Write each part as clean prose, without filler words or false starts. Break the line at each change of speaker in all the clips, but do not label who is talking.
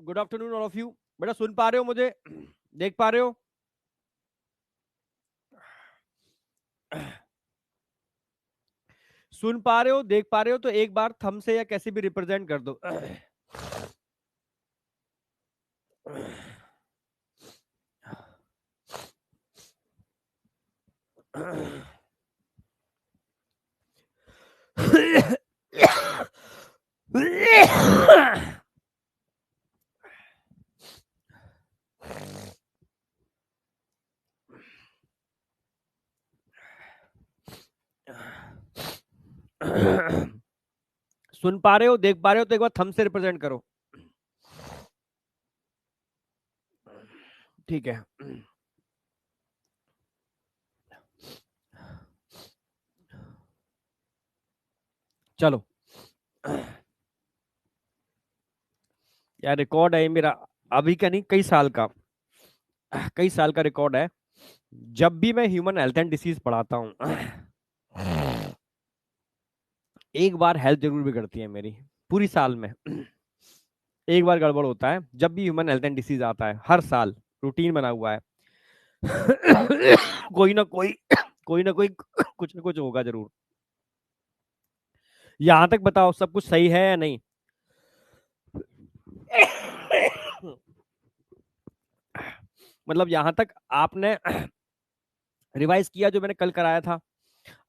Good afternoon all of you. बेटा सुन पा रहे हो मुझे? देख पा रहे हो? सुन पा रहे हो, देख पा रहे हो? तो एक बार थंब से या कैसे भी रिप्रेजेंट कर दो। सुन पा रहे हो, देख पा रहे हो? तो एक बार थंब से रिप्रेजेंट करो। ठीक है। चलो यार, रिकॉर्ड है मेरा, अभी का नहीं, कई साल का रिकॉर्ड है। जब भी मैं ह्यूमन हेल्थ एंड डिसीज पढ़ाता हूँ, एक बार हेल्थ जरूर बिगड़ती है मेरी, पूरी साल में। एक बार गड़बड़ होता है जब भी ह्यूमन हेल्थ एंड डिसीज आता है, हर साल रूटीन बना हुआ है। कोई ना कोई कुछ ना कुछ होगा जरूर। यहां तक बताओ सब कुछ सही है या नहीं? मतलब यहां तक आपने रिवाइज किया जो मैंने कल कराया था?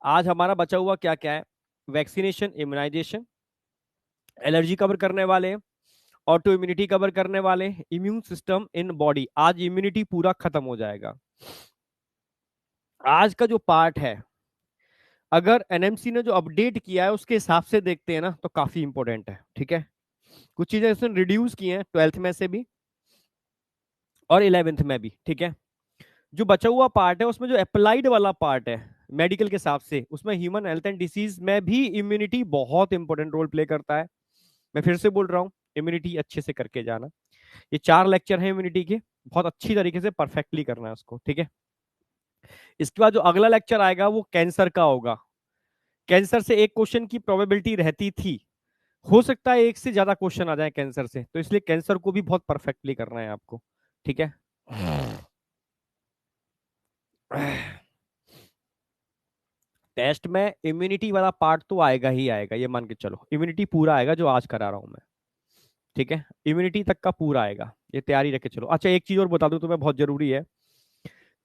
आज हमारा बचा हुआ क्या क्या है? वैक्सीनेशन, इम्यूनाइजेशन, एलर्जी कवर करने वाले, ऑटो इम्यूनिटी कवर करने वाले, इम्यून सिस्टम इन बॉडी। आज इम्यूनिटी पूरा खत्म हो जाएगा। आज का जो पार्ट है, अगर एनएमसी ने जो अपडेट किया है उसके हिसाब से देखते हैं ना, तो काफी इंपॉर्टेंट है। ठीक है, कुछ चीजें इसने रिड्यूस की हैं 12th में से भी और 11th में भी। ठीक है, जो बचा हुआ पार्ट है उसमें जो अप्लाइड वाला पार्ट है मेडिकल के हिसाब से, उसमें ह्यूमन हेल्थ एंड डिसीज में भी इम्यूनिटी बहुत इंपॉर्टेंट रोल प्ले करता है। मैं फिर से बोल रहा हूँ, इम्यूनिटी अच्छे से करके जाना। ये 4 लेक्चर हैं इम्यूनिटी के, बहुत अच्छी तरीके से परफेक्टली करना है उसको। ठीक है, इसके बाद जो अगला लेक्चर आएगा वो कैंसर का होगा। कैंसर से एक क्वेश्चन की प्रोबेबिलिटी रहती थी, हो सकता है एक से ज्यादा क्वेश्चन आ जाए कैंसर से, तो इसलिए कैंसर को भी बहुत परफेक्टली करना है आपको। ठीक है, टेस्ट में इम्यूनिटी वाला पार्ट तो आएगा ही आएगा, ये मान के चलो। इम्यूनिटी पूरा आएगा जो आज करा रहा हूं मैं। ठीक है, इम्यूनिटी तक का पूरा आएगा, ये तैयारी रख के चलो। अच्छा, एक चीज और बता दूं तुम्हें, बहुत जरूरी है।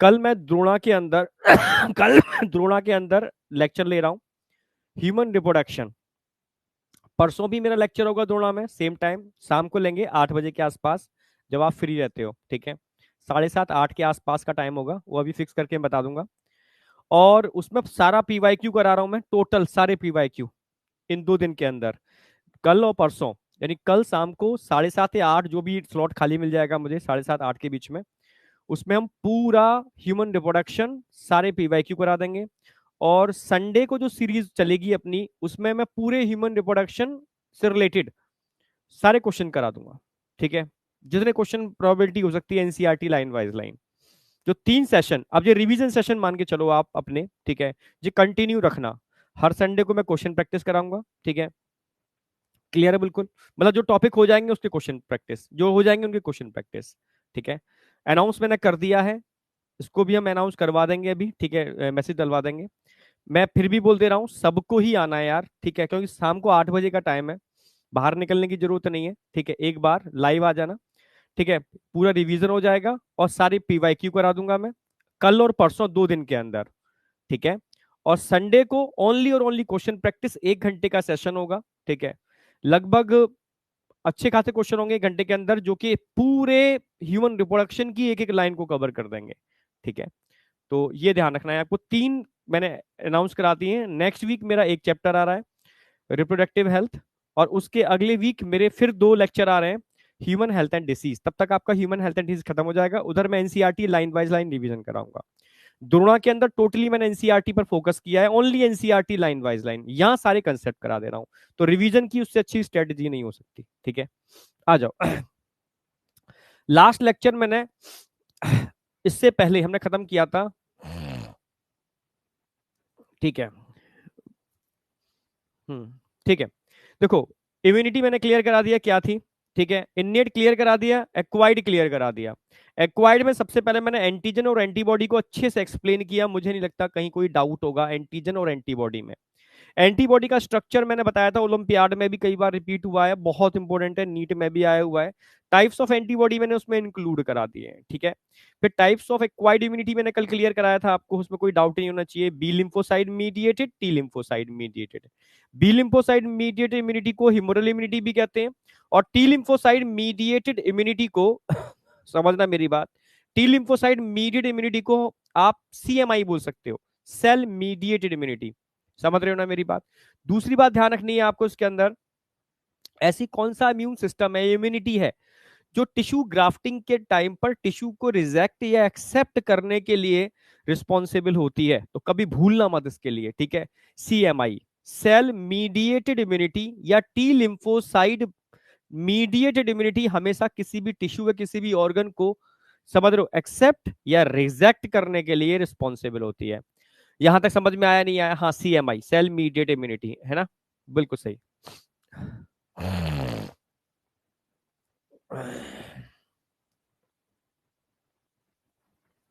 कल मैं द्रोणा के अंदर कल द्रोणा के अंदर लेक्चर ले रहा हूं, ह्यूमन रिप्रोडक्शन। परसों भी मेरा लेक्चर होगा द्रोणा में, सेम टाइम शाम को लेंगे 8 बजे के आसपास, जब आप फ्री रहते हो। ठीक है, 7:30 8 के आसपास का टाइम होगा, वो अभी फिक्स करके बता दूंगा। और उसमें सारा पीवाईक्यू करा रहा हूं मैं, टोटल सारे पीवाईक्यू इन 2 दिन के अंदर, कल और परसों। यानी कल शाम को 7:30 या 8, जो भी स्लॉट खाली मिल जाएगा मुझे 7:30 8 के बीच में, उसमें हम पूरा ह्यूमन रिप्रोडक्शन सारे पीवाईक्यू करा देंगे। और संडे को जो सीरीज चलेगी अपनी, उसमें मैं पूरे ह्यूमन रिप्रोडक्शन से रिलेटेड सारे क्वेश्चन करा दूंगा। ठीक है, जितने क्वेश्चन प्रोबेबिलिटी हो सकती है, एनसीईआरटी लाइन वाइज लाइन। जो 3 सेशन, अब ये रिवीजन सेशन मान के चलो आप अपने। ठीक है, ये कंटिन्यू रखना, हर संडे को मैं क्वेश्चन प्रैक्टिस कराऊंगा। ठीक है, क्लियर है बिल्कुल? मतलब जो टॉपिक हो जाएंगे उसके क्वेश्चन प्रैक्टिस, जो हो जाएंगे उनके क्वेश्चन प्रैक्टिस। ठीक है, अनाउंस मैंने कर दिया है, इसको भी हम अनाउंस करवा देंगे अभी। ठीक है, मैसेज डलवा देंगे। मैं फिर भी बोल दे रहा हूँ, सबको ही आना है यार। ठीक है, क्योंकि शाम को 8 बजे का टाइम है, बाहर निकलने की जरूरत नहीं है। ठीक है, एक बार लाइव आ जाना। ठीक है, पूरा रिवीजन हो जाएगा और सारी पीवाईक्यू करा दूंगा मैं कल और परसों, 2 दिन के अंदर। ठीक है, और संडे को ओनली और ओनली क्वेश्चन प्रैक्टिस, 1 घंटे का सेशन होगा। ठीक है, लगभग अच्छे खासे क्वेश्चन होंगे 1 घंटे के अंदर, जो कि पूरे ह्यूमन रिप्रोडक्शन की एक एक लाइन को कवर कर देंगे। ठीक है, तो ये ध्यान रखना है आपको। 3 मैंने अनाउंस करा दिए हैं। नेक्स्ट वीक मेरा एक चैप्टर आ रहा है, रिप्रोडक्टिव हेल्थ, और उसके अगले वीक मेरे फिर 2 लेक्चर आ रहे हैं, ह्यूमन हेल्थ एंड डिसीज। तब तक आपका ह्यूमन हेल्थ एंड डिसीज खत्म हो जाएगा, उधर मैं NCERT line wise line revision कराऊंगा। द्रोणा के अंदर टोटली मैंने एनसीईआरटी पर फोकस किया है, only NCERT line wise line, यहां सारे कंसेप्ट करा दे रहा हूं, तो रिवीजन की उससे अच्छी स्ट्रेटेजी नहीं हो सकती। ठीक है, आ जाओ। लास्ट लेक्चर मैंने, इससे पहले हमने खत्म किया था। ठीक है, ठीक है, देखो, इम्यूनिटी मैंने क्लियर करा दिया क्या थी। ठीक है, इनेट क्लियर करा दिया, एक्वाइड क्लियर करा दिया। एक्वाइड में सबसे पहले मैंने एंटीजन और एंटीबॉडी को अच्छे से एक्सप्लेन किया, मुझे नहीं लगता कहीं कोई डाउट होगा एंटीजन और एंटीबॉडी में। एंटीबॉडी का स्ट्रक्चर मैंने बताया था, ओलंपियाड में भी कई बार रिपीट हुआ है, बहुत इंपॉर्टेंट है, नीट में भी आया हुआ है। टाइप्स ऑफ एंटीबॉडी मैंने उसमें इंक्लूड करा दिए हैं। ठीक है, फिर टाइप्स ऑफ एक्वायर्ड इम्यूनिटी मैंने कल क्लियर कराया था आपको, उसमें कोई डाउट नहीं होना चाहिए। B lymphocyte mediated, T lymphocyte mediated. B lymphocyte mediated immunity को ह्यूमरल इम्यूनिटी भी कहते हैं, और टी लिम्फोसाइड मीडिएटेड इम्यूनिटी को समझना मेरी बात, टी लिम्फोसाइड मीडिएटेड इम्यूनिटी को आप सीएमआई बोल सकते हो, सेल मीडिएटेड इम्यूनिटी। समझ रहे हो ना मेरी बात। दूसरी बात ध्यान रखनी है आपको, इसके अंदर ऐसी कौन सा इम्यून सिस्टम है, इम्यूनिटी है, जो टिश्यू ग्राफ्टिंग के टाइम पर टिश्यू को रिजेक्ट या एक्सेप्ट करने के लिए रिस्पॉन्सिबल होती है, तो कभी भूलना मत इसके लिए। ठीक है, सीएमआई, सेल मीडिएटेड इम्यूनिटी या टी लिम्फोसाइड मीडिएटेड इम्यूनिटी, हमेशा किसी भी टिश्यू या किसी भी ऑर्गन को, समझ रहे हो, एक्सेप्ट या रिजेक्ट करने के लिए रिस्पॉन्सिबल होती है। यहां तक समझ में आया नहीं आया? हाँ, सीएमआई, सेल मीडिएटेड इम्यूनिटी, है ना, बिल्कुल सही।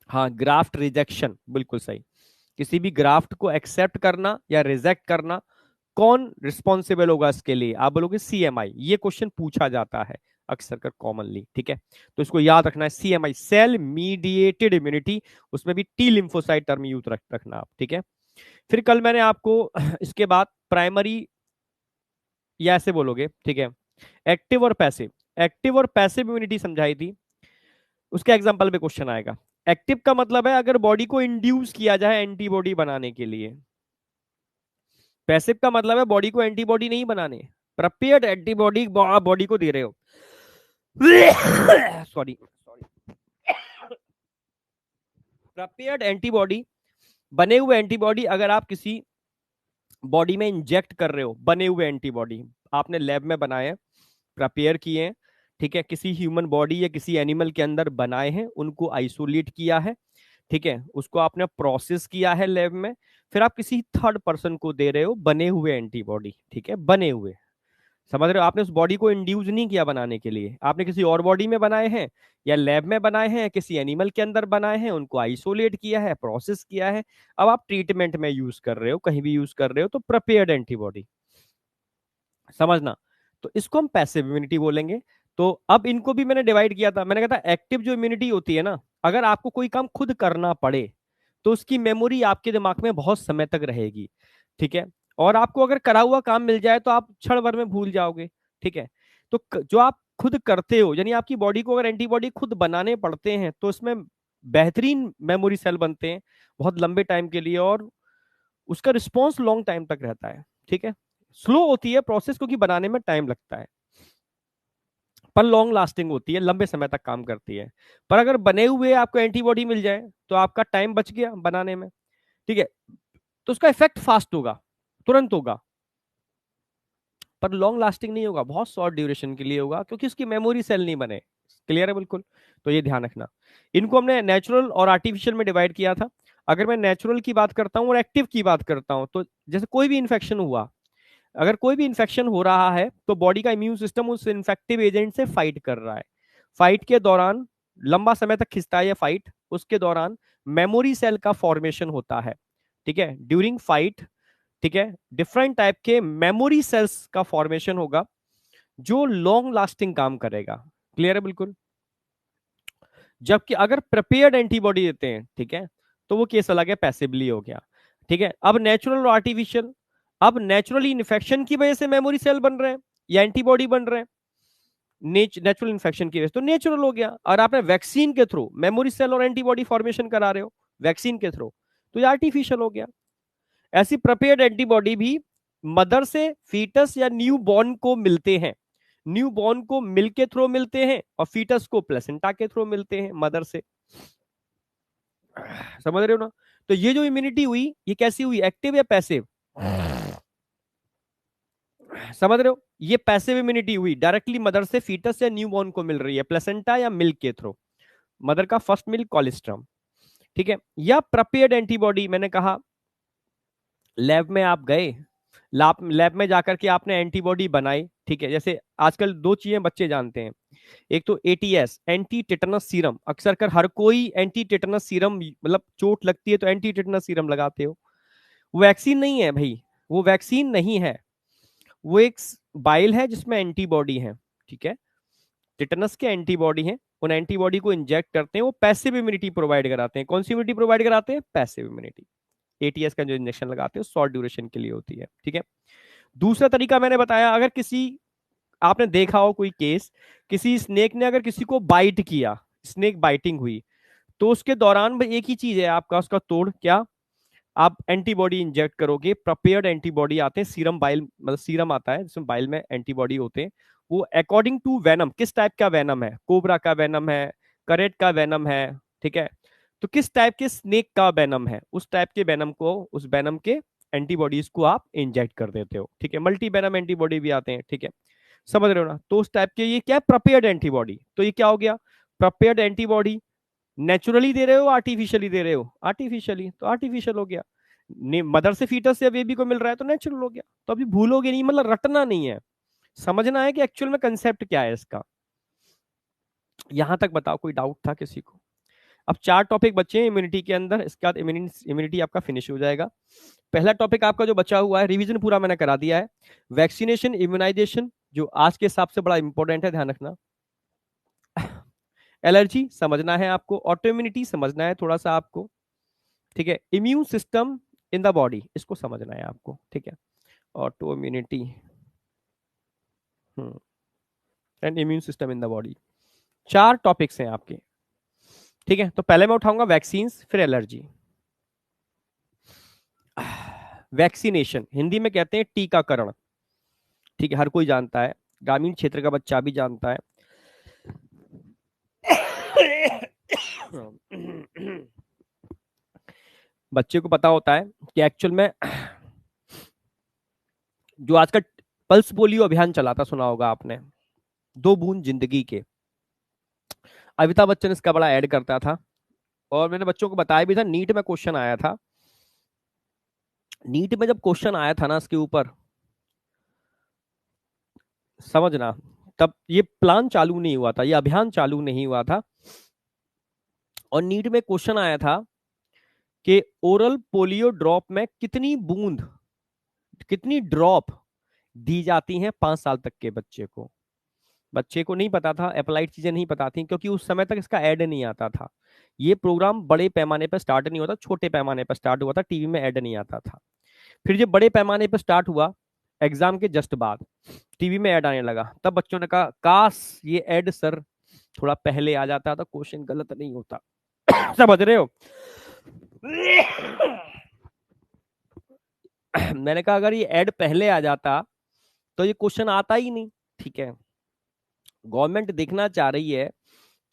हाँ, ग्राफ्ट रिजेक्शन, बिल्कुल सही। किसी भी ग्राफ्ट को एक्सेप्ट करना या रिजेक्ट करना, कौन रिस्पॉन्सिबल होगा इसके लिए? आप बोलोगे सीएमआई। ये क्वेश्चन पूछा जाता है अक्सर कर कॉमनली। ठीक है, तो इसको याद रखना है, सीएमआई, सेल मीडिएटेड इम्यूनिटी, उसमें भी टी लिम्फोसाइट टर्म यूज रखना आप। ठीक है, फिर कल मैंने आपको इसके बाद प्राइमरी, या ऐसे बोलोगे, ठीक है, एक्टिव और पैसिव, एक्टिव और पैसिव इम्यूनिटी समझाई थी, उसके एग्जांपल पे क्वेश्चन आएगा। एक्टिव का मतलब है अगर बॉडी को इंड्यूस किया जाए एंटीबॉडी बनाने के लिए। पैसिव का मतलब है बॉडी को एंटीबॉडी नहीं बनाने, प्रिपेयर्ड एंटीबॉडी बॉडी को दे रहे हो। सॉरी, प्रिपेयर्ड एंटीबॉडी, बने हुए एंटीबॉडी अगर आप किसी बॉडी में इंजेक्ट कर रहे हो, बने हुए एंटीबॉडी आपने लैब में बनाए, प्रिपेयर किए हैं, ठीक है, किसी ह्यूमन बॉडी या किसी एनिमल के अंदर बनाए हैं, उनको आइसोलेट किया है, ठीक है, उसको आपने प्रोसेस किया है लैब में, फिर आप किसी थर्ड पर्सन को दे रहे हो बने हुए एंटीबॉडी। ठीक है, बने हुए, समझ रहे हो, आपने उस बॉडी को इंड्यूस नहीं किया बनाने के लिए, आपने किसी और बॉडी में बनाए हैं या लैब में बनाए हैं, किसी एनिमल के अंदर बनाए हैं, उनको आइसोलेट किया है, प्रोसेस किया है, अब आप ट्रीटमेंट में यूज कर रहे हो, कहीं भी यूज कर रहे हो, तो प्रिपेयर्ड एंटीबॉडी, समझना। तो इसको हम पैसिव इम्यूनिटी बोलेंगे। तो अब इनको भी मैंने डिवाइड किया था, मैंने कहा था एक्टिव जो इम्यूनिटी होती है ना, अगर आपको कोई काम खुद करना पड़े तो उसकी मेमोरी आपके दिमाग में बहुत समय तक रहेगी। ठीक है, और आपको अगर करा हुआ काम मिल जाए तो आप क्षण भर में भूल जाओगे। ठीक है, तो जो आप खुद करते हो, यानी आपकी बॉडी को अगर एंटीबॉडी खुद बनाने पड़ते हैं तो उसमें बेहतरीन मेमोरी सेल बनते हैं बहुत लंबे टाइम के लिए, और उसका रिस्पॉन्स लॉन्ग टाइम तक रहता है। ठीक है, स्लो होती है प्रोसेस क्योंकि बनाने में टाइम लगता है, पर लॉन्ग लास्टिंग होती है, लंबे समय तक काम करती है। पर अगर बने हुए आपको एंटीबॉडी मिल जाए तो आपका टाइम बच गया बनाने में। ठीक है, तो उसका इफेक्ट फास्ट होगा, तुरंत होगा, पर लॉन्ग लास्टिंग नहीं होगा, बहुत शॉर्ट ड्यूरेशन के लिए होगा क्योंकि उसकी मेमोरी सेल नहीं बने। क्लियर है बिल्कुल, तो ये ध्यान रखना। इनको हमने नेचुरल और आर्टिफिशियल में डिवाइड किया था। अगर मैं नेचुरल की बात करता हूँ और एक्टिव की बात करता हूँ, तो जैसे कोई भी इन्फेक्शन हुआ, अगर कोई भी इन्फेक्शन हो रहा है तो बॉडी का इम्यून सिस्टम उस इन्फेक्टिव एजेंट से फाइट कर रहा है। फाइट के दौरान लंबा समय तक खिंचता है ये फाइट, उसके दौरान मेमोरी सेल का फॉर्मेशन होता है। ठीक है, ड्यूरिंग फाइट, ठीक है, डिफरेंट टाइप के मेमोरी सेल्स का फॉर्मेशन होगा जो लॉन्ग लास्टिंग काम करेगा। क्लियर है बिल्कुल। जबकि अगर प्रिपेयर्ड एंटीबॉडी देते हैं, ठीक है, तो वो केस अलग है, पैसिवली हो गया। ठीक है, अब नेचुरल और आर्टिफिशियल, अब नेचुरली इन्फेक्शन की वजह से मेमोरी सेल बन रहे हैं या एंटीबॉडी बन रहे हैं, नेचुरल इन्फेक्शन की वजह से तो नेचुरल हो गया, और आपने वैक्सीन के थ्रू मेमोरी सेल और एंटीबॉडी फॉर्मेशन करा रहे हो वैक्सीन के थ्रू, तो ये आर्टिफिशियल हो गया। ऐसी प्रिपेयर्ड एंटीबॉडी भी मदर से फीटस या न्यू बॉर्न को मिलते हैं, न्यू बॉर्न को मिल्क के थ्रू मिलते हैं, और फीटस को प्लेसेंटा के थ्रू मिलते हैं मदर से। समझ रहे हो ना। तो ये जो इम्यूनिटी हुई ये कैसी हुई, एक्टिव या पैसिव, समझ रहे हो, ये पैसिव इम्यूनिटी हुई, डायरेक्टली मदर से फीटस या न्यूबॉर्न को मिल रही है, प्लेसेंटा या मिल्क के थ्रू, मदर का फर्स्ट मिल्क कोलेस्ट्रम, ठीक है। या प्रिपेयर्ड एंटीबॉडी, मैंने कहा लैब में आप गए, लैब में जाकर के आपने एंटीबॉडी बनाई, ठीक है। जैसे आजकल दो चीजें बच्चे जानते हैं, एक तो एटीएस, एंटी टेटनस सीरम, अक्सर कर हर कोई एंटी टेटनस सीरम, मतलब चोट लगती है तो एंटी टेटनस सीरम लगाते हो, वो वैक्सीन नहीं है भाई, वो वैक्सीन नहीं है, वो एक बाइल है जिसमें एंटीबॉडी है, ठीक है, टिटनस के एंटीबॉडी है, उन एंटीबॉडी को इंजेक्ट करते हैं, वो पैसिव इम्यूनिटी प्रोवाइड कराते हैं। कौन सी इम्यूनिटी प्रोवाइड कराते हैं, पैसिव इम्यूनिटी। एटीएस का जो इंजेक्शन लगाते हैं शॉर्ट ड्यूरेशन के लिए होती है, ठीक है। दूसरा तरीका मैंने बताया, अगर किसी, आपने देखा हो कोई केस, किसी स्नेक ने अगर किसी को बाइट किया, स्नेक बाइटिंग हुई, तो उसके दौरान भाई एक ही चीज है आपका उसका तोड़, क्या, आप एंटीबॉडी इंजेक्ट करोगे, प्रिपेयर्ड एंटीबॉडी आते हैं, सीरम बाइल, मतलब सीरम आता है जिसमें बाइल में एंटीबॉडी होते हैं, वो अकॉर्डिंग टू वेनम, किस टाइप का वेनम है, कोबरा का वेनम है, करेट का वेनम है, ठीक है, तो किस टाइप के स्नेक का वेनम है, उस टाइप के वेनम को, उस वेनम के एंटीबॉडीज को आप इंजेक्ट कर देते हो, ठीक है। मल्टी वेनम एंटीबॉडी भी आते हैं, ठीक है, समझ रहे हो ना। तो उस टाइप के ये क्या, प्रिपेयर्ड एंटीबॉडी, तो ये क्या हो गया, प्रिपेयर्ड एंटीबॉडी, नेचुरली दे रहे हो आर्टिफिशियली दे रहे हो, आर्टिफिशियली, तो आर्टिफिशियल हो गया, मदर से फीटस या बेबी को मिल रहा है तो नेचुरल हो गया, तो अभी भूलोगे नहीं, मतलब रटना नहीं है, समझना है कि एक्चुअल में कंसेप्ट क्या है इसका। यहां तक बताओ कोई डाउट था किसी को। अब चार टॉपिक बचे हैं इम्यूनिटी के अंदर, इसके बाद इम्यूनिटी आपका फिनिश हो जाएगा। पहला टॉपिक आपका जो बचा हुआ है, रिवीजन पूरा मैंने करा दिया है, वैक्सीनेशन इम्यूनाइजेशन, जो आज के हिसाब से बड़ा इंपॉर्टेंट है, ध्यान रखना। एलर्जी समझना है आपको, ऑटो इम्यूनिटी समझना है थोड़ा सा आपको, ठीक है, immune system in the body इसको समझना है आपको, ठीक है, auto immunity and immune system in the body, चार टॉपिक्स हैं आपके, ठीक है। तो पहले मैं उठाऊंगा वैक्सीन, फिर एलर्जी। वैक्सीनेशन हिंदी में कहते हैं टीकाकरण, ठीक है, हर कोई जानता है, ग्रामीण क्षेत्र का बच्चा भी जानता है। बच्चे को पता होता है कि एक्चुअल में जो आजकल पल्स पोलियो अभियान चला था, सुना होगा आपने, 2 बूंद जिंदगी के, अमिताभ बच्चन इसका बड़ा ऐड करता था, और मैंने बच्चों को बताया भी था, नीट में क्वेश्चन आया था, नीट में जब क्वेश्चन आया था ना इसके ऊपर, समझना, तब ये प्लान चालू नहीं हुआ था, ये अभियान चालू नहीं हुआ था, और नीट में क्वेश्चन आया था कि ओरल पोलियो ड्रॉप में कितनी बूंद, कितनी ड्रॉप दी जाती हैं 5 साल तक के बच्चे को। बच्चे को नहीं पता था, अप्लाइड चीजें नहीं पता थी, क्योंकि उस समय तक इसका ऐड नहीं आता था, ये प्रोग्राम बड़े पैमाने पर स्टार्ट नहीं होता, छोटे पैमाने पर स्टार्ट हुआ था, टीवी में ऐड नहीं आता था। फिर जब बड़े पैमाने पर स्टार्ट हुआ, एग्जाम के जस्ट बाद टीवी में ऐड आने लगा, तब बच्चों ने कहा काश ये ऐड सर थोड़ा पहले आ जाता तो क्वेश्चन गलत नहीं होता। समझ रहे हो। मैंने कहा अगर ये ऐड पहले आ जाता तो ये क्वेश्चन आता ही नहीं, ठीक है। गवर्नमेंट देखना चाह रही है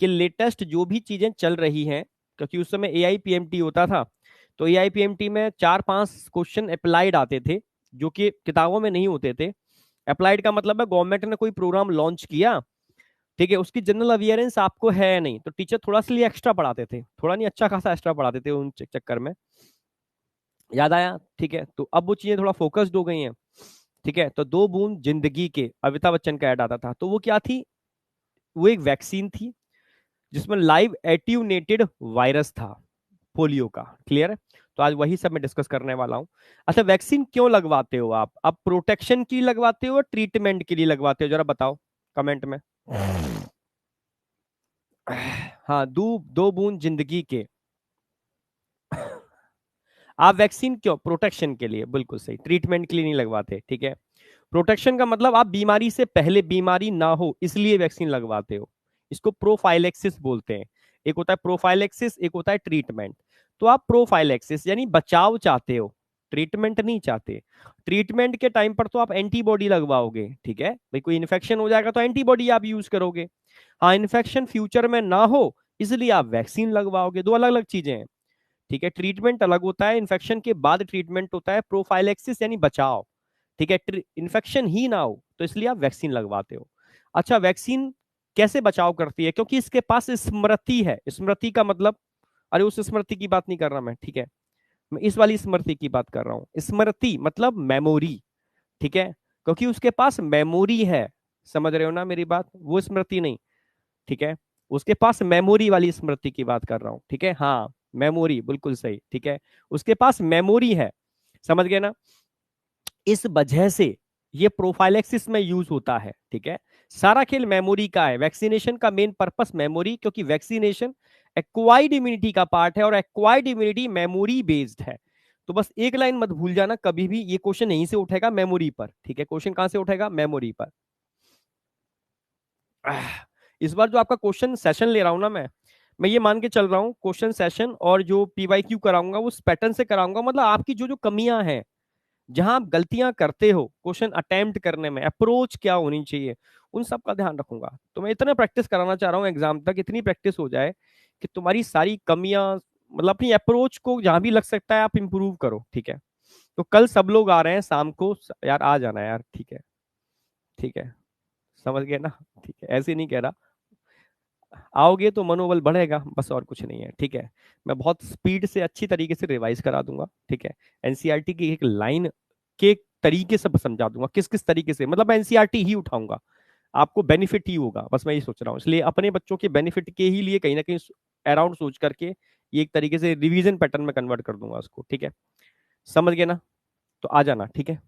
कि लेटेस्ट जो भी चीजें चल रही हैं, क्योंकि उस समय AIPMT होता था, तो AIPMT में 4-5 क्वेश्चन अप्लाइड आते थे जो कि किताबों में नहीं होते थे। अप्लाइड का मतलब है गवर्नमेंट ने कोई प्रोग्राम लॉन्च किया, ठीक है, उसकी जनरल अवेयरेंस आपको है नहीं, तो टीचर थोड़ा सा लिए एक्स्ट्रा पढ़ाते थे, थोड़ा नहीं अच्छा खासा एक्स्ट्रा पढ़ाते थे उन चक्कर में, याद आया, ठीक है। तो अब वो चीजें थोड़ा फोकस्ड हो गई हैं, ठीक है। तो 2 बूंद जिंदगी के, अमिताभ बच्चन का ऐड आता था, तो वो क्या थी, वो एक वैक्सीन थी जिसमें लाइव एट्यूनेटेड वायरस था पोलियो का, क्लियर है। तो आज वही सब मैं डिस्कस करने वाला हूं। अच्छा, वैक्सीन क्यों लगवाते हो आप, अब प्रोटेक्शन की लगवाते हो, ट्रीटमेंट के लिए लगवाते हो, जरा बताओ कमेंट में। हाँ, 2 बूंद जिंदगी के, आप वैक्सीन क्यों, प्रोटेक्शन के लिए, बिल्कुल सही, ट्रीटमेंट के लिए नहीं लगवाते, ठीक है। प्रोटेक्शन का मतलब आप बीमारी से पहले, बीमारी ना हो इसलिए वैक्सीन लगवाते हो, इसको प्रोफाइलेक्सिस बोलते हैं। एक होता है प्रोफाइलेक्सिस, एक होता है ट्रीटमेंट। तो आप प्रोफाइलेक्सिस यानी बचाव चाहते हो, ट्रीटमेंट नहीं चाहते। ट्रीटमेंट के टाइम पर तो आप एंटीबॉडी लगवाओगे, ठीक है भाई, कोई इन्फेक्शन हो जाएगा तो एंटीबॉडी आप यूज करोगे। हाँ, इन्फेक्शन फ्यूचर में ना हो इसलिए आप वैक्सीन लगवाओगे, दो अलग अलग चीजें हैं। ठीक है, ट्रीटमेंट अलग होता है, इन्फेक्शन के बाद ट्रीटमेंट होता है प्रोफाइलेक्सिस यानी बचाव। ठीक है, इन्फेक्शन ही ना हो तो इसलिए आप वैक्सीन लगवाते हो। अच्छा, वैक्सीन कैसे बचाव करती है? क्योंकि इसके पास स्मृति है। स्मृति का मतलब, अरे उस स्मृति की बात नहीं कर रहा मैं, ठीक है, मैं इस वाली स्मृति की बात कर रहा हूं। स्मृति मतलब मेमोरी, ठीक है, क्योंकि उसके पास मेमोरी है। समझ रहे हो ना मेरी बात? वो स्मृति नहीं, ठीक है, उसके पास मेमोरी वाली स्मृति की बात कर रहा हूं, ठीक है, हाँ, मेमोरी, बिल्कुल सही, ठीक है, उसके पास मेमोरी है। समझ गए ना? इस वजह से ये प्रोफाइलेक्सिस में यूज होता है। ठीक है, सारा खेल मेमोरी का है। वैक्सीनेशन का मेन पर्पस मेमोरी, क्योंकि वैक्सीनेशन एक्वायर्ड इम्यूनिटी का पार्ट है और एक्वायर्ड इम्यूनिटी मेमोरी बेस्ड है। तो बस एक लाइन मत भूल जाना कभी भी, ये क्वेश्चन यहीं से उठेगा, मेमोरी पर। ठीक है, क्वेश्चन कहां से उठेगा? मेमोरी पर। इस बार जो आपका क्वेश्चन सेशन ले रहा हूं ना मैं ये मान के चल रहा हूँ क्वेश्चन सेशन और जो पीवाईक्यू कराऊंगा वो उस पैटर्न से कराऊंगा। मतलब आपकी जो जो कमियां हैं, जहां आप गलतियां करते हो क्वेश्चन अटेम्प्ट करने में, अप्रोच क्या होनी चाहिए, उन सब का ध्यान रखूंगा। तो मैं इतना प्रैक्टिस कराना चाह रहा हूँ एग्जाम तक, इतनी प्रैक्टिस हो जाए कि तुम्हारी सारी कमियां, मतलब अपनी अप्रोच को जहां भी लग सकता है आप इंप्रूव करो। ठीक है, तो कल सब लोग आ रहे हैं शाम को, यार आ जाना यार, ठीक है, ठीक है, समझ गए ना? ठीक है, ऐसे नहीं कह रहा, आओगे तो मनोबल बढ़ेगा, बस और कुछ नहीं है। ठीक है, मैं बहुत स्पीड से अच्छी तरीके से रिवाइज करा दूंगा। ठीक है, एनसीईआरटी की एक लाइन के तरीके से समझा दूंगा, किस किस तरीके से, मतलब मैं एनसीईआरटी ही उठाऊंगा, आपको बेनिफिट ही होगा, बस मैं ये सोच रहा हूँ। इसलिए अपने बच्चों के बेनिफिट के ही लिए कहीं ना कहीं अराउंड सोच करके ये एक तरीके से रिवीजन पैटर्न में कन्वर्ट कर दूंगा उसको। ठीक है, समझ गए ना? तो आ जाना, ठीक है।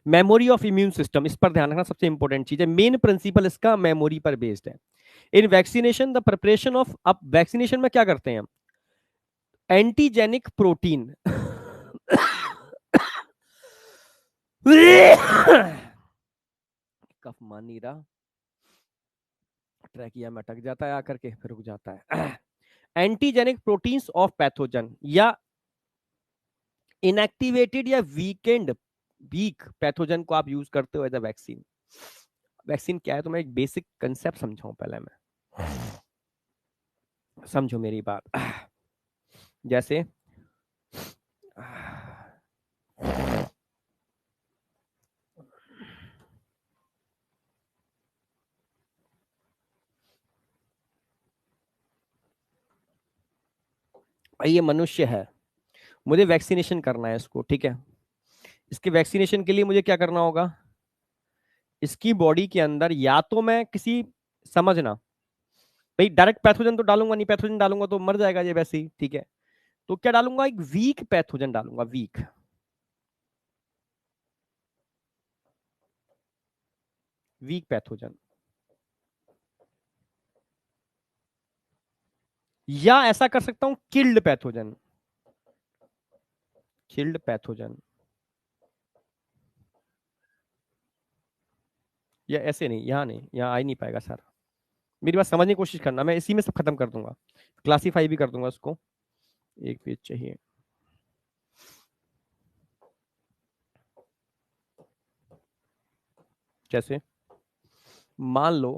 मेमोरी ऑफ इम्यून सिस्टम, इस पर ध्यान रखना, सबसे इंपॉर्टेंट चीज है, मेन प्रिंसिपल इसका मेमोरी पर बेस्ड है। In vaccination the preparation of, अब वैक्सीनेशन में क्या करते हैं हम? एंटीजेनिक प्रोटीन कफ मान नहीं रहा, ट्रैकिया में अटक जाता है आकर के, फिर रुक जाता है। एंटीजेनिक प्रोटीन्स ऑफ पैथोजन या इनएक्टिवेटेड या वीक पैथोजन को आप यूज करते हो एज अ वैक्सीन। वैक्सीन क्या है, तो मैं एक बेसिक कंसेप्ट समझाऊं पहले मैं, समझो मेरी बात। जैसे भाई ये मनुष्य है, मुझे वैक्सीनेशन करना है इसको, ठीक है, इसके वैक्सीनेशन के लिए मुझे क्या करना होगा? इसकी बॉडी के अंदर या तो मैं किसी, समझना भाई, डायरेक्ट पैथोजन तो डालूंगा नहीं, पैथोजन डालूंगा तो मर जाएगा ये वैसे ही, ठीक है, तो क्या डालूंगा? एक वीक पैथोजन डालूंगा, वीक, वीक पैथोजन, या ऐसा कर सकता हूं किल्ड पैथोजन, किल्ड पैथोजन, या ऐसे नहीं, यहां नहीं, यहां आ ही नहीं पाएगा सर, मेरी बात समझने की कोशिश करना, मैं इसी में सब खत्म कर दूंगा, क्लासीफाई भी कर दूंगा उसको। एक पेज चाहिए, जैसे मान लो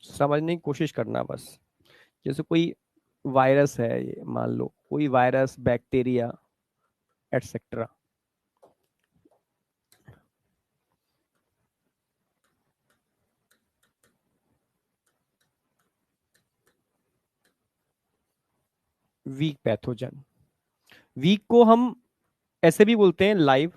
समझने की कोशिश करना बस। जैसे कोई वायरस है, ये मान लो कोई virus, bacteria, etcetera, weak pathogen, weak को हम ऐसे भी बोलते हैं लाइव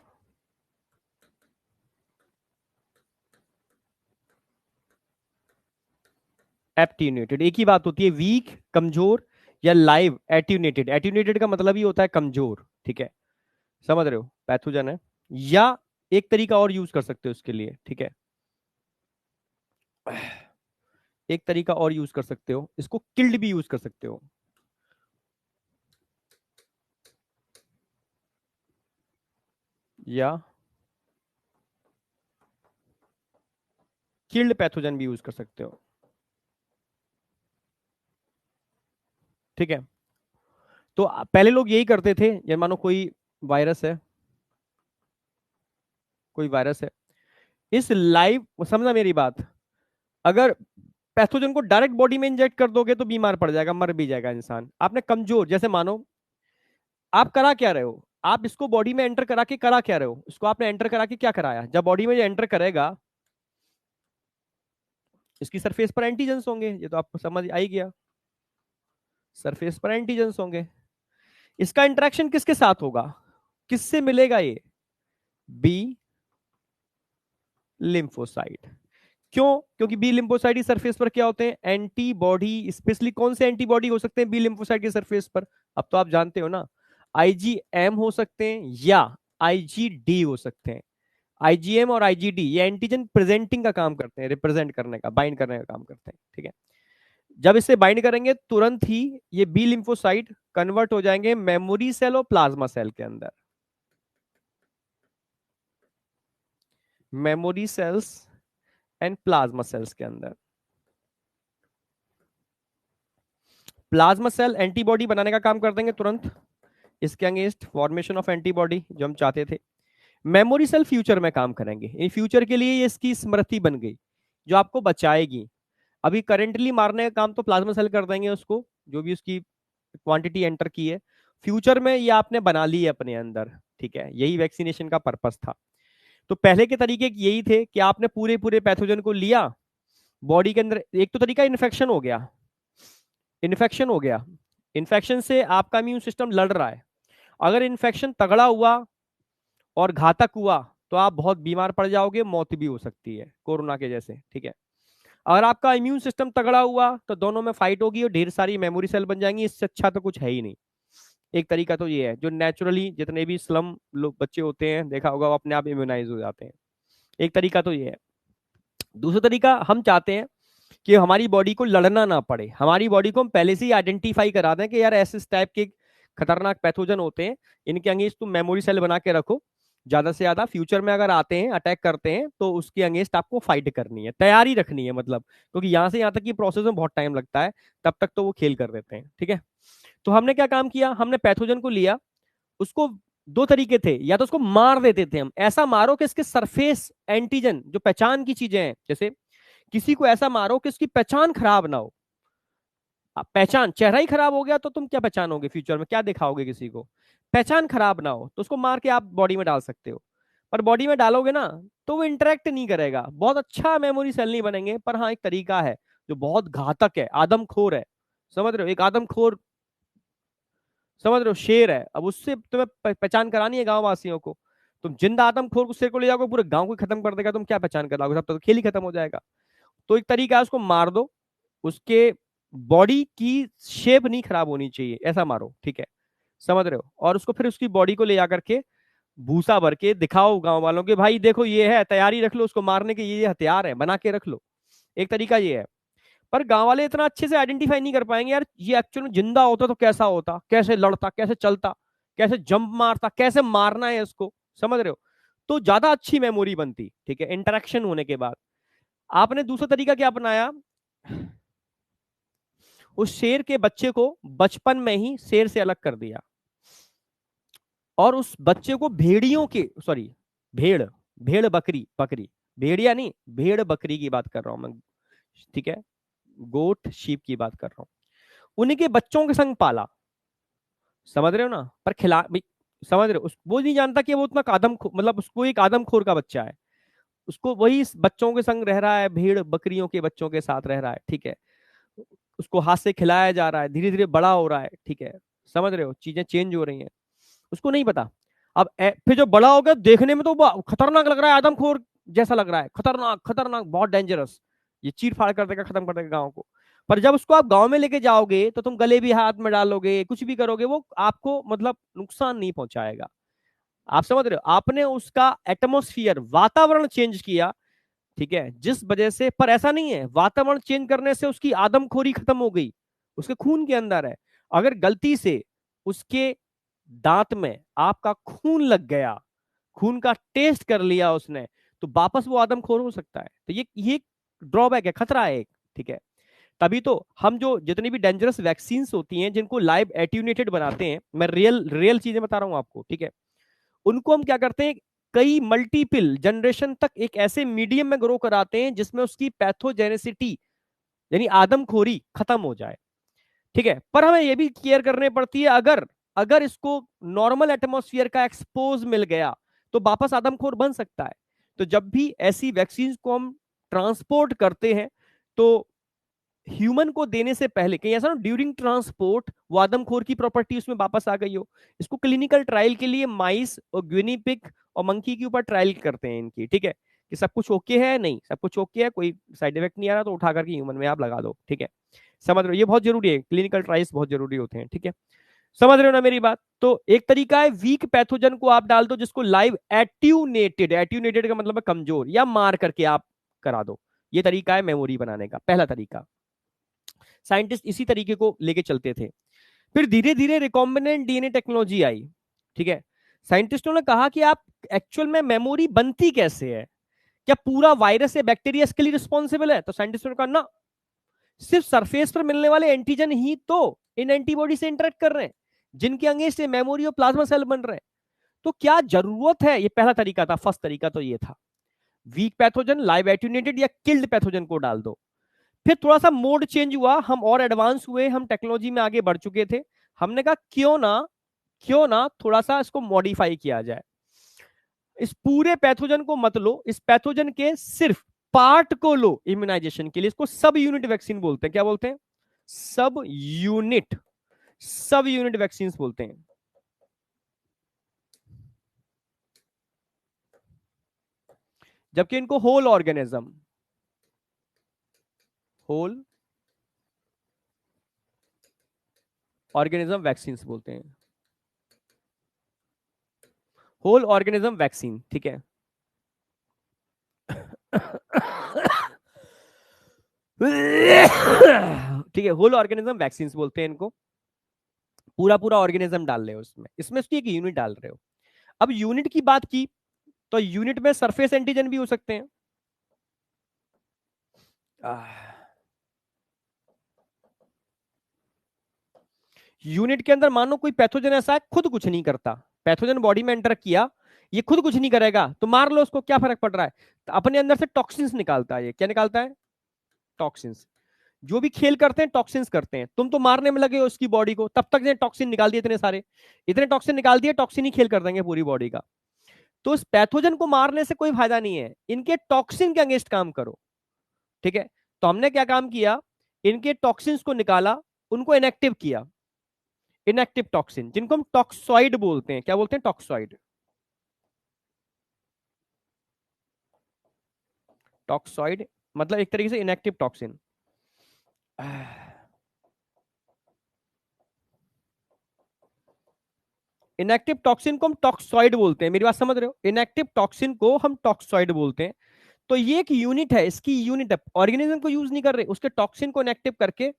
एट्यूनेटेड, एक ही बात होती है, वीक कमजोर या लाइव एट्यूनेटेड। एट्यूनेटेड का मतलब ही होता है कमजोर, ठीक है, समझ रहे हो? पैथोजन है, या एक तरीका और यूज कर सकते हो इसके लिए, ठीक है, एक तरीका और यूज कर सकते हो, इसको किल्ड भी यूज कर सकते हो। या किल्ड पैथोजन भी यूज कर सकते हो। ठीक है, तो पहले लोग यही करते थे, जैसे मानो कोई वायरस है, कोई वायरस है, इस लाइव, समझना मेरी बात, अगर पैथोजन को डायरेक्ट बॉडी में इंजेक्ट कर दोगे तो बीमार पड़ जाएगा, मर भी जाएगा इंसान। आपने कमजोर, जैसे मानो आप करा क्या रहे हो, आप इसको बॉडी में एंटर करा के करा क्या रहे हो, इसको आपने एंटर करा के क्या कराया, जब बॉडी में ये एंटर करेगा इसकी सरफेस पर एंटीजेंस होंगे, ये तो आपको समझ आई गया, सरफेस पर एंटीजेंस होंगे। इसका इंटरेक्शन किसके साथ होगा, किससे मिलेगा ये, बी लिम्फोसाइट। क्यों, क्योंकि बी लिम्फोसाइट की सरफेस पर क्या होते हैं, एंटीबॉडी। स्पेशली कौन से एंटीबॉडी हो सकते हैं बी लिम्फोसाइट की सरफेस पर, अब तो आप जानते हो ना, आईजीएम हो सकते हैं या आईजीडी हो सकते हैं। आईजीएम और आईजीडी ये एंटीजन प्रेजेंटिंग का काम करते हैं, रिप्रेजेंट करने का, बाइंड करने का काम करते हैं। ठीक है, जब इसे बाइंड करेंगे तुरंत ही ये बी लिम्फोसाइट कन्वर्ट हो जाएंगे मेमोरी सेल और प्लाज्मा सेल के अंदर। Memory cells and plasma cells के अंदर। प्लाज्मा सेल एंटीबॉडी बनाने का काम कर देंगे तुरंत, इसके अगेंस्ट फॉर्मेशन ऑफ एंटीबॉडी जो हम चाहते थे। मेमोरी सेल फ्यूचर में काम करेंगे, इन फ्यूचर के लिए ये इसकी स्मृति बन गई जो आपको बचाएगी। अभी करेंटली मारने का काम तो प्लाज्मा सेल कर देंगे उसको, जो भी उसकी क्वांटिटी एंटर की है, फ्यूचर में ये आपने बना ली है अपने अंदर। ठीक है, यही वैक्सीनेशन का पर्पस था। तो पहले के तरीके यही थे कि आपने पूरे पूरे पैथोजन को लिया बॉडी के अंदर। एक तो तरीका इन्फेक्शन हो गया, इन्फेक्शन हो गया, इन्फेक्शन से आपका इम्यून सिस्टम लड़ रहा है। अगर इन्फेक्शन तगड़ा हुआ और घातक हुआ तो आप बहुत बीमार पड़ जाओगे, मौत भी हो सकती है कोरोना के जैसे। ठीक है, अगर आपका इम्यून सिस्टम तगड़ा हुआ तो दोनों में फाइट होगी और ढेर सारी मेमोरी सेल बन जाएंगी, इससे अच्छा तो कुछ है ही नहीं। एक तरीका तो ये है, जो नेचुरली जितने भी स्लम लोग बच्चे होते हैं देखा होगा, वो अपने आप इम्यूनाइज हो जाते हैं। एक तरीका तो ये है। दूसरा तरीका, हम चाहते हैं कि हमारी बॉडी को लड़ना ना पड़े, हमारी बॉडी को हम पहले से ही आइडेंटिफाई करा दें कि यार ऐसे टाइप के खतरनाक पैथोजन होते हैं, इनके अगेंस्ट तुम मेमोरी सेल बना के रखो, ज्यादा से ज्यादा फ्यूचर में अगर आते हैं अटैक करते हैं तो उसके अगेंस्ट आपको फाइट करनी है, तैयारी रखनी है, मतलब क्योंकि यहां से यहां तक की प्रोसेस में बहुत टाइम लगता है, तब तक तो वो खेल कर देते हैं। ठीक है, तो हमने क्या काम किया, हमने पैथोजन को लिया, उसको दो तरीके थे, या तो उसको मार देते थे हम, ऐसा मारो कि इसके सरफेस एंटीजन जो पहचान की चीजें हैं, जैसे किसी को ऐसा मारो कि उसकी पहचान खराब ना हो। पहचान, चेहरा ही खराब हो गया तो तुम क्या पहचानोगे, फ्यूचर में क्या दिखाओगे किसी को, पहचान खराब ना हो तो उसको मार के आप बॉडी में डाल सकते हो। पर बॉडी में डालोगे ना तो वो इंटरेक्ट नहीं करेगा, बहुत अच्छा मेमोरी सेल नहीं बनेंगे। पर हाँ, एक तरीका है जो बहुत घातक है, आदमखोर है, समझ रहे हो, एक आदमखोर, समझ रहे हो, शेर है। अब उससे तुम्हें पहचान करानी है गांव वासियों को, तुम जिंदा आदमखोर को शेर को ले जाओगे पूरे गांव को खत्म कर देगा, तुम क्या पहचान कराओगे, तब तो खेल ही खत्म हो जाएगा। तो एक तरीका है, उसको मार दो, उसके बॉडी की शेप नहीं खराब होनी चाहिए, ऐसा मारो। ठीक है, समझ रहे हो, और उसको फिर उसकी बॉडी को ले जाकर के भूसा भर के दिखाओ गांव वालों के, भाई देखो ये है, तैयारी रख लो, उसको मारने के ये हथियार है, बना के रख लो। एक तरीका ये है। पर गांव वाले इतना अच्छे से आइडेंटिफाई नहीं कर पाएंगे, यार ये एक्चुअली जिंदा होता तो कैसा होता, कैसे लड़ता, कैसे चलता, कैसे जंप मारता, कैसे मारना है इसको, समझ रहे हो, तो ज्यादा अच्छी मेमोरी बनती। ठीक है, इंटरेक्शन होने के बाद आपने दूसरा तरीका क्या अपनाया, उस शेर के बच्चे को बचपन में ही शेर से अलग कर दिया, और उस बच्चे को भेड़ियों के, सॉरी, भेड़, भेड़ बकरी, बकरी, भेड़िया नहीं, भेड़ बकरी की बात कर रहा हूं मैं। ठीक है, गोट शीप की बात कर रहा हूं, उन्हीं के बच्चों के संग पाला, समझ रहे हो ना, पर खिला समझ रहे हो, वो नहीं जानता कि वो उतना आदम, मतलब उसको एक आदमखोर का बच्चा है, उसको वही बच्चों के संग रह रहा है, भेड़ बकरियों के बच्चों के साथ रह रहा है। ठीक है, उसको हाथ से खिलाया जा रहा है, धीरे धीरे बड़ा हो रहा है। ठीक है, समझ रहे हो, चीजें चेंज हो रही हैं, उसको नहीं पता। अब फिर जो बड़ा हो गया, देखने में तो खतरनाक लग रहा है, आदमखोर जैसा लग रहा है, खतरनाक खतरनाक, बहुत डेंजरस, ये चीर फाड़ कर देगा, खत्म कर देगा गांव को। पर जब उसको आप गांव में लेके जाओगे तो तुम गले भी हाथ में डालोगे, कुछ भी करोगे, वो आपको मतलब नुकसान नहीं पहुंचाएगा। आप समझ रहे हो, आपने उसका एटमोस्फियर, वातावरण चेंज किया। ठीक है, जिस वजह से, पर ऐसा नहीं है वातावरण चेंज करने से उसकी आदमखोरी खत्म हो गई, उसके खून के अंदर है। अगर गलती से उसके दांत में आपका खून लग गया खून का टेस्ट कर लिया उसने, तो वापस वो आदमखोर हो सकता है। तो ये ड्रॉबैक है, खतरा है एक, ठीक है। तभी तो हम जो जितनी भी डेंजरस वैक्सीन होती हैं जिनको लाइव एट्यूनेटेड बनाते हैं, मैं रियल रियल चीजें बता रहा हूं आपको, ठीक है, उनको हम क्या करते हैं, कई मल्टीपल जनरेशन तक एक ऐसे मीडियम में ग्रो कराते हैं जिसमें उसकी पैथोजेनेसिटी यानी आदमखोरी खत्म हो जाए, ठीक है। पर हमें यह भी केयर करनी पड़ती है, अगर अगर इसको नॉर्मल एटमॉस्फेयर का एक्सपोज मिल गया तो वापस आदमखोर बन सकता है। तो जब भी ऐसी वैक्सीन को हम ट्रांसपोर्ट करते हैं तो ह्यूमन को देने से पहले, कहीं ऐसा ना ड्यूरिंग ट्रांसपोर्ट वो आदमखोर की प्रॉपर्टी उसमें वापस आ गई हो, इसको क्लिनिकल ट्रायल के लिए माइस और ग्विनी पिग और मंकी के ऊपर ट्रायल करते हैं इनकी, ठीक है, कि सब कुछ ओके है, नहीं सब कुछ ओके है, कोई साइड इफेक्ट नहीं आ रहा, तो उठा करके ह्यूमन में आप लगा दो, ठीक है। समझ रहे हो, ये बहुत जरूरी है, क्लिनिकल ट्रायल्स बहुत जरूरी होते हैं, ठीक है। समझ रहे हो ना मेरी बात। तो एक तरीका है वीक पैथोजन को आप डाल दो, जिसको लाइव एट्यूनेटेड, एट्यूनेटेड का मतलब है कमजोर या मार करके आप करा दो। ये तरीका है मेमोरी बनाने का, पहला तरीका। साइंटिस्ट इसी तरीके को लेके चलते थे। फिर धीरे धीरे रिकॉम्बिनेंट डीएनए टेक्नोलॉजी आई, ठीक है। साइंटिस्टों ने कहा कि आप एक्चुअल में मेमोरी बनती कैसे है, क्या पूरा वायरस या बैक्टीरिया इसके लिए रिस्पॉन्सिबल है? तो साइंटिस्टों ने कहा ना, सिर्फ सरफेस पर मिलने वाले एंटीजन ही तो इन एंटीबॉडी से इंटरेक्ट कर रहे हैं, जिनके अगेंस्ट मेमोरी और प्लाज्मा सेल बन रहे हैं। तो क्या जरूरत है, ये पहला तरीका था, फर्स्ट तरीका तो ये था, वीक पैथोजन लाइव एट्यूनेटेड या किल्ड पैथोजन को डाल दो। फिर थोड़ा सा मोड चेंज हुआ, हम और एडवांस हुए, हम टेक्नोलॉजी में आगे बढ़ चुके थे। हमने कहा क्यों ना थोड़ा सा इसको मॉडिफाई किया जाए, इस पूरे पैथोजन को मत लो, इस पैथोजन के सिर्फ पार्ट को लो इम्यूनाइजेशन के लिए। इसको सब यूनिट वैक्सीन बोलते हैं, क्या बोलते हैं? सब यूनिट वैक्सीन बोलते हैं। जबकि इनको होल ऑर्गेनिज्म वैक्सीन बोलते हैं, होल ऑर्गेनिज्म वैक्सीन, ठीक है। ठीक है, होल ऑर्गेनिज्म वैक्सीन बोलते हैं इनको। पूरा पूरा ऑर्गेनिज्म डाल रहे हो उसमें, इसमें उसकी एक यूनिट डाल रहे हो। अब यूनिट की बात की तो यूनिट में सरफेस एंटीजन भी हो सकते हैं। यूनिट के अंदर मानो कोई पैथोजन ऐसा है खुद कुछ नहीं करता, पैथोजन बॉडी में एंटर किया, ये खुद कुछ नहीं करेगा तो मार लो उसको, क्या फर्क पड़ रहा है? तो अपने अंदर से टॉक्सिन्स निकालता है, ये क्या निकालता है? टॉक्सिन्स। जो भी खेल करते हैं टॉक्सिन्स करते हैं, तुम तो मारने में लगे हो उसकी बॉडी को, तब तक ने टॉक्सिन निकाल दिए, इतने टॉक्सिन निकाल दिए, टॉक्सिन ही खेल कर देंगे पूरी बॉडी का। तो इस पैथोजन को मारने से कोई फायदा नहीं है, इनके टॉक्सिन के अगेंस्ट काम करो, ठीक है। तो हमने क्या काम किया, इनके टॉक्सिन्स को निकाला, उनको इनएक्टिव किया, इनएक्टिव टॉक्सिन जिनको हम टॉक्सॉइड बोलते हैं, क्या बोलते हैं? टॉक्सॉइड। टॉक्सॉइड मतलब एक तरीके से इनएक्टिव टॉक्सिन। इनएक्टिव टॉक्सिन को हम टॉक्सॉइड बोलते हैं, मेरी बात समझ रहे हो? इनएक्टिव टॉक्सिन को हम टॉक्सॉइड बोलते हैं। तो ये एक यूनिट है, इसकी यूनिट है, ऑर्गेनिज्म को यूज नहीं कर रहे, उसके टॉक्सिन को इनएक्टिव करके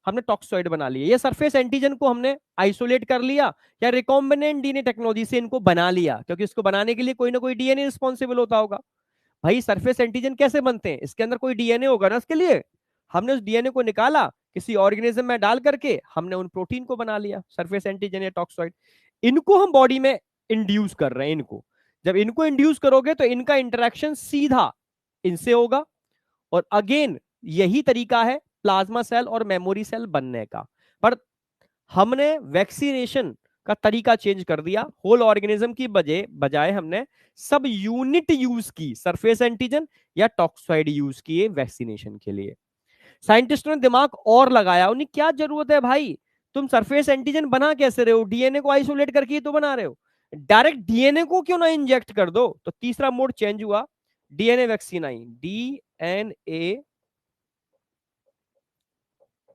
हमने टॉक्सॉइड बना लिया। ये सरफेस एंटीजन को हमने आइसोलेट कर लिया या रिकॉम्बिनेंट डीएनए टेक्नोलॉजी से इनको बना लिया, क्योंकि इसको बनाने के लिए कोई ना कोई डीएनए रिस्पॉन्सिबल होता होगा। भाई सरफेस एंटीजन कैसे बनते हैं? इसके अंदर कोई डीएनए होगा ना, इसके लिए हमने उस डीएनए को निकाला, किसी ऑर्गेनिज्म में डाल करके हमने उन प्रोटीन को बना लिया, सरफेस एंटीजन या टॉक्सॉइड। इनको हम बॉडी में इंड्यूस कर रहे हैं, इनको जब इनको इंड्यूस करोगे तो इनका इंटरेक्शन सीधा इनसे होगा, और अगेन यही तरीका है प्लाज्मा सेल और मेमोरी सेल बनने का। पर हमने वैक्सीनेशन का तरीका चेंज कर दिया, होल ऑर्गेनिज्म की बजाय हमने सब यूनिट यूज की, सरफेस एंटीजन या टॉक्सॉइड यूज किए वैक्सीनेशन के लिए। साइंटिस्टों ने दिमाग और लगाया, उन्हें क्या जरूरत है भाई, तुम सरफेस एंटीजन बना कैसे रहे हो, डीएनए को आइसोलेट करके ही तो बना रहे हो, डायरेक्ट डीएनए को क्यों ना इंजेक्ट कर दो। तो तीसरा मोड चेंज हुआ, डीएनए वैक्सीन आई, डीएनए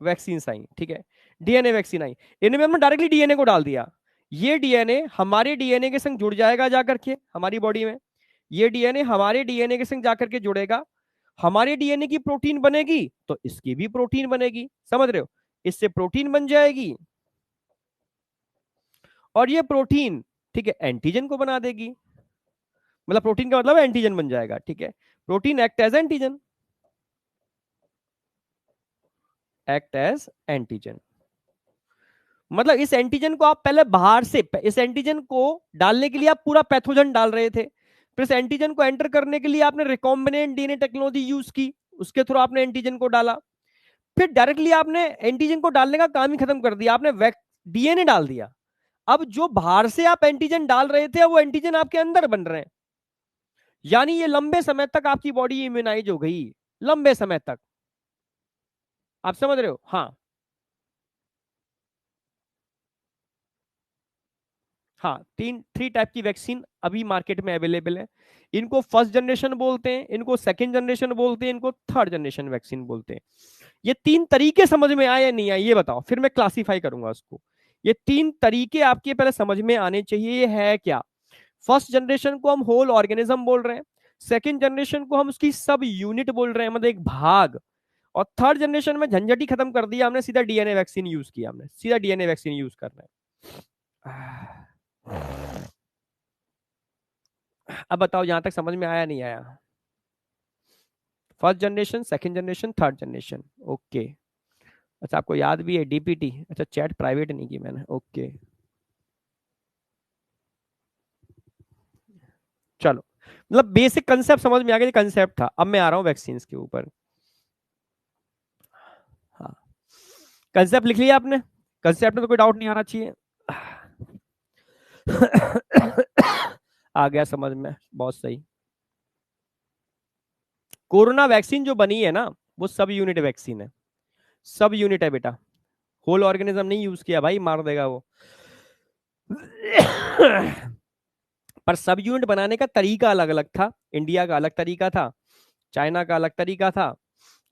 वैक्सीन आई, ठीक है। डीएनए वैक्सीन आई, इनमें हमने डायरेक्टली डीएनए को डाल दिया, ये डीएनए हमारे डीएनए के संग जुड़ जाएगा जाकर के हमारी बॉडी में, ये डीएनए हमारे डीएनए के संग जाकर के जुड़ेगा, हमारे डीएनए की प्रोटीन बनेगी तो इसकी भी प्रोटीन बनेगी, समझ रहे हो? इससे प्रोटीन बन जाएगी और ये प्रोटीन, ठीक है, एंटीजन को बना देगी। मतलब प्रोटीन का मतलब एंटीजन बन जाएगा, ठीक है। Protein act as antigen, act as antigen. मतलब इस एंटीजन को आप पहले बाहर से, इस एंटीजन को डालने के लिए आप पूरा पैथोजन डाल रहे थे, फिर इस एंटीजन को एंटर करने के लिए आपने रिकॉम्बिनेंट डीएनए टेक्नोलॉजी यूज की, उसके थ्रू आपने एंटीजन को डाला, फिर डायरेक्टली आपने एंटीजन को डालने का काम ही खत्म कर दिया, आपने डीएनए डाल दिया। अब जो बाहर से आप एंटीजन डाल रहे थे वो एंटीजन आपके अंदर बन रहे हैं, यानी ये लंबे समय तक आपकी बॉडी इम्यूनाइज हो गई, लंबे समय तक। आप समझ रहे हो? हाँ। हाँ, थ्री टाइप की वैक्सीन अभी मार्केट में अवेलेबल है। इनको फर्स्ट जनरेशन बोलते हैं, इनको सेकंड जनरेशन बोलते हैं, इनको थर्ड जनरेशन वैक्सीन बोलते हैं। ये तीन तरीके समझ में आए या नहीं आए ये बताओ, फिर मैं क्लासिफाई करूंगा उसको। ये तीन तरीके आपके पहले समझ में आने चाहिए, ये है क्या। फर्स्ट जनरेशन को हम होल ऑर्गेनिज्म बोल रहे हैं, सेकेंड जनरेशन को हम उसकी सब यूनिट बोल रहे हैं, मतलब एक भाग, और थर्ड जनरेशन में झंझट ही खत्म कर दिया हमने, सीधा डीएनए वैक्सीन यूज किया, हमने सीधा डीएनए वैक्सीन यूज कर रहे हैं। अब बताओ यहां तक समझ में आया नहीं आया? First generation, second generation, third generation, okay. अच्छा आपको याद भी है डीपीटी? अच्छा चैट प्राइवेट नहीं की मैंने, ओके। चलो, मतलब बेसिक कंसेप्ट समझ में आ गया, कंसेप्ट था। अब मैं आ रहा हूँ वैक्सीन के ऊपर। हाँ, कंसेप्ट लिख लिया आपने? कंसेप्ट में तो कोई डाउट नहीं आना चाहिए। आ गया समझ में, बहुत सही। कोरोना वैक्सीन जो बनी है ना, वो सब यूनिट वैक्सीन है, सब यूनिट है बेटा। होल ऑर्गेनिज्म नहीं यूज किया भाई, मार देगा वो। पर सब यूनिट बनाने का तरीका अलग अलग था, इंडिया का अलग तरीका था, चाइना का अलग तरीका था,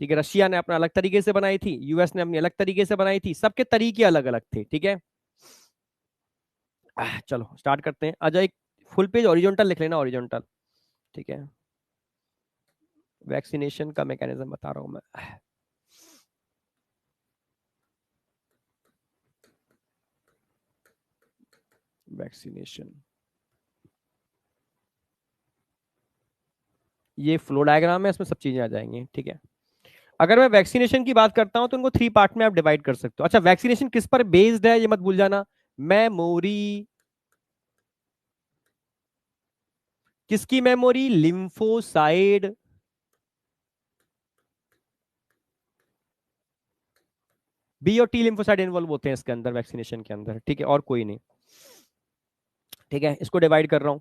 ठीक है, रशिया ने अपना अलग तरीके से बनाई थी, यूएस ने अपनी अलग तरीके से बनाई थी, सबके तरीके अलग अलग थे, ठीक है। चलो स्टार्ट करते हैं। अच्छा एक फुल पेज ओरिजेंटल लिख लेना, ओरिजेंटल, ठीक है। वैक्सीनेशन का मैकेनिज्म बता रहा हूं मैं। वैक्सीनेशन, ये फ्लो डायग्राम है, इसमें सब चीजें आ जाएंगी, ठीक है। अगर मैं वैक्सीनेशन की बात करता हूं तो उनको थ्री पार्ट में आप डिवाइड कर सकते हो। अच्छा वैक्सीनेशन किस पर बेस्ड है ये मत भूल जाना, मेमोरी। किसकी मेमोरी? लिम्फोसाइड। बी और टी लिम्फोसाइड इन्वॉल्व होते हैं इसके अंदर, वैक्सीनेशन के अंदर, ठीक है, और कोई नहीं, ठीक है। इसको डिवाइड कर रहा हूं,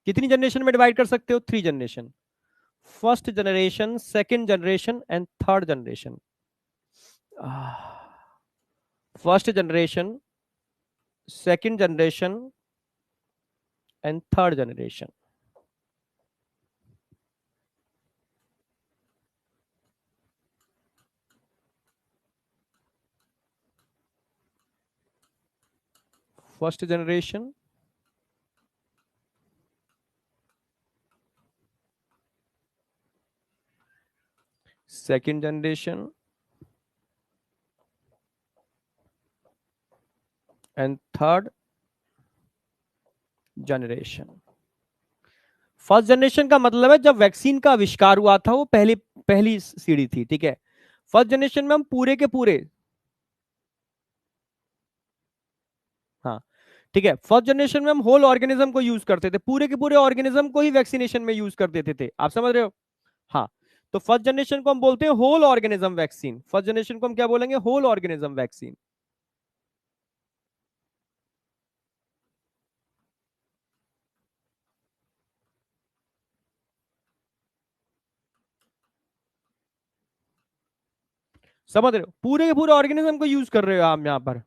कितनी जनरेशन में डिवाइड कर सकते हो? Three generation, first generation, second generation and third generation. First generation, second generation and third generation. First generation, second generation and third generation. First generation का मतलब है जब वैक्सीन का आविष्कार हुआ था, वो पहली पहली सीढ़ी थी, ठीक है। फर्स्ट जनरेशन में हम पूरे के पूरे, हाँ ठीक है, फर्स्ट जनरेशन में हम होल ऑर्गेनिज्म को यूज करते थे, पूरे के पूरे ऑर्गेनिज्म को ही वैक्सीनेशन में यूज कर देते थे, आप समझ रहे हो? हाँ, तो फर्स्ट जनरेशन को हम बोलते हैं whole organism vaccine, first generation को हम क्या बोलेंगे? Whole organism vaccine. समझ रहे हो? पूरे के पूरे ऑर्गेनिज्म को यूज कर रहे हो आप यहाँ पर,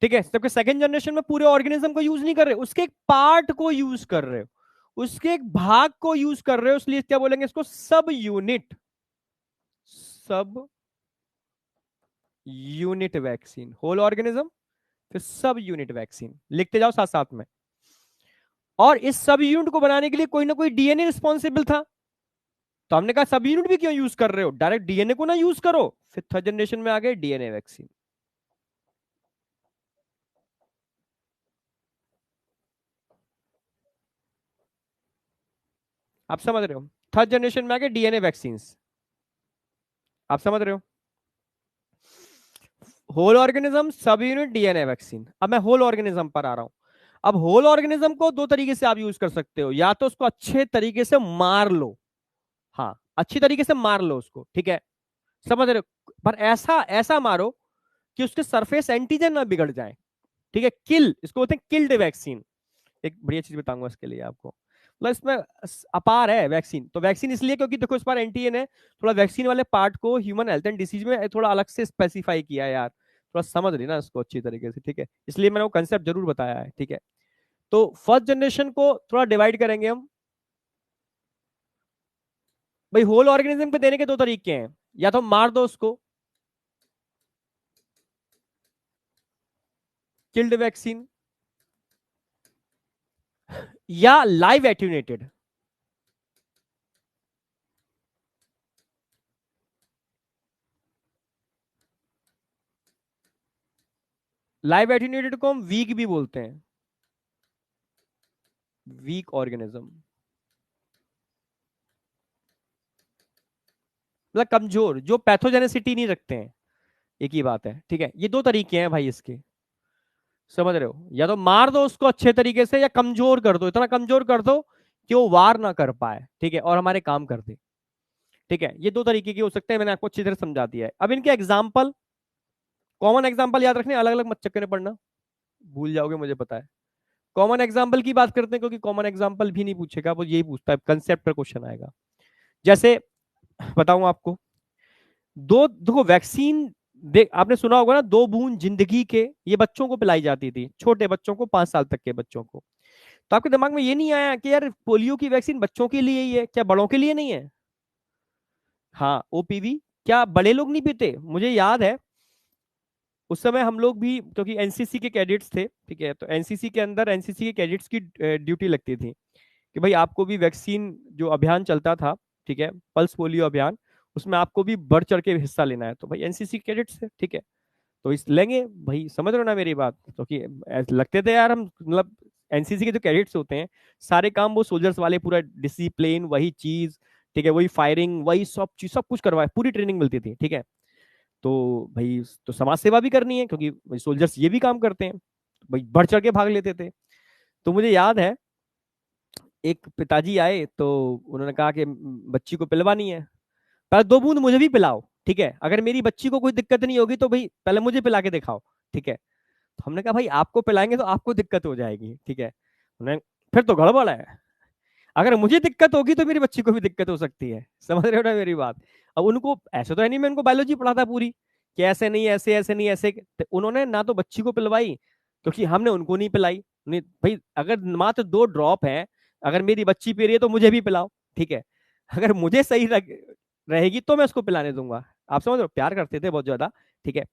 ठीक है। जबकि सेकंड जनरेशन में पूरे ऑर्गेनिज्म को यूज नहीं कर रहे, उसके एक पार्ट को यूज कर रहे हो, उसके एक भाग को यूज कर रहे हो, इसलिए क्या बोलेंगे इसको? सब यूनिट, सब यूनिट वैक्सीन, होल ऑर्गेनिज्म फिर सब यूनिट वैक्सीन, लिखते जाओ साथ साथ में। और इस सब यूनिट को बनाने के लिए कोई ना कोई डीएनए रिस्पॉन्सिबल था, तो हमने कहा सब यूनिट भी क्यों यूज कर रहे हो, डायरेक्ट डीएनए को ना यूज करो। फिर थर्ड जनरेशन में आ गए डीएनए वैक्सीन। आप समझ रहे हो? थर्ड जनरेशन में आ गए डीएनए वैक्सीन। आप समझ रहे हो? Whole organism, subunit, DNA vaccine. अब मैं होल ऑर्गेनिज्म पर आ रहा हूं। अब होल ऑर्गेनिज्म को दो तरीके से आप यूज कर सकते हो, या तो उसको अच्छे तरीके से मार लो। हाँ, अच्छी तरीके से मार लो उसको, ठीक है, समझ रहे हो, पर ऐसा ऐसा मारो कि उसके सरफेस एंटीजन ना बिगड़ जाए। ठीक है, किल, इसको बोलते हैं किल्ड वैक्सीन। एक बढ़िया चीज बताऊंगा इसके लिए आपको, मतलब इसमें अपार है वैक्सीन। तो वैक्सीन इसलिए क्योंकि देखो इस बार एनटीए ने थोड़ा वैक्सीन वाले पार्ट को ह्यूमन हेल्थ एंड डिसीज में थोड़ा अलग से स्पेसिफाई किया है यार, थोड़ा समझ रही ना इसको अच्छी तरीके से, ठीक है, इसलिए मैंने वो कंसेप्ट जरूर बताया है, ठीक है। तो फर्स्ट जनरेशन को थोड़ा डिवाइड करेंगे हम। भाई होल ऑर्गेनिज्म पे देने के दो तरीके हैं, या तो मार दो उसको, किल्ड वैक्सीन, या लाइव एट्यूनेटेड। लाइव एट्यूनेटेड को हम वीक भी बोलते हैं, वीक ऑर्गेनिज्म, मतलब कमजोर, जो पैथोजेनेसिटी नहीं रखते हैं, एक ही बात है, ठीक है। ये दो तरीके हैं भाई इसके, समझ रहे हो, या तो मार दो उसको अच्छे तरीके से, या कमजोर कर दो, इतना कमजोर कर दो कि वो वार ना कर पाए, ठीक है, और हमारे काम कर दे। ठीक है, ये दो तरीके के हो सकते हैं, मैंने आपको अच्छी तरह समझा दिया है। अब इनके एग्जाम्पल, कॉमन एग्जाम्पल याद रखने, अलग अलग मत चक्कर में पढ़ना, भूल जाओगे मुझे पता है। कॉमन एग्जाम्पल की बात करते हैं, क्योंकि कॉमन एग्जाम्पल भी नहीं पूछेगा, वो यही पूछता है, कंसेप्ट पर क्वेश्चन आएगा। जैसे बताऊं आपको, दो देखो वैक्सीन, देख आपने सुना होगा ना, दो बूंद जिंदगी के, ये बच्चों को पिलाई जाती थी, छोटे बच्चों को, 5 साल तक के बच्चों को। तो आपके दिमाग में ये नहीं आया कि यार पोलियो की वैक्सीन बच्चों के लिए ही है, क्या बड़ों के लिए नहीं है? हाँ, ओपीवी, क्या बड़े लोग नहीं पीते? मुझे याद है उस समय हम लोग भी, क्योंकि एनसीसी के कैडेट्स थे, ठीक है, तो एनसीसी के अंदर एनसीसी के कैडेट्स की ड्यूटी लगती थी कि भाई आपको भी वैक्सीन, जो अभियान चलता था, ठीक है, पल्स पोलियो अभियान, उसमें आपको भी बढ़ चढ़ के हिस्सा लेना है। तो भाई एनसीसी कैडेट्स है, ठीक है, तो इस लेंगे भाई, समझ रहे हो ना मेरी बात, तो कि लगते थे यार हम, मतलब एनसीसी के जो कैडेट्स होते हैं, सारे काम वो सोल्जर्स वाले, पूरा डिसिप्लिन वही चीज, ठीक है, वही फायरिंग, वही सब चीज, सब कुछ करवाए, पूरी ट्रेनिंग मिलती थी, ठीक है। तो भाई तो समाज सेवा भी करनी है, क्योंकि सोल्जर्स ये भी काम करते हैं, तो भाई बढ़ चढ़ के भाग लेते थे। तो मुझे याद है एक पिताजी आए, तो उन्होंने कहा कि बच्ची को पिलवानी है, पहले 2 बूंद मुझे भी पिलाओ, ठीक है, अगर मेरी बच्ची को कोई दिक्कत नहीं होगी तो भाई पहले मुझे पिला के दिखाओ, ठीक है। तो हमने कहा भाई आपको पिलाएंगे तो आपको दिक्कत हो जाएगी, ठीक है, उन्हें, फिर तो गड़बड़ है, अगर मुझे दिक्कत होगी तो मेरी बच्ची को भी दिक्कत हो सकती है, समझ रहे हो ना मेरी बात। अब उनको ऐसे तो है नहीं, मैं उनको बायोलॉजी पढ़ाता पूरी, कि ऐसे नहीं, ऐसे ऐसे नहीं, ऐसे, तो उन्होंने ना तो बच्ची को पिलवाई, क्योंकि हमने उनको नहीं पिलाई। नहीं भाई, अगर मात्र 2 ड्रॉप है, अगर मेरी बच्ची पी रही है तो मुझे भी पिलाओ, ठीक है, अगर मुझे सही रहेगी तो मैं उसको पिलाने दूंगा। आप समझ रहे हो, प्यार करते थे बहुत ज्यादा, ठीक है।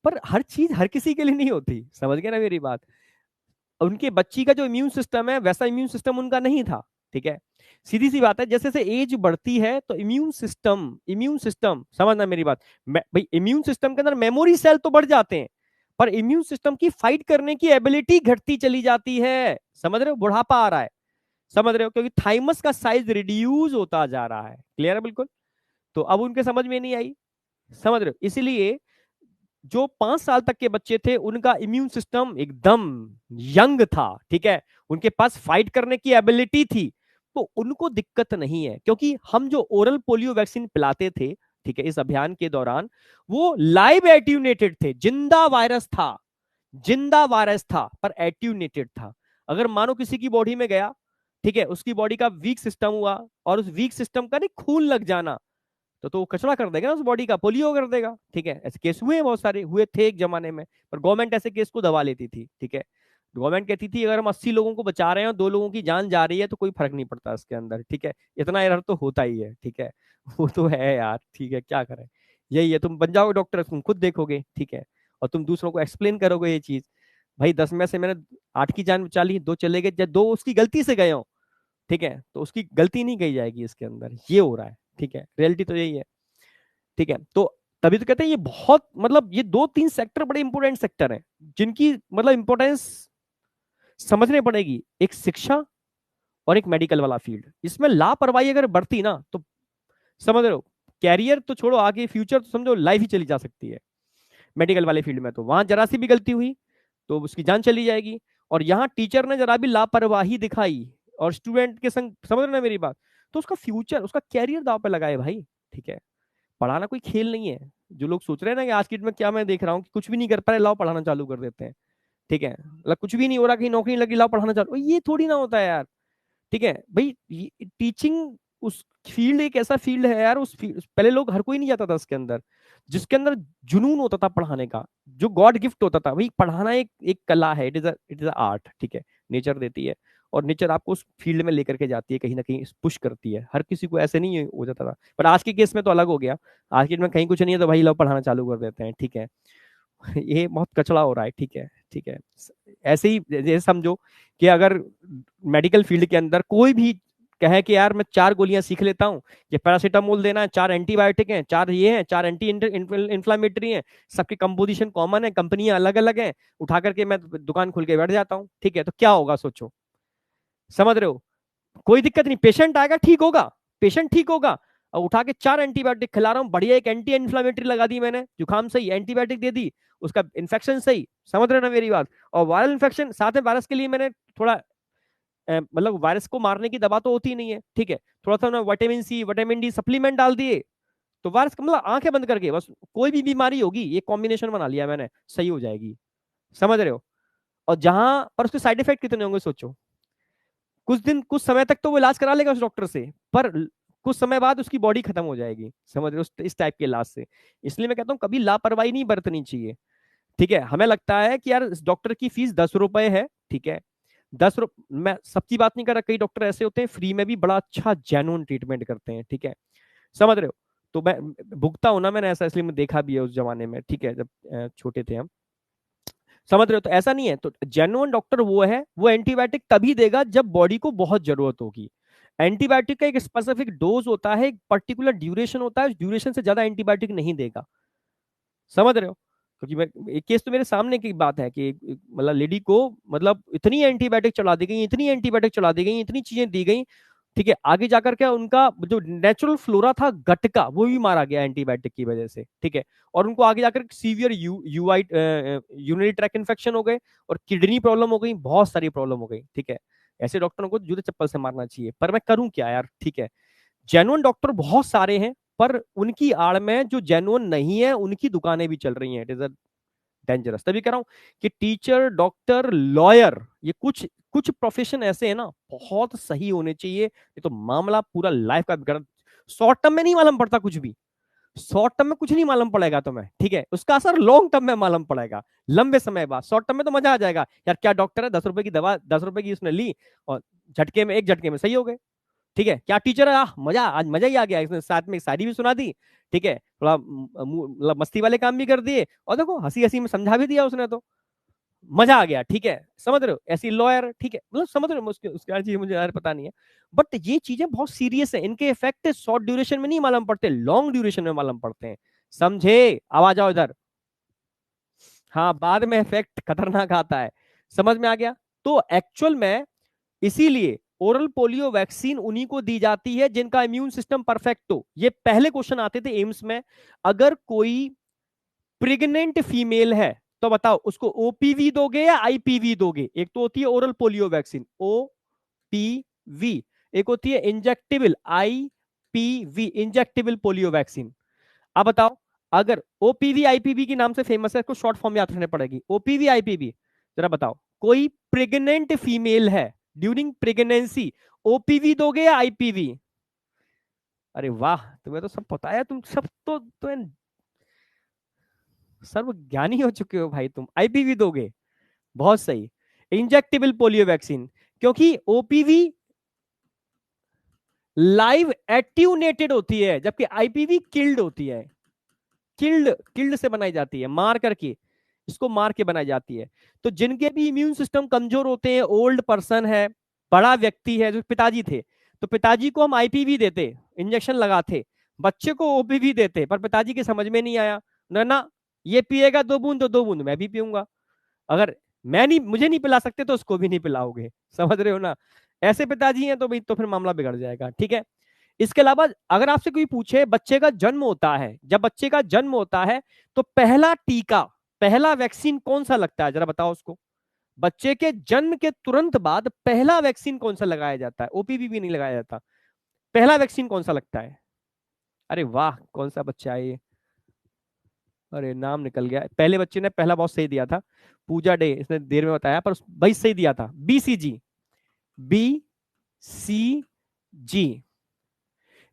पर हर चीज हर किसी के लिए नहीं होती, समझ गए ना मेरी बात। उनके बच्ची का जो इम्यून सिस्टम है, वैसा इम्यून सिस्टम उनका नहीं था, ठीक है। सीधी सी बात है, जैसे जैसे एज बढ़ती है तो इम्यून सिस्टम समझना मेरी बात, भाई इम्यून सिस्टम के अंदर मेमोरी सेल तो बढ़ जाते हैं, पर इम्यून सिस्टम की फाइट करने की एबिलिटी घटती चली जाती है, समझ रहे हो, बुढ़ापा आ रहा है, समझ रहे हो, क्योंकि थाइमस का साइज रिड्यूस होता जा रहा है, क्लियर है बिल्कुल। तो अब उनके समझ में नहीं आई, समझ रहे हो, इसलिए जो 5 साल तक के बच्चे थे उनका इम्यून सिस्टम एकदम यंग था, ठीक है, उनके पास फाइट करने की एबिलिटी थी, तो उनको दिक्कत नहीं है, क्योंकि हम जो ओरल पोलियो वैक्सीन पिलाते थे, ठीक है, इस अभियान के दौरान, वो लाइव एट्यूनेटेड थे, जिंदा वायरस था, जिंदा वायरस था पर एट्यूनेटेड था। अगर मानो किसी की बॉडी में गया, ठीक है, उसकी बॉडी का वीक सिस्टम हुआ, और उस वीक सिस्टम का नहीं खून लग जाना, तो वो कचरा कर देगा ना उस बॉडी का, पोलियो कर देगा, ठीक है। ऐसे केस हुए हैं, बहुत सारे हुए थे एक जमाने में, पर गवर्नमेंट ऐसे केस को दबा लेती थी, ठीक है। गवर्नमेंट कहती थी अगर हम 80 लोगों को बचा रहे हैं और 2 लोगों की जान जा रही है तो कोई फर्क नहीं पड़ता इसके अंदर, ठीक है, इतना एरर तो होता ही है, ठीक है। वो तो है यार, ठीक है, क्या करें, यही है, तुम बन जाओगे डॉक्टर, तुम खुद देखोगे, ठीक है, और तुम दूसरों को एक्सप्लेन करोगे ये चीज, भाई 10 में से मैंने 8 की जान बचा ली, 2 चले गए, जब 2 उसकी गलती से गए हो, ठीक है, तो उसकी गलती नहीं कही जाएगी इसके अंदर, ये हो रहा है, ठीक है, रियलिटी तो यही है, ठीक है। तो तभी तो कहते हैं ये बहुत, मतलब ये 2-3 सेक्टर बड़े इंपॉर्टेंट सेक्टर हैं, जिनकी मतलब इंपॉर्टेंस समझने पड़ेगी, एक शिक्षा और एक मेडिकल वाला फील्ड। इसमें लापरवाही अगर बढ़ती ना तो समझ रहे हो, कैरियर तो छोड़ो, आगे फ्यूचर तो समझो लाइफ ही चली जा सकती है। मेडिकल वाले फील्ड में तो वहां जरा सी भी गलती हुई तो उसकी जान चली जाएगी। और यहाँ टीचर ने जरा भी लापरवाही दिखाई और स्टूडेंट के संग, समझ रहे ना मेरी बात, तो उसका फ्यूचर, उसका कैरियर दाव पे लगाए भाई। ठीक है, पढ़ाना कोई खेल नहीं है। जो लोग सोच रहे हैं ना कि आज की डेट में, क्या मैं देख रहा हूँ कि कुछ भी नहीं कर पा रहे, लाओ पढ़ाना चालू कर देते हैं। ठीक है, मतलब कुछ भी नहीं हो रहा, कहीं नौकरी नहीं लगी, लाओ पढ़ाना चालू, ये थोड़ी ना होता है यार। ठीक है भाई, टीचिंग उस फील्ड एक ऐसा फील्ड है यार, उस फील्ड पहले लोग, हर कोई नहीं जाता था उसके अंदर, जिसके अंदर जुनून होता था पढ़ाने का, जो गॉड गिफ्ट होता था भाई। पढ़ाना एक एक कला है, इट इज अ आर्ट। ठीक है, नेचर देती है, और नेचर आपको उस फील्ड में लेकर के जाती है, कहीं ना कहीं पुश करती है। हर किसी को ऐसे नहीं हो जाता था, पर आज के केस में तो अलग हो गया। आज के डेट में कहीं कुछ नहीं है तो भाई लोग पढ़ाना चालू कर देते हैं। ठीक है, ये बहुत कचड़ा हो रहा है। ठीक है, ठीक है, ऐसे ही जैसे समझो कि अगर मेडिकल फील्ड के अंदर कोई भी कहे कि यार मैं 4 गोलियां सीख लेता हूँ, ये पैरासीटामोल देना है, 4 एंटीबायोटिक हैं, 4 ये हैं, 4 एंटी इन्फ्लामेटरी हैं, सबकी कंपोजिशन कॉमन है, कंपनियां अलग अलग हैं, उठा करके मैं दुकान खोल के बैठ जाता हूँ। ठीक है, तो क्या होगा सोचो, समझ रहे हो? कोई दिक्कत नहीं, पेशेंट आएगा ठीक होगा, पेशेंट ठीक होगा, और उठा के 4 एंटीबायोटिक खिला रहा हूँ, बढ़िया एक एंटी इन्फ्लामेटरी लगा दी मैंने, जुकाम सही, एंटीबायोटिक दे दी, उसका इन्फेक्शन सही, समझ रहे हो ना मेरी बात? और वायरल इन्फेक्शन साथ में, वायरस के लिए मैंने थोड़ा मतलब वायरस को मारने की दवा तो होती नहीं है, ठीक है, थोड़ा सा ना vitamin C vitamin D supplement डाल दिए, तो वायरस का मतलब आंखें बंद करके बस, कोई भी बीमारी होगी ये कॉम्बिनेशन बना लिया मैंने, सही हो जाएगी। समझ रहे हो? और जहां पर उसके साइड इफेक्ट कितने होंगे सोचो। कुछ दिन, कुछ समय तक तो वो इलाज करा लेगा उस डॉक्टर से, पर कुछ समय बाद उसकी बॉडी खत्म हो जाएगी, समझ रहे हो, इस टाइप के इलाज से। इसलिए मैं कहता हूँ कभी लापरवाही नहीं बरतनी चाहिए। ठीक है, हमें लगता है कि यार इस डॉक्टर की फीस 10 रुपए है, ठीक है, 10 रुपए, मैं सबकी बात नहीं कर रहा, कई डॉक्टर ऐसे होते हैं फ्री में भी बड़ा अच्छा जेन्युइन ट्रीटमेंट करते हैं। ठीक है, समझ रहे हो? तो मैं भुगता हूं ना मैंने ऐसा, इसलिए मैं देखा भी है उस जमाने में। ठीक है, जब छोटे थे हम, समझ रहे हो? तो ऐसा नहीं है, तो जेन्युइन डॉक्टर वो है, वो एंटीबायोटिक तभी देगा जब बॉडी को बहुत जरूरत होगी। एंटीबायोटिक का एक स्पेसिफिक डोज होता है, एक पर्टिकुलर ड्यूरेशन होता है, ड्यूरेशन से ज्यादा एंटीबायोटिक नहीं देगा। समझ रहे हो? क्योंकि मैं, एक केस तो मेरे सामने की बात है कि मतलब लेडी को, मतलब इतनी एंटीबायोटिक चला दी गई, इतनी एंटीबायोटिक चला दी गई, इतनी चीजें दी गई, ठीक है, आगे जाकर के उनका जो नेचुरल फ्लोरा था गट का, वो भी मारा गया एंटीबायोटिक की वजह से। ठीक है, और उनको आगे जाकर सीवियर यूरिनरी ट्रैक इन्फेक्शन हो गए, और किडनी प्रॉब्लम हो गई, बहुत सारी प्रॉब्लम हो गई। ठीक है, ऐसे डॉक्टरों को जूते चप्पल से मारना चाहिए, पर मैं करूं क्या यार? ठीक है, जेन्युइन डॉक्टर बहुत सारे हैं, पर उनकी आड़ में जो जेन्युइन नहीं है उनकी दुकानें भी चल रही हैं। It is a dangerous. तभी कह रहा हूं कि टीचर, डॉक्टर, लॉयर, ये कुछ कुछ प्रोफेशन ऐसे हैं ना, बहुत सही होने चाहिए, ये तो मामला पूरा लाइफ का बिगड़। शॉर्ट टर्म में नहीं मालूम पड़ता कुछ भी, शॉर्ट टर्म में कुछ नहीं मालूम पड़ेगा तुम्हें, ठीक है, उसका असर लॉन्ग टर्म में मालूम पड़ेगा, लंबे समय बाद। शॉर्ट टर्म में तो मजा आ जाएगा यार, क्या डॉक्टर है, 10 रुपए की दवा, 10 रुपए की उसने ली, और झटके में, एक झटके में सही हो गए। ठीक है, क्या टीचर है, मजा, आज मजा ही आ गया, इसने साथ में शायरी भी सुना दी, ठीक है, थोड़ा मतलब मस्ती वाले काम भी कर दिए, और देखो हंसी हंसी में समझा भी दिया उसने, तो मजा आ गया। ठीक है, समझ रहे हो? ऐसी लॉयर, ठीक है, मतलब समझ रहे हो, उसके उसके हर चीज मुझे यार पता नहीं है, बट ये चीजें बहुत सीरियस है, इनके इफेक्ट शॉर्ट ड्यूरेशन में नहीं मालूम पड़ते, लॉन्ग ड्यूरेशन में मालूम पड़ते हैं। समझे? आवाज आओ इधर। हाँ, बाद में इफेक्ट खतरनाक आता है। समझ में आ गया? तो एक्चुअल में इसीलिए ओरल पोलियो वैक्सीन उन्हीं को दी जाती है जिनका इम्यून सिस्टम परफेक्ट हो। ये पहले क्वेश्चन आते थे एम्स में, अगर कोई प्रेग्नेंट फीमेल है तो बताओ उसको ओपीवी दोगे या आईपीवी दोगे? एक तो होती है ओरल पोलियो वैक्सीन, ओपीवी, एक होती है injectable, IPv, injectable polio vaccine. अब बताओ, अगर ओपीवी आईपीवी के नाम से फेमस है, इसको शॉर्ट फॉर्म याद रखने पड़ेगी, ओपीवी आईपीवी, जरा बताओ, कोई प्रेग्नेंट फीमेल है, ड्यूरिंग प्रेगनेंसी, ओपीवी दोगे या आईपीवी? अरे वाह, तुम्हें तो सब पता है, तुम सब तो सर्व ज्ञानी हो चुके हो भाई, तुम आईपीवी दोगे, बहुत सही। इंजेक्टेबल पोलियो वैक्सीन, क्योंकि ओपीवी लाइव एट्यूनेटेड होती है, जबकि आईपीवी किल्ड होती है, किल्ड, किल्ड से बनाई जाती है, मार करके, इसको मार के बनाई जाती है। तो जिनके भी इम्यून सिस्टम कमजोर होते हैं, ओल्ड पर्सन है, बड़ा व्यक्ति है, जो पिताजी थे, तो पिताजी को हम आईपीवी देते, इंजेक्शन लगाते, बच्चे को ओपीवी देते, पर पिताजी के समझ में नहीं आया, ना ना, ये पिएगा 2 बूंद तो 2 बूंद मैं भी पीऊंगा, अगर मैं नहीं, मुझे नहीं पिला सकते तो उसको भी नहीं पिलाओगे। समझ रहे हो ना? ऐसे पिताजी हैं तो भाई तो फिर मामला बिगड़ जाएगा, ठीक है। इसके अलावा अगर आपसे कोई पूछे बच्चे का जन्म होता है, जब बच्चे का जन्म होता है तो पहला टीका, पहला वैक्सीन कौन सा लगता है, जरा बताओ उसको। बच्चे के जन्म के तुरंत बाद पहला वैक्सीन कौन सा लगाया जाता है, ओपीवी भी नहीं लगाया जाता, पहला वैक्सीन कौन सा लगता है। अरे वाह, कौन सा बच्चा है ये, अरे नाम निकल गया, पहले बच्चे ने पहला बहुत सही दिया था, पूजा डे, इसने देर में बताया पर भाई सही दिया था, बीसीजी, बी सी जी।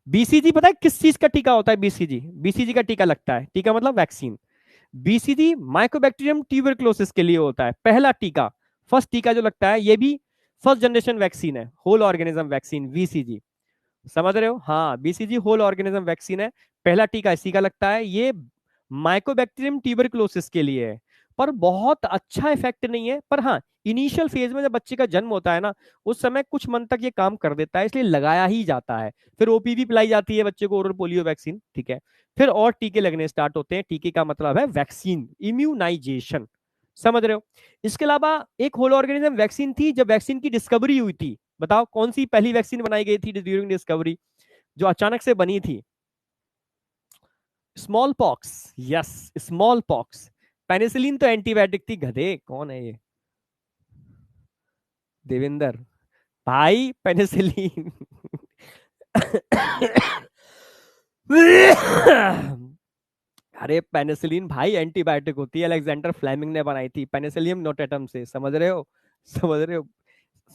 बीसीजी पता है किस चीज का टीका होता है, बीसीजी, बीसीजी का टीका लगता है, टीका मतलब वैक्सीन। बीसीजी माइकोबैक्टीरियम ट्यूबरक्लोसिस के लिए होता है पहला टीका, फर्स्ट टीका जो लगता है, ये भी फर्स्ट जनरेशन वैक्सीन है, होल ऑर्गेनिज्म वैक्सीन, बीसीजी। समझ रहे हो, हाँ बीसीजी होल ऑर्गेनिज्म वैक्सीन है, पहला टीका इसी का लगता है, ये माइकोबैक्टीरियम ट्यूबरक्लोसिस के लिए है। पर बहुत अच्छा इफेक्ट नहीं है, पर हाँ इनिशियल फेज में जब बच्चे का जन्म होता है ना, उस समय कुछ मंथ तक ये काम कर देता है, इसलिए लगाया ही जाता है। फिर ओपीवी पिलाई जाती है बच्चे को, ओरल पोलियो वैक्सीन, ठीक है। फिर और टीके लगने स्टार्ट होते हैं, टीके का मतलब है वैक्सीन, इम्यूनाइजेशन, समझ रहे हो। इसके अलावा एक होल ऑर्गेनिज्म वैक्सीन थी, जब वैक्सीन की डिस्कवरी हुई थी, बताओ कौन सी पहली वैक्सीन बनाई गई थी ड्यूरिंग डिस्कवरी, जो अचानक से बनी थी। Small pox, yes, small pox. Penicillin तो एंटीबायोटिक थी, गधे कौन है ये, देवेंद्र भाई, पेनिसिलिन। अरे पेनिसिलिन भाई एंटीबायोटिक होती है, अलेक्जेंडर फ्लेमिंग ने बनाई थी पेनिसिलियम नोटेटम से, समझ रहे हो, समझ रहे हो,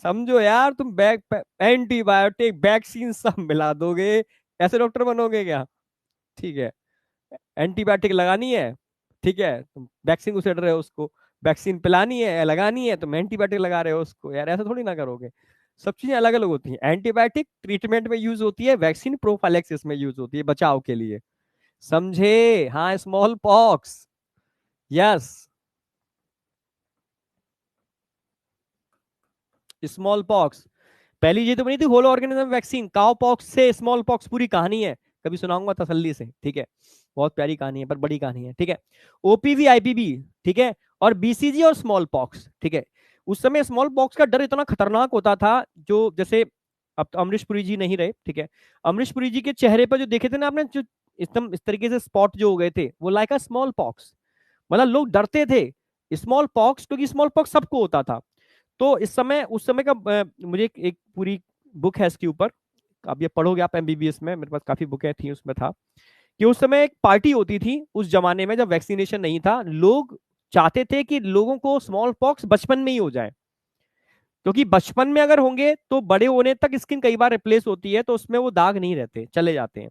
समझो यार, तुम बैक एंटीबायोटिक वैक्सीन सब मिला दोगे, ऐसे डॉक्टर बनोगे क्या, ठीक है। एंटीबायोटिक लगानी है, ठीक है, तुम वैक्सीन उसेड़ रहे हो उसको, वैक्सीन पिलानी है लगानी है, तुम एंटीबायोटिक लगा रहे हो उसको, यार ऐसा थोड़ी ना करोगे। सब चीजें अलग अलग होती हैं, एंटीबायोटिक ट्रीटमेंट में यूज होती है, वैक्सीन प्रोफाइलेक्सिस में यूज होती है, बचाव के लिए, समझे, हाँ smallpox, yes, smallpox, पहली ये तो बनी थी whole organism vaccine, cowpox से स्मॉल पॉक्स, पूरी कहानी है, कभी सुनाऊंगा तसल्ली से, ठीक है, बहुत प्यारी कहानी है पर बड़ी कहानी है, ठीक है। ओपीवी आईपीवी, ठीक है, और बीसीजी और स्मॉल पॉक्स, ठीक है। उस समय स्मॉल पॉक्स का डर इतना खतरनाक होता था, जो जैसे अब तो अमरीश पुरी जी नहीं रहे, ठीक है, अमरीश पुरी जी के चेहरे पर जो देखे थे ना आपने, जो एकदम इस तरीके से स्पॉट जो हो गए थे, वो लाइक अ स्मॉल पॉक्स, मतलब लोग डरते थे स्मॉल पॉक्स, क्योंकि स्मॉल पॉक्स सबको होता था। तो इस समय, उस समय का मुझे एक पूरी बुक है इसके ऊपर, अब ये पढ़ोगे आप एमबीबीएस में, मेरे पास काफी बुकें थी, उसमें था कि उस समय एक पार्टी होती थी उस जमाने में जब वैक्सीनेशन नहीं था, लोग चाहते थे कि लोगों को स्मॉल पॉक्स बचपन में ही हो जाए, क्योंकि बचपन में अगर होंगे तो बड़े होने तक स्किन कई बार रिप्लेस होती है, तो उसमें वो दाग नहीं रहते, चले जाते हैं।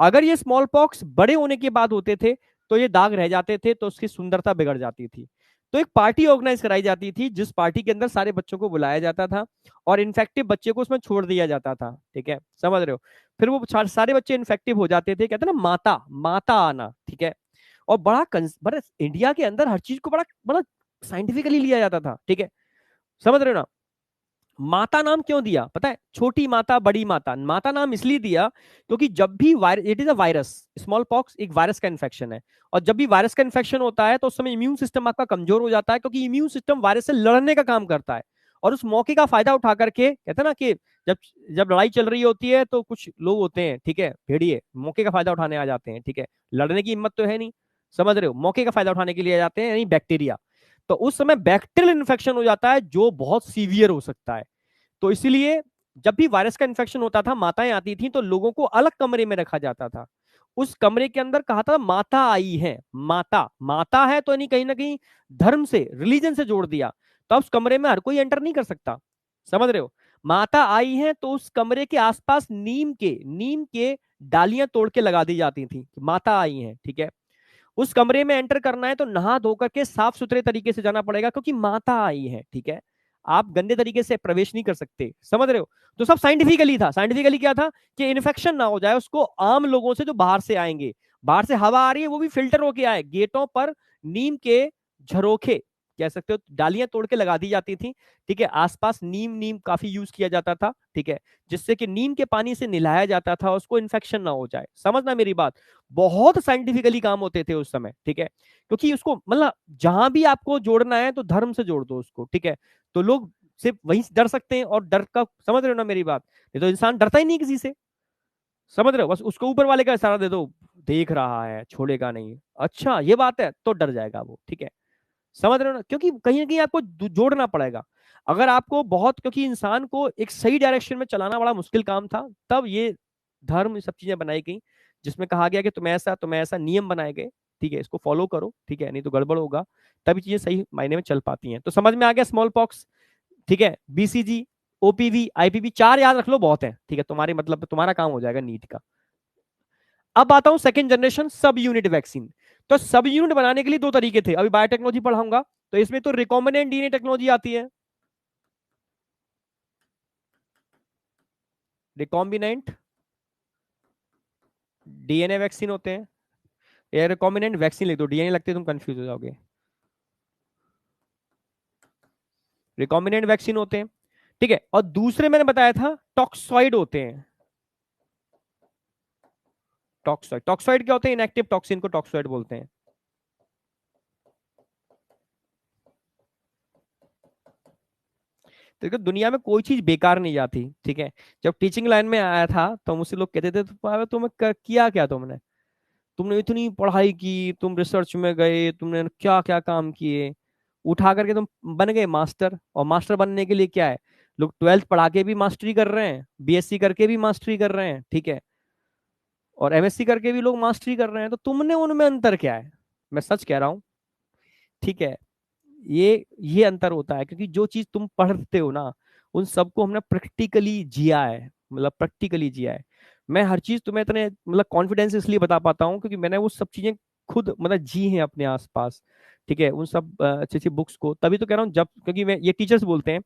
अगर ये स्मॉल पॉक्स बड़े होने के बाद होते थे तो ये दाग रह जाते थे, तो उसकी सुंदरता बिगड़ जाती थी। तो एक पार्टी ऑर्गेनाइज कराई जाती थी, जिस पार्टी के अंदर सारे बच्चों को बुलाया जाता था और इन्फेक्टिव बच्चे को उसमें छोड़ दिया जाता था, ठीक है, समझ रहे हो। फिर वो सारे बच्चे इन्फेक्टिव हो जाते थे, कहते हैं ना माता माता आना, ठीक है। और बड़ा इंडिया के अंदर हर चीज को बड़ा बड़ा साइंटिफिकली लिया जाता था, ठीक है, समझ रहे हो ना। माता नाम क्यों दिया पता है, छोटी माता बड़ी माता, माता नाम इसलिए दिया क्योंकि जब भी virus, it is a virus, small pox एक वायरस का इन्फेक्शन है, और जब भी वायरस का इन्फेक्शन होता है तो उस समय इम्यून सिस्टम आपका कमजोर हो जाता है, क्योंकि इम्यून सिस्टम वायरस से लड़ने का काम करता है। और उस मौके का फायदा उठा करके, कहते हैं ना कि जब जब लड़ाई चल रही होती है तो कुछ लोग होते हैं, ठीक है, भेड़िए मौके का फायदा उठाने आ जाते हैं, ठीक है, लड़ने की हिम्मत तो है नहीं, समझ रहे हो, मौके का फायदा उठाने के लिए आ जाते हैं, यानी बैक्टीरिया। तो उस समय बैक्टीरियल इन्फेक्शन हो जाता है जो बहुत सीवियर हो सकता है। तो इसीलिए जब भी वायरस का इन्फेक्शन होता था, माताएं आती थी तो लोगों को अलग कमरे में रखा जाता था, उस कमरे के अंदर कहा था माता आई है, माता माता है, तो नहीं कहीं ना कहीं धर्म से, रिलीजन से जोड़ दिया, तो उस कमरे में हर कोई एंटर नहीं कर सकता, समझ रहे हो। माता आई है तो उस कमरे के आसपास नीम के डालियां तोड़ के लगा दी जाती थी, माता आई है, ठीक है। उस कमरे में एंटर करना है तो नहा धोकर के साफ सुथरे तरीके से जाना पड़ेगा, क्योंकि माता आई है, ठीक है, आप गंदे तरीके से प्रवेश नहीं कर सकते, समझ रहे हो। तो सब साइंटिफिकली था, साइंटिफिकली क्या था कि इन्फेक्शन ना हो जाए उसको आम लोगों से जो बाहर से आएंगे, बाहर से हवा आ रही है वो भी फिल्टर होके आए, गेटों पर नीम के झरोखे, कह सकते हो, डालियां तोड़ के लगा दी जाती थी, ठीक है, आसपास नीम नीम काफी यूज किया जाता था, ठीक है, जिससे कि नीम के पानी से नहलाया जाता था, उसको इन्फेक्शन ना हो जाए, समझना मेरी बात। बहुत साइंटिफिकली काम होते थे उस समय, ठीक है, क्योंकि उसको मतलब जहां भी आपको जोड़ना है तो धर्म से जोड़ दो उसको, ठीक है। तो लोग सिर्फ वहीं से डर सकते हैं, और डर का समझ रहे हो ना मेरी बात, नहीं तो इंसान डरता ही नहीं किसी से। समझ रहे हो, बस उसको ऊपर वाले का इशारा दे दो, देख रहा है छोड़ेगा नहीं, अच्छा ये बात है, तो डर जाएगा वो, ठीक है। समझ रहे हो ना, क्योंकि कहीं ना कहीं आपको जोड़ना पड़ेगा। अगर आपको बहुत, क्योंकि इंसान को एक सही डायरेक्शन में चलाना बड़ा मुश्किल काम था, तब ये धर्म, ये सब चीजें बनाई गई, जिसमें कहा गया कि तुम्हें ऐसा नियम बनाए गए, ठीक है, इसको फॉलो करो, ठीक है, नहीं तो गड़बड़ होगा। तभी चीजें सही मायने में चल पाती हैं। तो समझ में आ गया स्मॉल पॉक्स, ठीक है, बीसीजी, ओपीवी, आईपीवी, 4 याद रख लो, बहुत है, ठीक है, तुम्हारी मतलब तुम्हारा काम हो जाएगा नीट का। अब आता हूं सेकंड जनरेशन सब यूनिट वैक्सीन। तो सब यूनिट बनाने के लिए दो तरीके थे, अभी बायोटेक्नोलॉजी पढ़ाऊंगा, तो इसमें तो रिकॉम्बिनेंट डीएनए टेक्नोलॉजी आती है, रिकॉम्बिनेंट डीएनए वैक्सीन होते हैं, या रिकॉम्बिनेंट वैक्सीन लिख दो, डीएनए लगते तुम कंफ्यूज हो जाओगे। रिकॉम्बिनेंट वैक्सीन होते हैं, ठीक है, और दूसरे मैंने बताया था टॉक्सॉइड होते हैं। टॉक्सॉइड, टॉक्सॉइड क्या होते हैं? इनएक्टिव टॉक्सिन को टॉक्सॉइड बोलते हैं। तो देखो, दुनिया में कोई चीज बेकार नहीं जाती, ठीक है। जब टीचिंग लाइन में आया था तो मुझसे लोग कहते थे, तुम्हें किया क्या, तुमने तुमने इतनी पढ़ाई की, तुम रिसर्च में गए, तुमने क्या क्या काम किए, उठा करके तुम बन गए मास्टर। और मास्टर बनने के लिए क्या है, लोग 12th पढ़ा के भी मास्टरी कर रहे हैं, बीएससी करके भी मास्टरी कर रहे हैं, ठीक है, और एमएससी करके भी लोग मास्टरी कर रहे हैं, तो तुमने उनमें अंतर क्या है? मैं सच कह रहा हूँ, ठीक है। ये अंतर होता है, क्योंकि जो चीज तुम पढ़ते हो ना, उन सबको हमने प्रैक्टिकली जिया है, मतलब प्रैक्टिकली जिया है। मैं हर चीज तुम्हें इतने मतलब कॉन्फिडेंस इसलिए बता पाता हूँ, क्योंकि मैंने वो सब चीजें खुद मतलब जी हैं अपने आसपास, ठीक है, उन सब अच्छी अच्छी बुक्स को। तभी तो कह रहा हूँ, जब क्योंकि मैं ये टीचर्स बोलते हैं,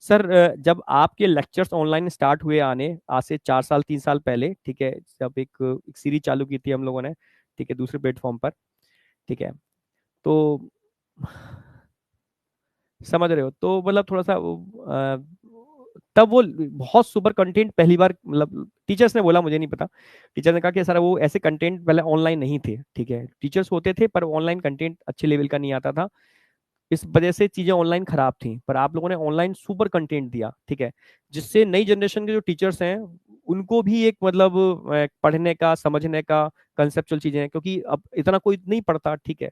सर जब आपके लेक्चर्स ऑनलाइन स्टार्ट हुए आने, आज से 4 साल 3 साल पहले, ठीक है, जब एक सीरीज चालू की थी हम लोगों ने, ठीक है, दूसरे प्लेटफॉर्म पर, ठीक है, तो समझ रहे हो, तो मतलब थोड़ा सा तब वो बहुत सुपर कंटेंट पहली बार, मतलब टीचर्स ने बोला, मुझे नहीं पता, टीचर ने कहा कि सर वो ऐसे कंटेंट पहले ऑनलाइन नहीं थे, ठीक है, टीचर्स होते थे पर ऑनलाइन कंटेंट अच्छे लेवल का नहीं आता था, इस वजह से चीजें ऑनलाइन खराब थी, पर आप लोगों ने ऑनलाइन सुपर कंटेंट दिया, ठीक है, जिससे नई जनरेशन के जो टीचर्स हैं उनको भी एक मतलब पढ़ने का, समझने का, कंसेप्चुअल चीजें हैं, क्योंकि अब इतना कोई नहीं पढ़ता, ठीक है।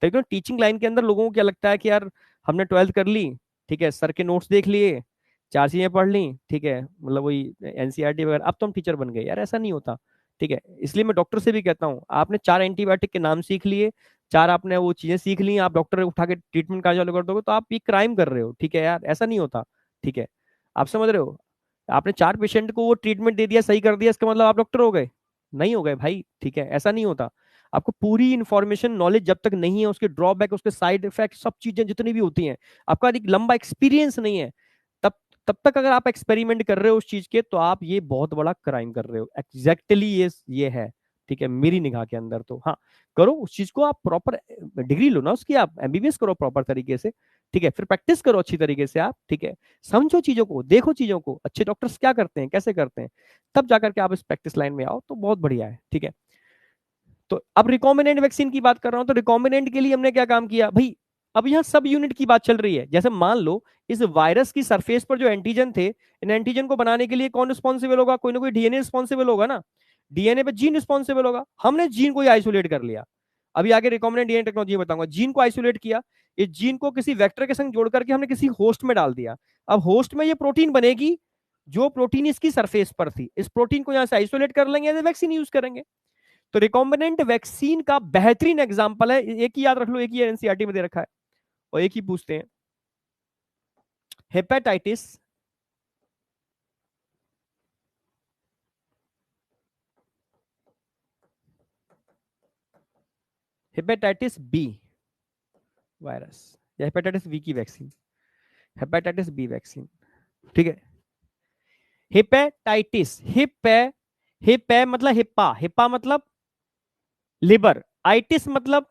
तो टीचिंग लाइन के अंदर लोगों को क्या लगता है कि यार हमने 12th कर ली, ठीक है, सर के नोट्स देख लिए, 4 चीजें पढ़ ली, ठीक है, मतलब वही एनसीईआरटी वगैरह, अब तो हम टीचर बन गए, यार ऐसा नहीं होता, ठीक है। इसलिए मैं डॉक्टर से भी कहता हूँ, आपने 4 एंटीबायोटिक के नाम सीख लिए, 4 आपने वो चीजें सीख ली, आप डॉक्टर उठा के ट्रीटमेंट का चालू कर दोगे, तो आप ये क्राइम कर रहे हो, ठीक है यार, ऐसा नहीं होता, ठीक है। आप समझ रहे हो, आपने 4 पेशेंट को वो ट्रीटमेंट दे दिया, सही कर दिया, इसका मतलब आप डॉक्टर हो गए? नहीं हो गए भाई, ठीक है, ऐसा नहीं होता। आपको पूरी इंफॉर्मेशन नॉलेज जब तक नहीं है, उसके ड्रॉबैक, उसके साइड इफेक्ट, सब चीजें जितनी भी होती हैं, आपका एक लंबा एक्सपीरियंस नहीं है, तब तब तक अगर आप एक्सपेरिमेंट कर रहे हो उस चीज के, तो आप ये बहुत बड़ा क्राइम कर रहे हो, एग्जैक्टली ये है, ठीक है, मेरी निगाह के अंदर तो। हाँ, करो उस चीज को, आप प्रॉपर डिग्री लो ना उसकी, आप एमबीबीएस करो प्रॉपर तरीके से, ठीक है, फिर प्रैक्टिस करो अच्छी तरीके से आप, ठीक है, समझो चीजों को, देखो चीजों को, अच्छे डॉक्टर्स क्या करते हैं, कैसे करते हैं, तब जाकर के आप इस प्रैक्टिस लाइन में आओ, तो बहुत बढ़िया है, ठीक है। तो अब रिकॉम्बिनेंट वैक्सीन की बात कर रहा हूं, तो रिकॉम्बिनेंट के लिए हमने क्या काम किया भाई? अब यहाँ सब यूनिट की बात चल रही है, जैसे मान लो इस वायरस की सरफेस पर जो एंटीजन थे, इन एंटीजन को बनाने के लिए कौन रिस्पॉन्सिबल होगा? कोई ना कोई डीएनए रिस्पॉन्सिबल होगा ना, डीएनए पे जीन रिस्पॉन्सिबल होगा, हमने जीन को ही आइसोलेट कर लिया। अभी आगे रिकॉम्बिनेंट डीएनए टेक्नोलॉजी बताऊंगा, जीन को आइसोलेट किया, इस जीन को किसी वेक्टर के संग जोड़ करके हमने किसी होस्ट में डाल दिया। अब होस्ट में ये प्रोटीन बनेगी, जो प्रोटीन इसकी सरफेस पर थी, इस प्रोटीन को यहां से आइसोलेट कर लेंगे, वैक्सीन यूज करेंगे। तो रिकॉम्बिनेंट वैक्सीन का बेहतरीन एग्जांपल है, एक ही याद रख लो, एक ही एनसीईआरटी में दे रखा है, और एक ही पूछते हैं, हेपेटाइटिस, हेपेटाइटिस बी वायरस, या हेपेटाइटिस बी की वैक्सीन, हेपेटाइटिस बी वैक्सीन, ठीक है। हेपेटाइटिस, हिप है मतलब हिप्पा, हिप्पा मतलब लिवर, आइटिस मतलब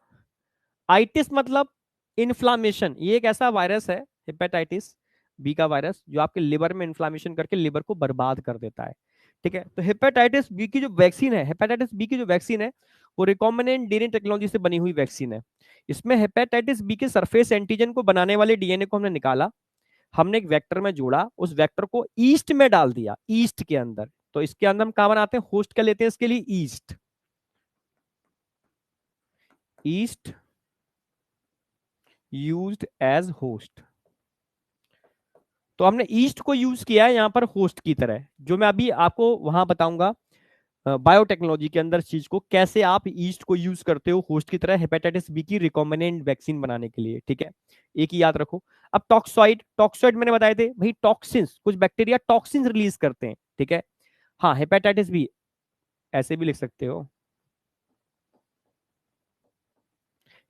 इन्फ्लामेशन, ये एक ऐसा वायरस है, हेपेटाइटिस बी का वायरस, जो आपके लिवर में इन्फ्लामेशन करके लिवर को बर्बाद कर देता है, ठीक है। तो हेपेटाइटिस बी की जो वैक्सीन है, हेपेटाइटिस बी की जो वैक्सीन है, वो रिकॉम्बिनेंट डीएनए टेक्नोलॉजी से बनी हुई वैक्सीन है। इसमें हेपेटाइटिस बी के सरफेस एंटीजन को बनाने वाले डीएनए को हमने निकाला, हमने एक वेक्टर में जोड़ा, उस वेक्टर को ईस्ट में डाल दिया, ईस्ट के अंदर, तो इसके अंदर हम कहा बनाते हैं, होस्ट क्या लेते हैं इसके लिए, yeast, yeast used as host. तो हमने ईस्ट को यूज किया है यहां पर होस्ट की तरह, जो मैं अभी आपको वहां बताऊंगा बायोटेक्नोलॉजी के अंदर चीज को, कैसे आप ईस्ट को यूज करते हो होस्ट की तरह हेपेटाइटिस बी की रिकॉम्बिनेंट वैक्सीन बनाने के लिए, ठीक है। एक ही याद रखो। अब टॉक्सॉइड, टॉक्सॉइड मैंने बताए थे भाई, टॉक्सिन्स, कुछ बैक्टीरिया टॉक्सिन्स रिलीज करते हैं, ठीक है। हाँ, हेपेटाइटिस बी ऐसे भी लिख सकते हो,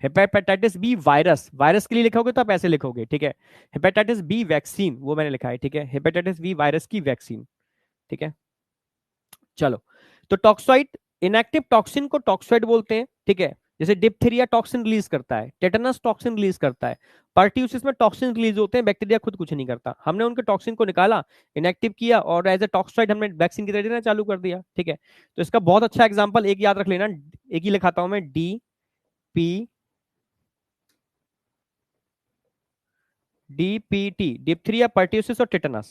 हेपेटाइटिस बी वायरस, वायरस के लिए लिखोगे तो आप ऐसे लिखोगे, ठीक है। हेपेटाइटिस बी वैक्सीन वो मैंने लिखा है, ठीक है, हेपेटाइटिस बी वायरस की वैक्सीन, ठीक है। चलो, तो टॉक्सॉइड, इनएक्टिव टॉक्सिन को टॉक्सॉइड बोलते हैं, ठीक है। जैसे डिप्थीरिया टॉक्सिन रिलीज करता है, टेटनस टॉक्सिन रिलीज करता है, पर्ट्यूसिस में टॉक्सिन रिलीज होते हैं, बैक्टीरिया खुद कुछ नहीं करता। हमने उनके टॉक्सिन को निकाला, इनएक्टिव किया, और एज ए टॉक्सॉइड हमने वैक्सीन की तरह देना चालू कर दिया, ठीक है। तो इसका बहुत अच्छा एग्जांपल एक याद रख लेना, एक ही लिखाता हूं मैं, D P, DPT, diphtheria, pertussis और टेटनस,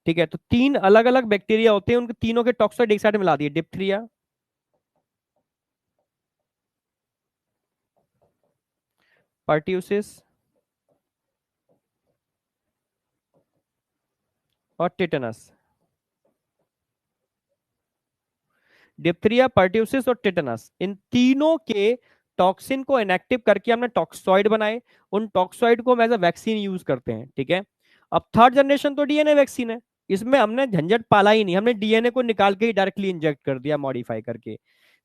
ठीक है। तो तीन अलग अलग बैक्टीरिया होते हैं, उनके तीनों के टॉक्सॉइड एक साथ मिला दिए, डिप्थीरिया, पर्ट्यूसिस और टेटनस, डिप्थीरिया, पर्ट्यूसिस और टेटनस, इन तीनों के टॉक्सिन को इनएक्टिव करके हमने टॉक्सॉइड बनाए। उन टॉक्सॉइड को हम एज अ वैक्सीन यूज करते हैं, ठीक है। अब थर्ड जनरेशन तो डीएनए वैक्सीन है, इसमें हमने झंझट पाला ही नहीं, हमने डीएनए को निकाल के ही डायरेक्टली इंजेक्ट कर दिया मॉडिफाई करके।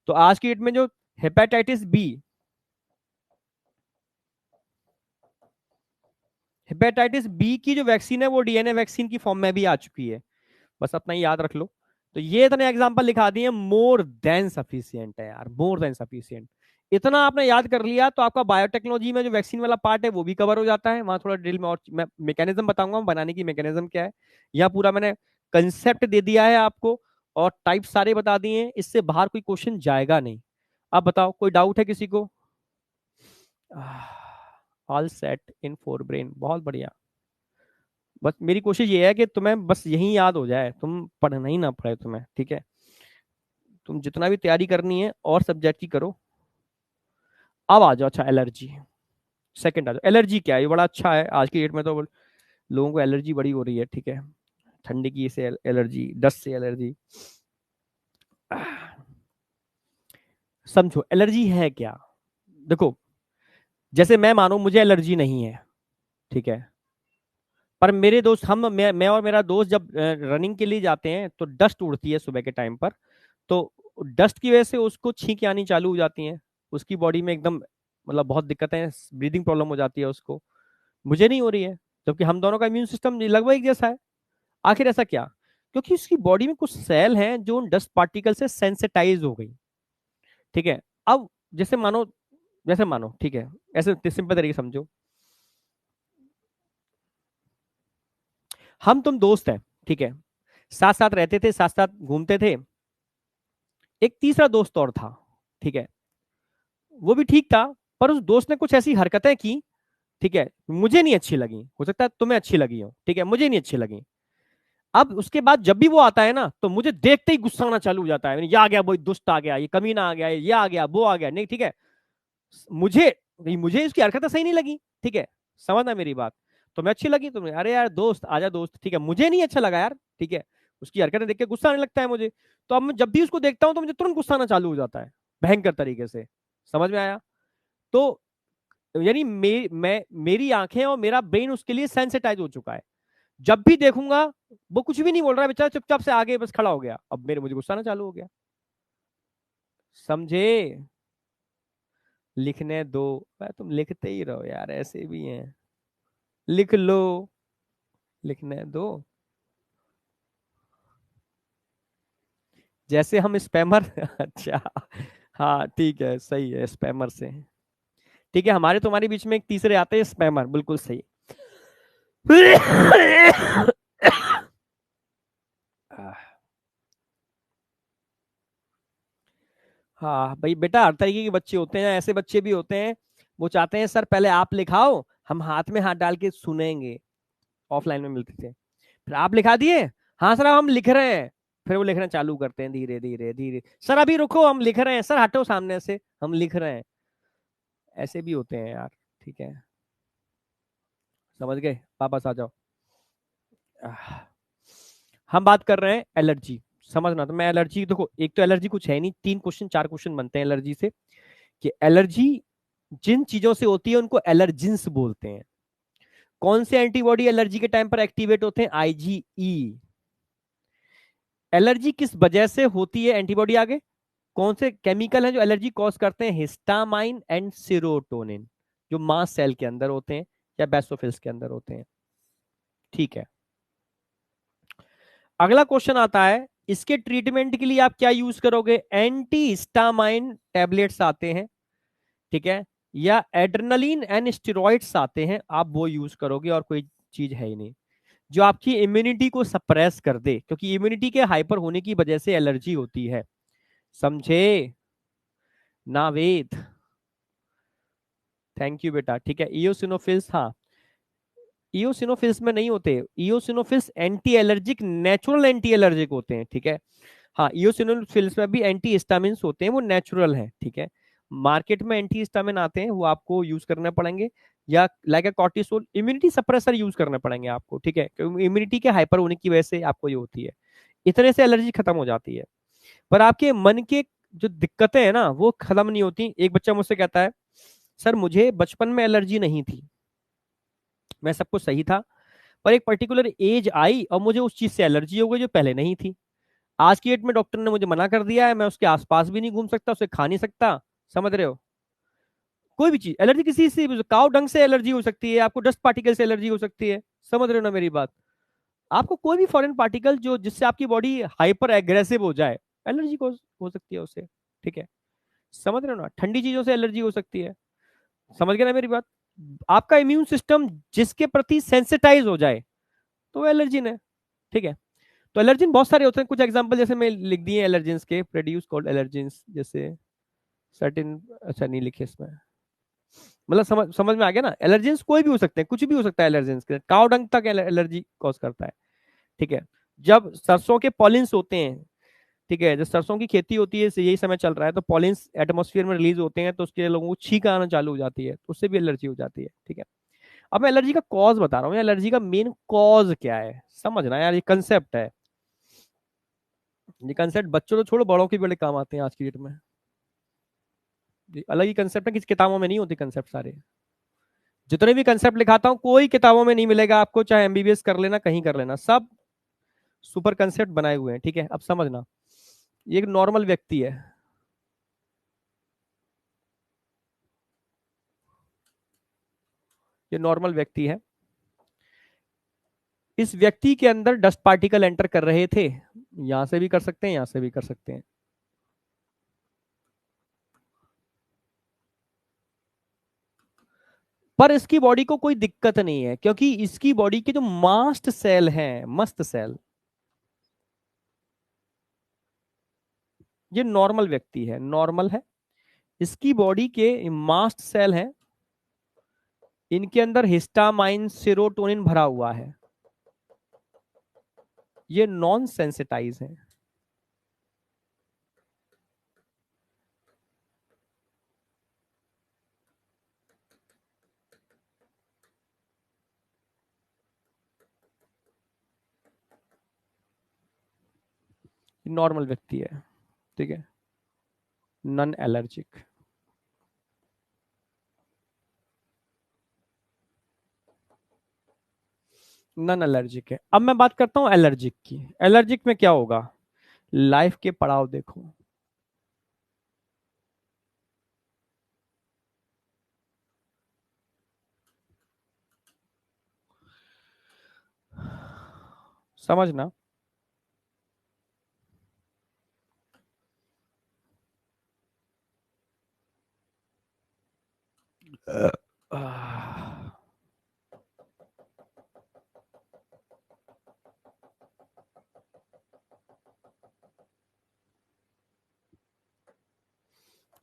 तो आज की डेट में जो हेपेटाइटिस बी, हेपेटाइटिस बी की जो वैक्सीन है वो डीएनए वैक्सीन की फॉर्म में भी आ चुकी है, बस अपना ही याद रख लो। तो ये इतने एग्जांपल लिखा दिए, मोर देन सफिशियंट है यार, मोर देन सफिशियंट। इतना आपने याद कर लिया तो आपका बायोटेक्नोलॉजी में जो वैक्सीन वाला पार्ट है वो भी कवर हो जाता है। वहां थोड़ा डिटेल में और मैं मैकेनिज्म बताऊंगा बनाने की, मैकेनिज्म क्या है। यहाँ पूरा मैंने कंसेप्ट दे दिया है आपको, और टाइप सारे बता दिए हैं, इससे बाहर कोई क्वेश्चन जाएगा नहीं। अब बताओ, कोई डाउट है किसी को? ऑल सेट इन फोर ब्रेन, बहुत बढ़िया। बस मेरी कोशिश ये है कि तुम्हें बस यही याद हो जाए, तुम पढ़ना ही ना पड़े तुम्हें, ठीक है। तुम जितना भी तैयारी करनी है और सब्जेक्ट की करो। अब आ जाओ, अच्छा एलर्जी, सेकंड आ जाओ। एलर्जी क्या है, ये बड़ा अच्छा है, आज की डेट में तो लोगों को एलर्जी बड़ी हो रही है, ठीक है। ठंडी की से एलर्जी, डस्ट से एलर्जी। समझो एलर्जी है क्या। देखो, जैसे मैं मानो मुझे एलर्जी नहीं है, ठीक है, पर मेरे दोस्त, मैं और मेरा दोस्त जब रनिंग के लिए जाते हैं तो डस्ट उड़ती है सुबह के टाइम पर, तो डस्ट की वजह से उसको छींकें आनी चालू हो जाती हैं, उसकी बॉडी में एकदम, मतलब बहुत दिक्कतें, ब्रीदिंग प्रॉब्लम हो जाती है उसको। मुझे नहीं हो रही है, जबकि हम दोनों का इम्यून सिस्टम लगभग एक जैसा है। आखिर ऐसा क्या? क्योंकि उसकी बॉडी में कुछ सेल हैं जो उन डस्ट पार्टिकल से सेंसिटाइज हो गई, ठीक है। अब जैसे मानो, जैसे मानो, ठीक है, ऐसे सिंपल तरीके से समझो, हम तुम दोस्त हैं, ठीक है, साथ साथ रहते थे, साथ साथ घूमते थे। एक तीसरा दोस्त और था, ठीक है, वो भी ठीक था, पर उस दोस्त ने कुछ ऐसी हरकतें की, ठीक है, मुझे नहीं अच्छी लगी, हो सकता है तुम्हें अच्छी लगी हो, ठीक है, मुझे नहीं अच्छी लगी। अब उसके बाद जब भी वो आता है ना, तो मुझे देखते ही गुस्सा आना चालू हो जाता है, ये आ गया, वो दुष्ट आ गया, ये कमीना आ गया, ये आ गया, वो आ गया, नहीं, ठीक है। मुझे मुझे इसकी हरकतें सही नहीं लगी, ठीक है, समझना मेरी बात। तुम्हें अच्छी लगी, तुम्हें, अरे यार दोस्त आजा दोस्त, ठीक है, मुझे नहीं अच्छा लगा यार, ठीक है, उसकी हरकतें देख के गुस्सा आने लगता है मुझे। तो अब मैं जब भी उसको देखता हूं तो मुझे तुरंत गुस्सा आना चालू हो जाता है, भयंकर तरीके से। समझ में आया? तो यानी मेरी आंखें और मेरा ब्रेन उसके लिए सेंसिटाइज हो चुका है। जब भी देखूंगा, वो कुछ भी नहीं बोल रहा है बेचारा, चुपचाप से आगे बस खड़ा हो गया, अब मेरे मुझे गुस्सा आना चालू हो गया। समझे? लिखने दो, तुम लिखते ही रहो यार, ऐसे भी हैं, लिख लो, लिखने दो। जैसे हम स्पैमर अच्छा, हाँ ठीक है, सही है, स्पैमर से। ठीक है, हमारे तुम्हारे बीच में एक तीसरे आते हैं, स्पैमर, बिल्कुल सही। हाँ भाई बेटा, हर तरीके के बच्चे होते हैं, ऐसे बच्चे भी होते हैं, वो चाहते हैं सर पहले आप लिखाओ, हम हाथ में हाथ डाल के सुनेंगे। ऑफलाइन में मिलते थे। फिर आप लिखा दिए, हाँ सर अब हम लिख रहे हैं, फिर वो लिखना चालू करते हैं धीरे धीरे धीरे, सर अभी रुको हम लिख रहे हैं, सर हटो सामने से हम लिख रहे हैं। ऐसे भी होते हैं यार। ठीक है, समझ गए, वापस आ जाओ। आह, हम बात कर रहे हैं एलर्जी। समझना, तो मैं एलर्जी देखो, एक तो एलर्जी कुछ है नहीं, 3 क्वेश्चन 4 क्वेश्चन बनते हैं एलर्जी से, कि एलर्जी जिन चीजों से होती है उनको एलर्जिन्स बोलते हैं। कौन से एंटीबॉडी एलर्जी के टाइम पर एक्टिवेट होते हैं? आईजीई। एलर्जी किस वजह से होती है? एंटीबॉडी आगे। कौन से केमिकल हैं जो एलर्जी कॉज करते हैं? हिस्टामाइन एंड सीरोटोनिन, जो मास सेल के अंदर होते हैं या बेसोफिल्स के अंदर होते हैं। ठीक है, अगला क्वेश्चन आता है, इसके ट्रीटमेंट के लिए आप क्या यूज करोगे? एंटी हिस्टामाइन टैबलेट्स आते हैं, ठीक है, या एड्रेनलिन एंड स्टेरॉइड्स आते हैं, आप वो यूज करोगे, और कोई चीज है ही नहीं जो आपकी इम्यूनिटी को सप्रेस कर दे, क्योंकि इम्यूनिटी के हाइपर होने की वजह से एलर्जी होती है। समझे? नावेद, थैंक यू बेटा। ठीक है, इयोसिनोफिल्स, हाँ, इयोसिनोफिल्स में नहीं होते, eosinophils anti allergic, natural anti allergic होते हैं। ठीक है, हाँ, इयोसिनोफिल्स में भी एंटी हिस्टामिन्स होते हैं, वो नेचुरल है। ठीक है, मार्केट में एंटी हिस्टामिन आते हैं, वो आपको यूज करने पड़ेंगे, या like a cortisol immunity suppressor use करने पड़ेंगे आपको। ठीक है, क्योंकि इम्यूनिटी के हाइपर होने की वजह से आपको ये होती है, इतने से एलर्जी खत्म हो जाती है। पर आपके मन के जो दिक्कतें हैं ना वो खत्म नहीं होती। एक बच्चा मुझसे कहता है, सर मुझे बचपन में एलर्जी नहीं थी, मैं सब कुछ सही था, पर एक पर्टिकुलर एज आई और मुझे उस चीज से एलर्जी हो गई जो पहले नहीं थी। आज की डेट में डॉक्टर ने मुझे मना कर दिया है, मैं उसके आसपास भी नहीं घूम सकता, उसे खा नहीं सकता। समझ रहे हो? कोई भी चीज एलर्जी, किसी से भी, काव डंग से एलर्जी हो सकती है आपको, डस्ट पार्टिकल से एलर्जी हो सकती है। समझ रहे हो ना मेरी बात? आपको कोई भी फॉरेन पार्टिकल जो जिससे आपकी बॉडी हाइपर एग्रेसिव हो जाए, एलर्जी हो सकती है उससे। ठीक है, समझ रहे हो ना? ठंडी चीजों से एलर्जी हो सकती है। समझ गए ना मेरी बात? आपका इम्यून सिस्टम जिसके प्रति सेंसिटाइज हो जाए तो वो एलर्जिन है। ठीक है, तो एलर्जिन बहुत सारे होते हैं, कुछ एग्जांपल जैसे मैं लिख दिए एलर्जिन्स के, प्रोड्यूस कॉल्ड एलर्जिन्स, जैसे सर्टेन, अच्छा नहीं लिखे इसमें, मतलब समझ समझ में आ गया ना? एलर्जिन्स कोई भी हो सकते हैं, कुछ भी हो सकता है एलर्जिन्स के, काव डंग तक एलर्जी कॉज करता है। ठीक है, जब सरसों के पॉलिन्स होते हैं, ठीक है, जब सरसों की खेती होती है, यही समय चल रहा है, तो पॉलिन्स एटमॉस्फेयर में रिलीज होते हैं, तो उसके लोगों को छींक आना चालू हो जाती है, तो उससे भी एलर्जी हो जाती है। ठीक है, अब मैं एलर्जी का कॉज बता रहा हूँ, एलर्जी का मेन कॉज क्या है, समझना यार, ये कंसेप्ट है। ये कंसेप्ट बच्चों तो छोड़ो, बड़ों के बड़े काम आते हैं आज की डेट में। ये अलग ही कंसेप्ट है, किसी किताबों में नहीं होते कंसेप्ट सारे। जितने भी कंसेप्ट लिखाता हूँ कोई किताबों में नहीं मिलेगा आपको, चाहे एमबीबीएस कर लेना, कहीं कर लेना, सब सुपर कंसेप्ट बनाए हुए हैं। ठीक है, अब समझना, ये एक नॉर्मल व्यक्ति है, ये नॉर्मल व्यक्ति है, इस व्यक्ति के अंदर डस्ट पार्टिकल एंटर कर रहे थे, यहां से भी कर सकते हैं, यहां से भी कर सकते हैं। पर इसकी बॉडी को कोई दिक्कत नहीं है, क्योंकि इसकी बॉडी के जो मास्ट सेल हैं, मस्त सेल, ये नॉर्मल व्यक्ति है, नॉर्मल है, इसकी बॉडी के मास्ट सेल हैं, इनके अंदर हिस्टामाइन सेरोटोनिन भरा हुआ है, ये नॉन सेंसिटाइज है। नॉर्मल व्यक्ति है, ठीक है, नॉन एलर्जिक। नॉन एलर्जिक है। अब मैं बात करता हूं एलर्जिक की। एलर्जिक में क्या होगा? लाइफ के पड़ाव देखो, समझना।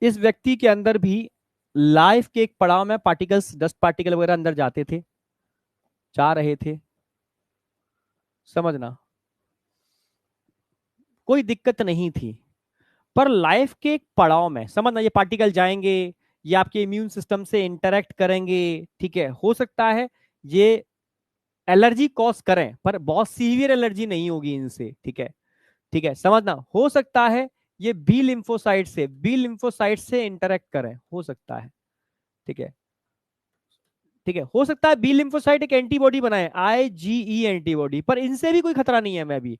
इस व्यक्ति के अंदर भी लाइफ के एक पड़ाव में पार्टिकल्स, डस्ट पार्टिकल वगैरह अंदर जाते थे, जा रहे थे, समझना, कोई दिक्कत नहीं थी। पर लाइफ के एक पड़ाव में समझना, ये पार्टिकल जाएंगे, ये आपके इम्यून सिस्टम से इंटरेक्ट करेंगे, ठीक है, हो सकता है ये एलर्जी कॉज करें, पर बहुत सीवियर एलर्जी नहीं होगी इनसे, ठीक है। ठीक है, समझना, हो सकता है ये बी लिम्फोसाइट से इंटरेक्ट करें, हो सकता है, ठीक है। ठीक है, हो सकता है बी लिम्फोसाइट एक एंटीबॉडी बनाए, आईजीई एंटीबॉडी, पर इनसे भी कोई खतरा नहीं है मैं भी।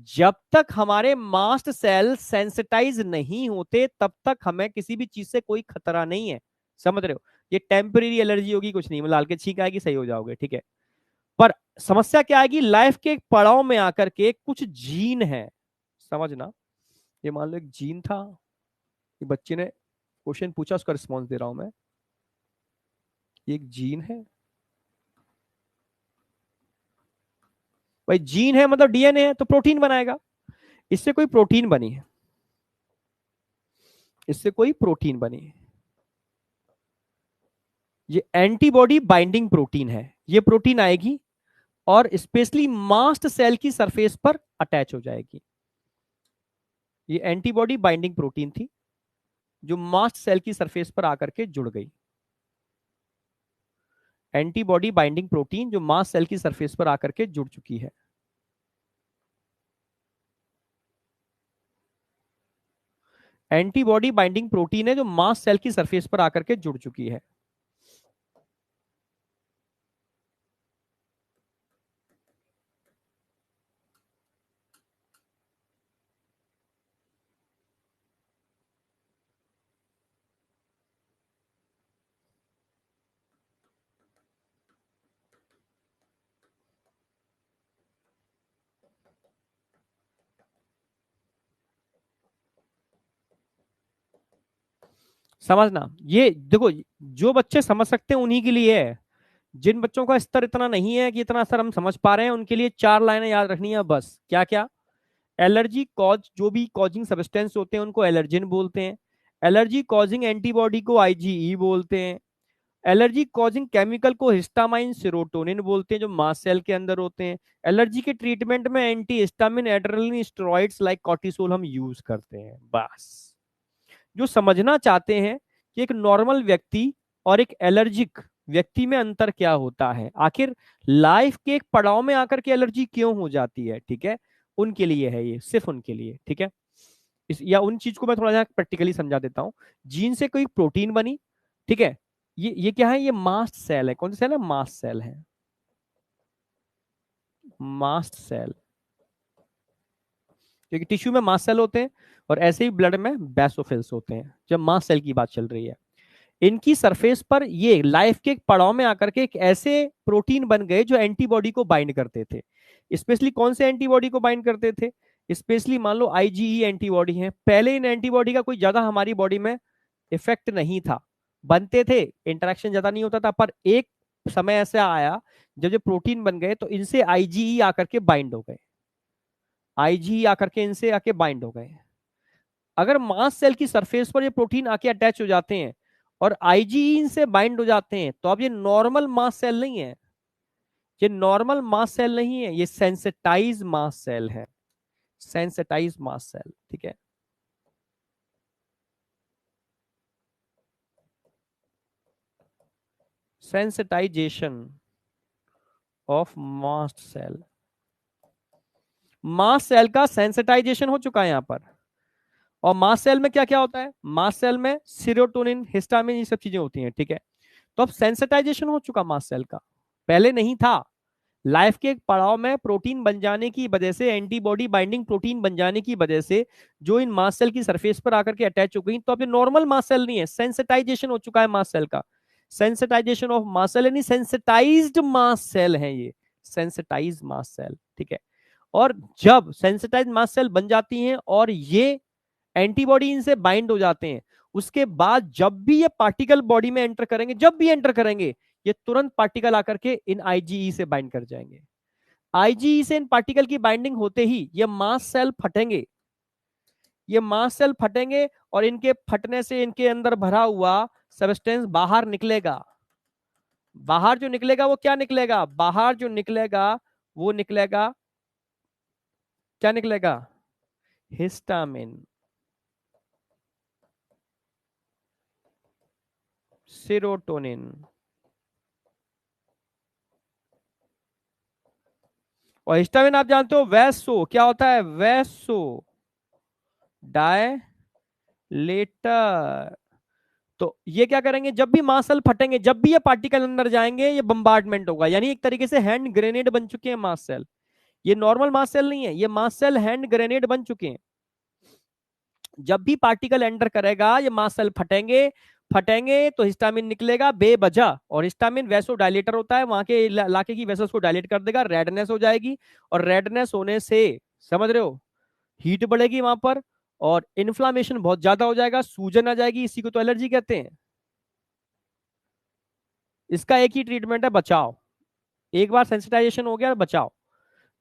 जब तक हमारे मास्ट सेल सेंसिटाइज नहीं होते तब तक हमें किसी भी चीज से कोई खतरा नहीं है, समझ रहे हो। ये टेम्परेरी एलर्जी होगी, कुछ नहीं, मतलब हल्के छींक आएगी, सही हो जाओगे, ठीक है। पर समस्या क्या आएगी, लाइफ के एक पड़ाव में आकर के कुछ जीन है, समझना। ये मान लो एक जीन था, ये बच्चे ने क्वेश्चन पूछा, उसका रिस्पॉन्स दे रहा हूं मैं। एक जीन है भाई, जीन है मतलब डीएनए है, तो प्रोटीन बनाएगा। इससे कोई प्रोटीन बनी है, इससे कोई प्रोटीन बनी है, ये एंटीबॉडी बाइंडिंग प्रोटीन है। ये प्रोटीन आएगी और स्पेशली मास्ट सेल की सरफेस पर अटैच हो जाएगी। ये एंटीबॉडी बाइंडिंग प्रोटीन थी जो मास्ट सेल की सरफेस पर आकर के जुड़ गई। एंटीबॉडी बाइंडिंग प्रोटीन जो मास्ट सेल की सरफेस पर आकर के जुड़ चुकी है। एंटीबॉडी बाइंडिंग प्रोटीन है जो मास्ट सेल की सरफेस पर आकर के जुड़ चुकी है। समझना, ये देखो, जो बच्चे समझ सकते हैं उन्हीं के लिए है। जिन बच्चों का स्तर इतना नहीं है कि इतना असर हम समझ पा रहे हैं, उनके लिए चार लाइनें याद रखनी है बस। क्या क्या, एलर्जी कॉज, जो भी कॉजिंग सब्सटेंस होते हैं उनको एलर्जिन बोलते हैं। एलर्जी कॉजिंग एंटीबॉडी को आईजीई बोलते हैं। एलर्जी कॉजिंग केमिकल को हिस्टामाइन सेरोटोनिन बोलते हैं जो मास्ट सेल के अंदर होते हैं। एलर्जी के ट्रीटमेंट में anti histamine adrenaline steroids like cortisol हम यूज करते हैं, बस। जो समझना चाहते हैं कि एक नॉर्मल व्यक्ति और एक एलर्जिक व्यक्ति में अंतर क्या होता है, आखिर लाइफ के एक पड़ाव में आकर के एलर्जी क्यों हो जाती है, ठीक है, उनके लिए है ये, सिर्फ उनके लिए, ठीक है। या उन चीज को मैं थोड़ा सा प्रैक्टिकली समझा देता हूँ। जीन से कोई प्रोटीन बनी, ठीक है, ये क्या है, ये मास्ट सेल है, कौन सा सेल है, मास्ट सेल है, मास्ट सेल। क्योंकि टिश्यू में मास्ट सेल होते हैं और ऐसे ही ब्लड में बेसोफिल्स होते हैं, जब मास्ट सेल की बात चल रही है। इनकी सरफेस पर ये लाइफ के एक पड़ाव में आकर के एक ऐसे प्रोटीन बन गए जो एंटीबॉडी को बाइंड करते थे। स्पेशली कौन से एंटीबॉडी को बाइंड करते थे, स्पेशली मान लो आईजीई एंटीबॉडी है। पहले इन एंटीबॉडी का कोई ज्यादा हमारी बॉडी में इफेक्ट नहीं था, बनते थे, इंटरेक्शन ज्यादा नहीं होता था, पर एक समय ऐसा आया जब ये प्रोटीन बन गए तो इनसे आईजीई आकर के बाइंड हो गए, आईजीई आकर के इनसे आके बाइंड हो गए। अगर मास सेल की सरफेस पर ये प्रोटीन आके अटैच हो जाते हैं और आईजीइन से बाइंड हो जाते हैं, तो अब ये नॉर्मल मास सेल नहीं है, ये नॉर्मल मास सेल नहीं है, ये सेंसिटाइज मास सेल है, सेंसिटाइज मास सेल, ठीक है। Sensitization of mast cell, mast cell का सेंसिटाइजेशन हो चुका है यहां पर। और मास्ट सेल में क्या क्या होता है, मास्ट सेल में सीरोटोनिन, हिस्टामिन, ये सब चीजें होती हैं, ठीक है। तो अब सेंसिटाइजेशन हो चुका मास्ट सेल का, पहले नहीं था। लाइफ के एक पड़ाव में प्रोटीन बन जाने की वजह से, एंटीबॉडी बाइंडिंग प्रोटीन बन जाने की वजह से जो इन मास्ट सेल की सरफेस पर आकर के अटैच हो गई, तो अब ये नॉर्मल मास्ट सेल नहीं है, सेंसिटाइजेशन हो चुका है मास्ट सेल का। सेंसिटाइजेशन ऑफ मास्ट सेल यानी सेंसिटाइज्ड मास्ट सेल है ये, सेंसिटाइज मास्ट सेल, ठीक है। और जब सेंसिटाइज मास्ट सेल बन जाती हैं और ये एंटीबॉडी इनसे बाइंड हो जाते हैं, उसके बाद जब भी ये पार्टिकल बॉडी में एंटर करेंगे, जब भी एंटर करेंगे, ये तुरंत पार्टिकल आकर के इन आईजीई से बाइंड कर जाएंगे। आईजीई से इन पार्टिकल की बाइंडिंग होते ही ये मास सेल फटेंगे, ये मास सेल फटेंगे और इनके फटने से इनके अंदर भरा हुआ सब्सटेंस बाहर निकलेगा। बाहर जो निकलेगा वो क्या निकलेगा, बाहर जो निकलेगा वो निकलेगा क्या निकलेगा? हिस्टामिन, सेरोटोनिन, और हिस्टामिन आप जानते हो वैसो क्या होता है? Vaso dilator. तो ये क्या करेंगे, जब भी मासल फटेंगे, जब भी ये पार्टिकल अंदर जाएंगे, ये बम्बार्डमेंट होगा, यानी एक तरीके से हैंड ग्रेनेड बन चुके हैं मास सेल। ये नॉर्मल मास सेल नहीं है, ये मास सेल हैंड ग्रेनेड बन चुके हैं। जब भी पार्टिकल एंटर करेगा, ये मास सेल फटेंगे, फटेंगे तो हिस्टामिन निकलेगा बेवजह, और हिस्टामिन वैसो डायलेटर होता है, वहां के इलाके की वेसल्स को डायलेट कर देगा, रेडनेस हो जाएगी, और रेडनेस होने से, समझ रहे हो, हीट बढ़ेगी वहां पर, और इन्फ्लामेशन बहुत ज्यादा हो जाएगा, सूजन आ जाएगी, इसी को तो एलर्जी कहते हैं। इसका एक ही ट्रीटमेंट है, बचाओ। एक बार सेंसिटाइजेशन हो गया, बचाओ।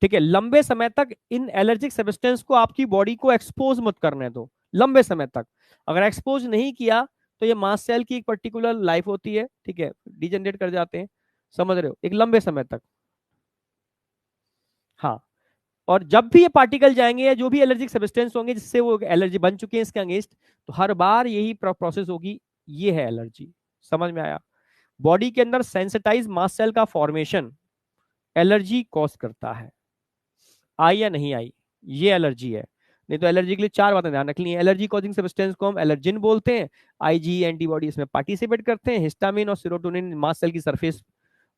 ठीक है, लंबे समय तक इन एलर्जिक सब्सटेंस को आपकी बॉडी को एक्सपोज मत करने दो, लंबे समय तक। अगर एक्सपोज नहीं किया तो ये मास सेल की एक पर्टिकुलर लाइफ होती है, ठीक है, डिजेनरेट कर जाते हैं, समझ रहे हो, एक लंबे समय तक। हाँ, और जब भी ये पार्टिकल जाएंगे या जो भी एलर्जिक सब्सटेंस होंगे जिससे वो एलर्जी बन चुके हैं इसके अगेंस्ट, तो हर बार यही प्रोसेस होगी, ये है एलर्जी। समझ में आया? बॉडी के अंदर सेंसिटाइज मास सेल का फॉर्मेशन एलर्जी कॉज करता है। आई या नहीं आई, ये एलर्जी है। नहीं तो एलर्जी के लिए चार बातें ध्यान रखनी है। एलर्जी कॉजिंग सब्सटेंस को हम एलर्जिन बोलते हैं, आईजी एंटीबॉडी इसमें पार्टिसिपेट करते हैं, हिस्टामिन और सेरोटोनिन मास सेल की सरफेस,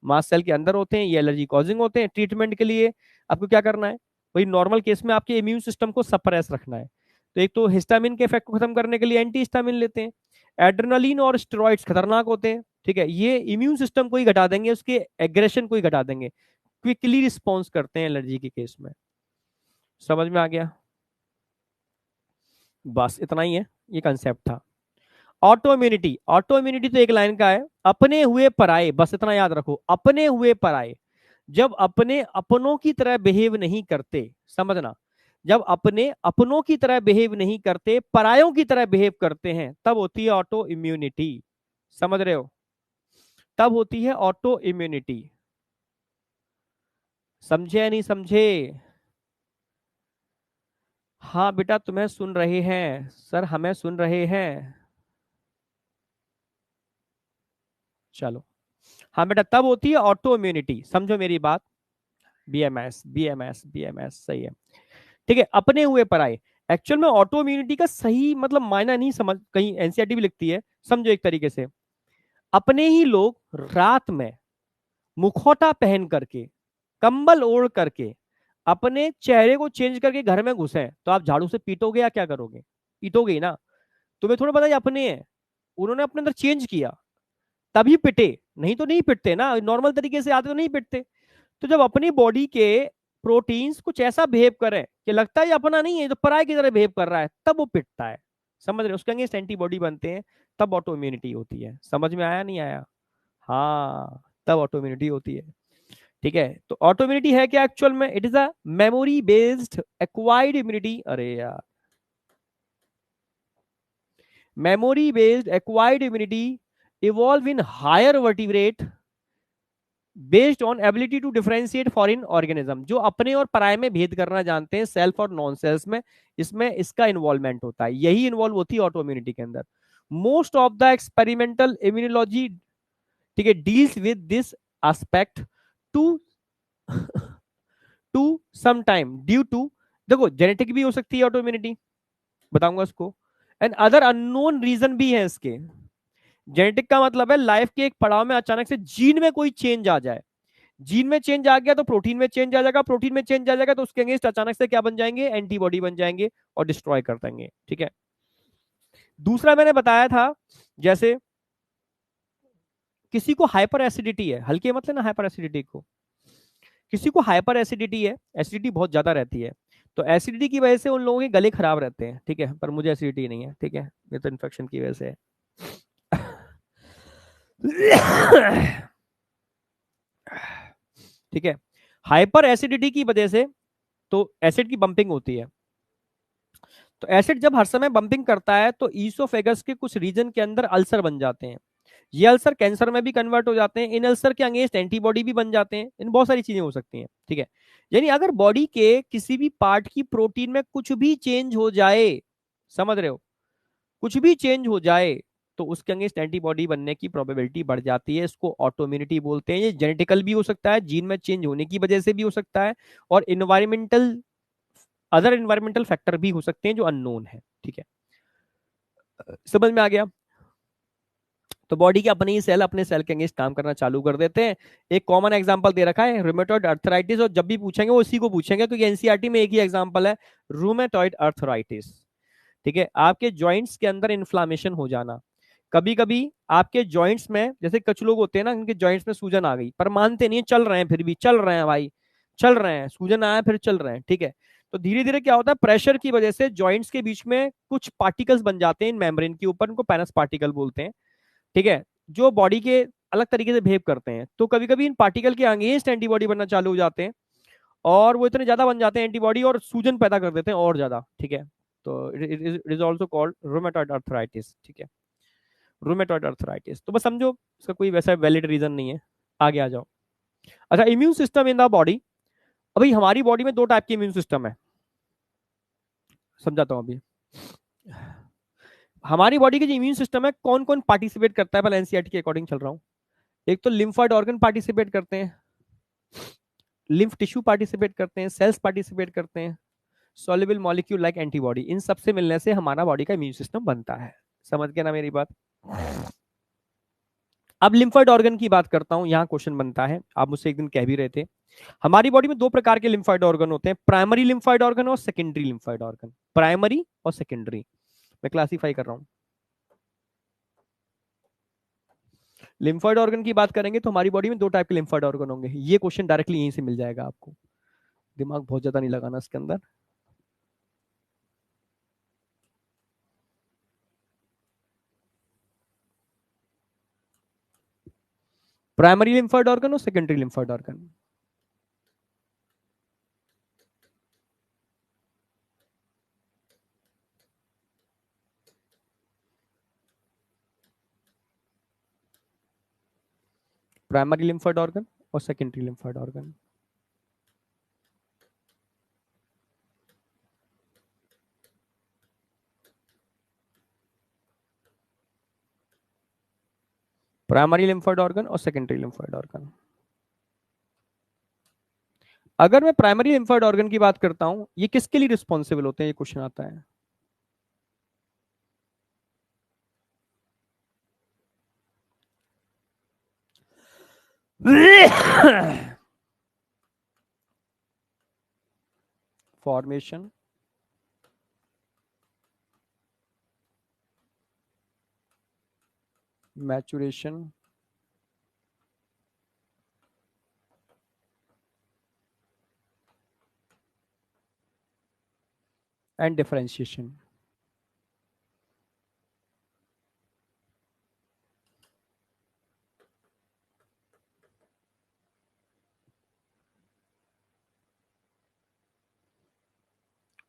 मास सेल के अंदर होते हैं, ये एलर्जी कॉजिंग होते हैं। ट्रीटमेंट के लिए आपको क्या करना है, वही नॉर्मल केस में आपके इम्यून सिस्टम को सप्रेस रखना है। तो एक तो हिस्टामिन के इफेक्ट को खत्म करने के लिए एंटी हिस्टामिन लेते हैं। एड्रेनलिन और स्टेरॉइड्स खतरनाक होते हैं, ठीक है, ये इम्यून सिस्टम को ही घटा देंगे, उसके एग्रेशन को ही घटा देंगे, क्विकली रिस्पॉन्स करते हैं एलर्जी के केस में। समझ में आ गया? बस इतना ही है, ये कंसेप्ट था। ऑटो इम्यूनिटी, ऑटो इम्यूनिटी तो एक लाइन का है, अपने हुए पराये, बस इतना याद रखो, अपने हुए पराये। जब अपने अपनों की तरह बिहेव नहीं करते, समझना, जब अपने अपनों की तरह बिहेव नहीं करते, परायों की तरह बिहेव करते हैं, तब होती है ऑटो इम्यूनिटी। समझ रहे हो? तब होती है ऑटो इम्यूनिटी। समझे या नहीं समझे? हाँ बेटा, तुम्हें सुन रहे हैं सर, हमें सुन रहे हैं। चलो, हाँ बेटा, तब होती है ऑटो इम्यूनिटी, समझो मेरी बात। बीएमएस बीएमएस बीएमएस सही है। ठीक है, अपने हुए पराये। एक्चुअल में ऑटो इम्यूनिटी का सही मतलब मायना नहीं समझ, कहीं एनसीईआरटी भी लिखती है, समझो एक तरीके से, अपने ही लोग रात में मुखौटा पहन करके, कंबल ओढ़ करके, अपने चेहरे को चेंज करके घर में घुसे, तो आप झाड़ू से पीटोगे या क्या करोगे? पीटोगे ही ना। तुम्हें थोड़ा पता है अपने हैं, उन्होंने अपने अंदर चेंज किया तभी पिटे, नहीं तो नहीं पिटते ना, नॉर्मल तरीके से आते तो नहीं पिटते। तो जब अपनी बॉडी के प्रोटीन्स कुछ ऐसा बिहेव करें कि लगता है अपना नहीं है, तो पराये की तरह बिहेव कर रहा है, तब वो पिटता है। समझ रहे हो? उसके अगेंस्ट एंटीबॉडी बनते हैं, तब ऑटो इम्यूनिटी होती है। समझ में आया नहीं आया? हाँ, तब ऑटो इम्यूनिटी होती है। ठीक है, तो ऑटो इम्यूनिटी है क्या एक्चुअल में? It is a memory based acquired immunity. अरे यार, memory based acquired immunity evolve in higher vertebrate based on ability to differentiate foreign organism, जो अपने और पराये में भेद करना जानते हैं, सेल्फ और नॉन सेल्स में, इसमें इसका इन्वॉल्वमेंट होता है, यही इन्वॉल्व होती है ऑटो इम्यूनिटी के अंदर। Most of the experimental immunology, ठीक है, deals with this aspect to to some time due to, देखो जेनेटिक भी हो सकती है ऑटो इम्यूनिटी, बताऊंगा उसको, एंड अदर अननोन रीजन भी है इसके। जेनेटिक का मतलब है लाइफ के एक पड़ाव में अचानक से जीन में कोई चेंज आ जाए, जीन में चेंज आ गया तो प्रोटीन में चेंज आ जाएगा, प्रोटीन में चेंज आ जाएगा तो उसके अगेंस्ट अचानक से क्या बन जाएंगे? एंटीबॉडी बन जाएंगे और डिस्ट्रॉय कर देंगे। ठीक है, दूसरा मैंने बताया था, जैसे किसी को हाइपर एसिडिटी है, हल्के मतलब ना हाइपर एसिडिटी को, किसी को हाइपर एसिडिटी है, एसिडिटी बहुत ज्यादा रहती है, तो एसिडिटी की वजह से उन लोगों के गले खराब रहते हैं, ठीक है, पर मुझे एसिडिटी नहीं है, ठीक है, ये तो इन्फेक्शन की वजह से है। ठीक है, हाइपर एसिडिटी की वजह से तो एसिड की बंपिंग होती है, तो एसिड जब हर समय बंपिंग करता है तो ईसोफेगस के कुछ रीजन के अंदर अल्सर बन जाते हैं, ये अल्सर कैंसर में भी कन्वर्ट हो जाते हैं, इन अल्सर के अगेंस्ट एंटीबॉडी भी बन जाते हैं, इन बहुत सारी चीजें हो सकती हैं। ठीक है, यानी अगर बॉडी के किसी भी पार्ट की प्रोटीन में कुछ भी चेंज हो जाए, समझ रहे हो, कुछ भी चेंज हो जाए, तो उसके अगेंस्ट एंटीबॉडी बनने की प्रोबेबिलिटी बढ़ जाती है। इसको ऑटोइम्यूनिटी बोलते हैं। ये जेनेटिकल भी हो सकता है, जीन में चेंज होने की वजह से भी हो सकता है, और इन्वायरमेंटल, अदर इन्वायरमेंटल फैक्टर भी हो सकते हैं जो अननोन है। ठीक है, समझ में आ गया। तो बॉडी के अपने ही सेल अपने सेल के अगेंस्ट काम करना चालू कर देते हैं। एक कॉमन एग्जांपल दे रखा है, रूमेटॉइड अर्थराइटिस, और जब भी पूछेंगे वो इसी को पूछेंगे, क्योंकि एनसीईआरटी में एक ही एग्जांपल है, रूमेटॉइड अर्थराइटिस। ठीक है, आपके जॉइंट्स के अंदर इन्फ्लामेशन हो जाना। कभी कभी आपके जॉइंट्स में, जैसे कुछ लोग होते हैं ना, उनके जॉइंट्स में सूजन आ गई पर मानते नहीं, चल रहे हैं, फिर भी चल रहे हैं भाई, चल रहे हैं, सूजन आया फिर चल रहे हैं। ठीक है, तो धीरे धीरे क्या होता है, प्रेशर की वजह से जॉइंट्स के बीच में कुछ पार्टिकल्स बन जाते हैं इन मेम्ब्रेन के ऊपर, उनको पेनस पार्टिकल बोलते हैं। ठीक है, जो बॉडी के अलग तरीके से बिहेव करते हैं। तो कभी कभी इन पार्टिकल के अगेंस्ट एंटीबॉडी बनना चालू हो जाते हैं, और वो इतने ज्यादा बन जाते हैं एंटीबॉडी, और सूजन पैदा कर देते हैं और ज्यादा। ठीक है, तो it is also called rheumatoid arthritis. ठीक है, रूमेटॉइड अर्थराइटिस। तो बस समझो इसका कोई वैसा वैलिड रीजन नहीं है। आगे आ जाओ। अच्छा, immune system in the body. अभी हमारी बॉडी में दो टाइप के इम्यून सिस्टम है, समझाता हूँ अभी। हमारी बॉडी के जो इम्यून सिस्टम है, कौन कौन पार्टिसिपेट करता है, पहले एनसीईआरटी के अकॉर्डिंग चल रहा हूँ। एक तो लिम्फॉइड ऑर्गन पार्टिसिपेट करते हैं, लिम्फ टिश्यू पार्टिसिपेट करते हैं, सेल्स पार्टिसिपेट करते हैं, सॉल्युबल मॉलिक्यूल लाइक एंटीबॉडी, इन सब से मिलने से हमारा बॉडी का इम्यून सिस्टम बनता है। समझ गए ना मेरी बात। अब लिम्फॉइड ऑर्गन की बात करता हूं, यहां क्वेश्चन बनता है, आप मुझसे एक दिन कह भी रहे थे। हमारी बॉडी में दो प्रकार के लिम्फॉइड ऑर्गन होते हैं, प्राइमरी लिम्फॉइड ऑर्गन और सेकेंडरी लिम्फॉइड ऑर्गन। प्राइमरी और सेकेंडरी मैं क्लासिफाई कर रहा हूं। लिम्फॉइड ऑर्गन की बात करेंगे तो हमारी बॉडी में दो टाइप के लिम्फॉइड ऑर्गन होंगे। ये क्वेश्चन डायरेक्टली यहीं से मिल जाएगा आपको, दिमाग बहुत ज्यादा नहीं लगाना इसके अंदर। प्राइमरी लिम्फॉइड ऑर्गन और secondary lymphoid organ. Primary lymphoid organ और secondary lymphoid organ. Primary lymphoid organ और सेकेंडरी लिम्फोइड ऑर्गन। अगर मैं प्राइमरी लिम्फोइड ऑर्गन की बात करता हूं, ये किसके लिए रिस्पॉन्सिबल होते हैं, ये क्वेश्चन आता है। Formation, maturation, and differentiation.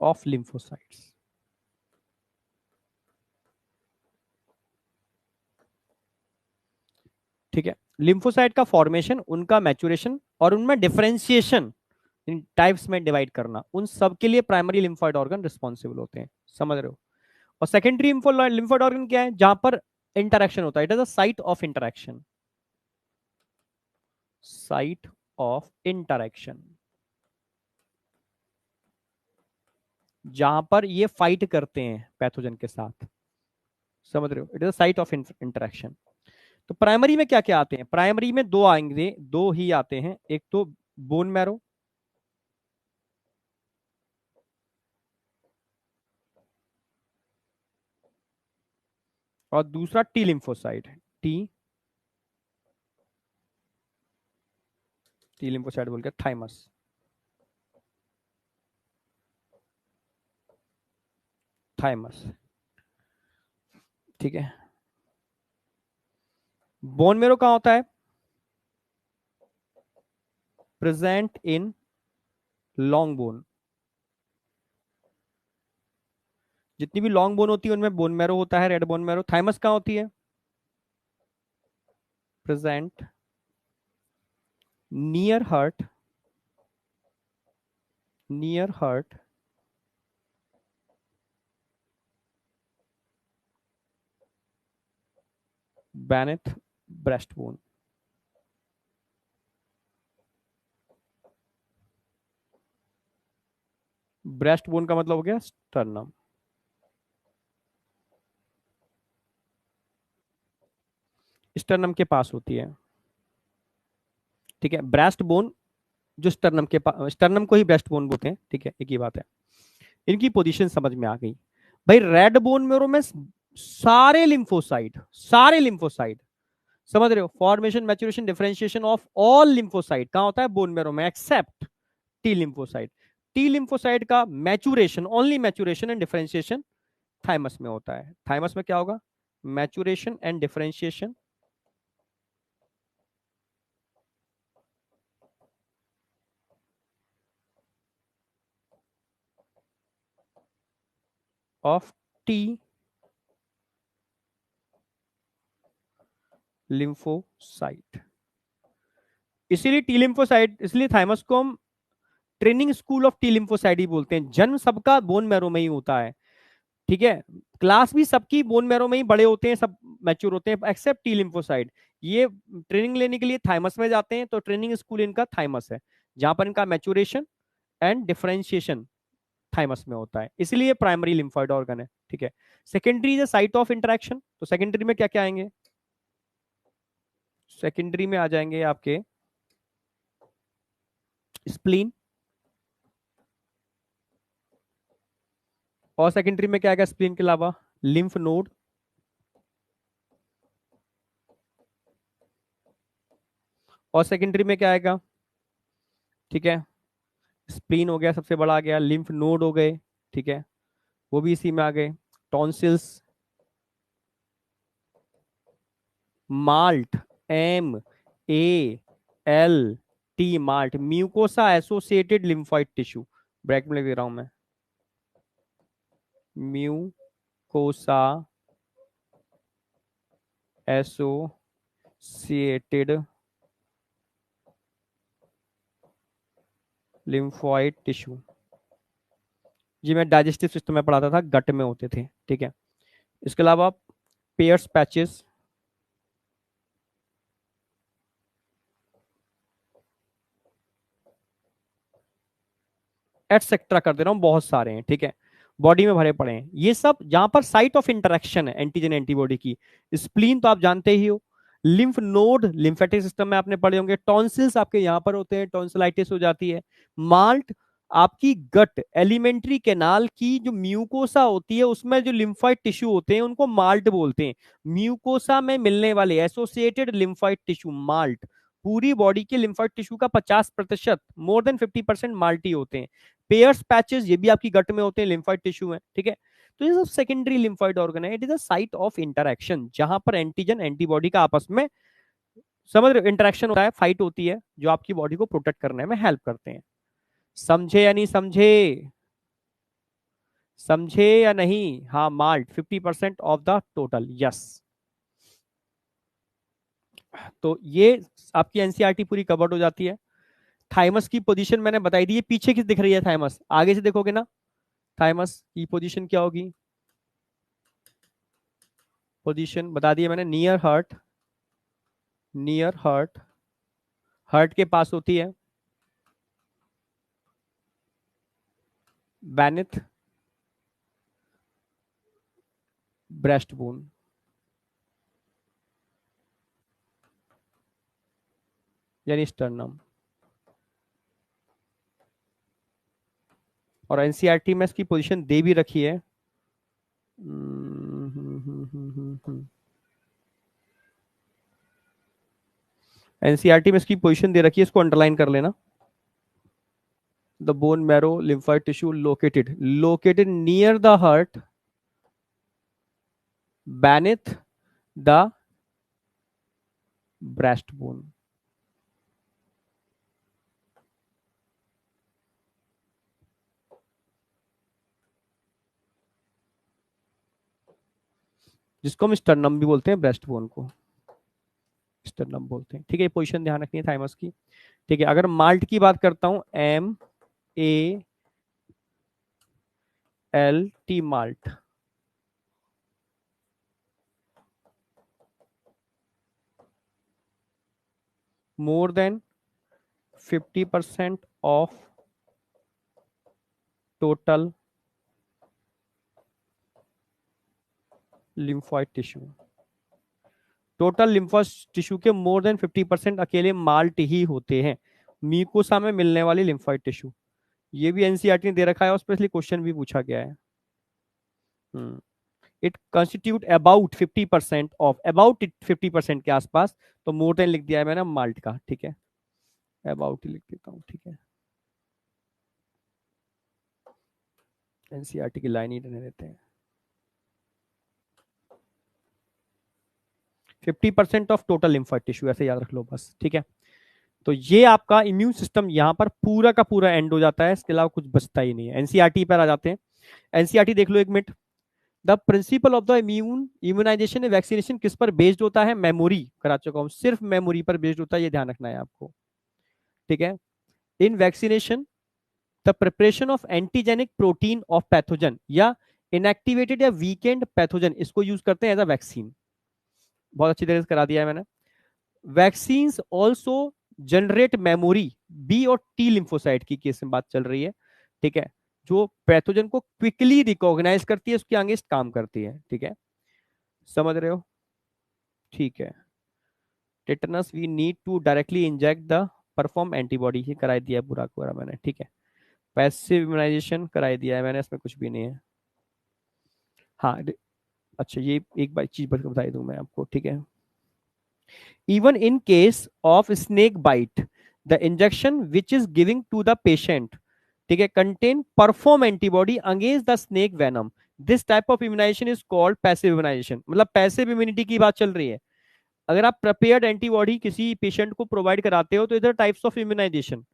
Of lymphocytes. ठीक है, लिम्फोसाइट का फॉर्मेशन, उनका मैचुरेशन, और उनमें डिफरेंशिएशन, इन टाइप्स में डिवाइड करना, उन सब के लिए प्राइमरी लिम्फोइड ऑर्गन रिस्पॉन्सिबल होते हैं। समझ रहे हो। और सेकेंडरी लिम्फोइड ऑर्गन क्या है, जहां पर इंटरेक्शन होता है, it is a site of interaction, site of interaction, जहां पर ये फाइट करते हैं पैथोजन के साथ। समझ रहे हो, it is a site of interaction. तो प्राइमरी में क्या क्या आते हैं, प्राइमरी में दो आएंगे, दो ही आते हैं। एक तो बोन मैरो, और दूसरा T lymphocyte. T T lymphocyte बोल के थाइमस। थाइमस। ठीक है, बोन मेरो कहाँ होता है, प्रेजेंट इन लॉन्ग बोन। जितनी भी लॉन्ग बोन होती है उनमें बोन मैरो होता है, रेड बोन मैरो। थाइमस कहाँ होती है, present near heart near heart, beneath breast bone. Breast bone का मतलब हो गया स्टर्नम। स्टर्नम के पास होती है, ठीक है। ब्रेस्ट बोन जो स्टर्नम के पास, स्टर्नम को ही ब्रेस्ट बोन बोलते हैं, ठीक है, एक ही बात है। इनकी पोजीशन समझ में आ गई। भाई रेड बोन मेरो में सारे लिम्फोसाइट समझ रहे हो, formation maturation differentiation of all lymphocyte कहां होता है, बोन मेरो में, except T lymphocyte. T lymphocyte का maturation, only maturation and differentiation thymus में होता है। थाइमस में क्या होगा, maturation and differentiation of T lymphocyte. इसीलिए टी लिम्फोसाइट, इसलिए थाइमस को हम training school of T lymphocyte ही बोलते हैं। जन्म सबका बोन मैरो में ही होता है, ठीक है। क्लास भी सबकी बोन मैरो में ही बड़े होते हैं, सब मैच्योर होते हैं, एक्सेप्ट टी लिम्फोसाइट। ये ट्रेनिंग लेने के लिए थाइमस में जाते हैं, तो ट्रेनिंग स्कूल इनका थाइमस है, जहां पर इनका मैच्योरेशन एंड डिफरेंशिएशन थाइमस में होता है, इसलिए प्राइमरी लिम्फोइड ऑर्गन है, ठीक है। Secondary is site of interaction, तो सेकेंडरी में क्या क्या आएंगे, सेकेंडरी में आ जाएंगे आपके स्प्लीन, और सेकेंडरी में क्या आएगा स्प्लीन के अलावा, लिम्फ नोड, और सेकेंडरी में क्या आएगा, ठीक है, स्प्लीन हो गया सबसे बड़ा, आ गया लिम्फ नोड हो गए, ठीक है, वो भी इसी में आ गए। Tonsils, MALT, M A L T MALT, mucosa associated lymphoid tissue, bracket में लिख दे रहा हूं मैं, म्यूकोसा एसोसिएटेड लिम्फोइड टिश्यू। जी मैं डाइजेस्टिव सिस्टम में पढ़ाता था, गट में होते थे, ठीक है। इसके अलावा पेयर्स पैचेस, एटसेट्रा कर दे रहा हूं, बहुत सारे हैं, ठीक है, बॉडी में भरे पड़े हैं ये सब, जहां पर साइट ऑफ इंटरेक्शन है एंटीजन एंटीबॉडी की। स्प्लीन तो आप जानते ही हो, लिम्फ नोड लिम्फेटिक सिस्टम में आपने पढ़े होंगे, टॉन्सिल्स आपके यहां पर होते हैं, टॉन्सिलाइटिस हो जाती है। माल्ट आपकी गट एलिमेंट्री कैनाल की जो म्यूकोसा होती है, उसमें जो लिम्फाइड टिश्यू होते हैं उनको माल्ट बोलते हैं। म्यूकोसा में मिलने वाले एसोसिएटेड लिम्फाइड टिश्यू माल्ट, पूरी बॉडी के लिम्फाइड टिश्यू का 50%, मोर देन 50% माल्टी होते हैं। पेयर्स पैचेस ये भी आपकी गट में होते हैं, लिम्फाइड टिश्यू है, ठीक है। तो ये सब सेकेंडरी लिम्फाइड ऑर्गन है, it is a site of interaction, जहां पर एंटीजन एंटीबॉडी का आपस में, समझ रहे हो, इंटरेक्शन होता है, फाइट होती है, जो आपकी बॉडी को प्रोटेक्ट करने में हेल्प करते हैं। समझे या नहीं समझे, समझे या नहीं, हाँ malt 50% of the total, yes. तो ये आपकी एनसीईआरटी पूरी कवर्ड हो जाती है। थाइमस की पोजीशन मैंने बताई दी है, पीछे किस दिख रही है थाइमस, आगे से देखोगे ना, थाइमस की पोजीशन क्या होगी, पोजीशन बता दिया मैंने, near heart, near heart, heart के पास होती है, बेनिथ ब्रेस्ट बोन, यानी स्टर्नम। और एनसीईआरटी में इसकी पोजीशन दे भी रखी है, एनसीईआरटी में इसकी पोजीशन दे रखी है, इसको अंडरलाइन कर लेना। The bone marrow lymphoid tissue located near the heart, beneath the breast bone. जिसको हम स्टर्नम भी बोलते हैं, ब्रेस्ट बोन को स्टर्नम बोलते हैं, ठीक है। पोजीशन ध्यान रखनी है थाइमस की, ठीक है। अगर माल्ट की बात करता हूं, MALT, LT malt, more than 50% of total lymphoid tissue। Total lymphoid tissue के मोर देन 50% अकेले माल्ट ही होते हैं, म्यूकोसा में मिलने वाली लिम्फोइड टिश्यू। ये भी एनसीईआरटी ने दे रखा है और स्पेशली क्वेश्चन भी पूछा गया है। It constitute about 50% of, about 50% के आसपास, तो मोर देन लिख दिया है मैंने माल्ट का, ठीक है, अबाउट ही लिख देता हूँ, ठीक है, एनसीईआरटी की लाइन ही रहने देते हैं। 50% ऑफ टोटल लिम्फोइड टिश्यू, ऐसे याद रख लो बस, ठीक है। तो ये आपका इम्यून सिस्टम यहाँ पर पूरा का पूरा एंड हो जाता है, इसके अलावा कुछ बचता ही नहीं है। एनसीईआरटी पर आ जाते हैं। एनसीईआरटी देख लो एक minute. The principle of the immunization vaccination किस पर बेस्ड होता है? मेमोरी, करा चुका हूं, सिर्फ मेमोरी पर बेस्ड होता है, ये ध्यान रखना है आपको, ठीक है। In vaccination the preparation of antigenic protein of pathogen या इनएक्टिवेटेड या वीकेंड पैथोजन, इसको यूज करते हैं एज अ वैक्सीन। बहुत अच्छी तरह से करा दिया है मैंने। Vaccine also generate memory, B और टी लिम्फोसाइट की केस में बात चल रही है, ठीक है, जो पैथोजन को क्विकली रिकॉग्नाइज करती है, उसके आगे काम करती है, ठीक है, समझ रहे हो, ठीक है। Tetanus we need to directly inject the perform antibody, ही कराई दिया है पूरा पूरा मैंने, ठीक है। पैसिव इम्यूनाइजेशन कराई दिया है मैंने, इसमें कुछ भी नहीं है। हाँ, अच्छा, ये एक बार चीज बता दूं मैं आपको, ठीक है। even in case of snake bite the injection which is giving to the patient, ठीक है, contain perform antibody against the snake venom, this type of immunization is called passive immunization। मतलब पैसिव इम्यूनिटी की बात चल रही है। अगर आप प्रिपेयर्ड एंटीबॉडी किसी पेशेंट को प्रोवाइड कराते हो तो इधर टाइप्स ऑफ इम्यूनाइजेशन,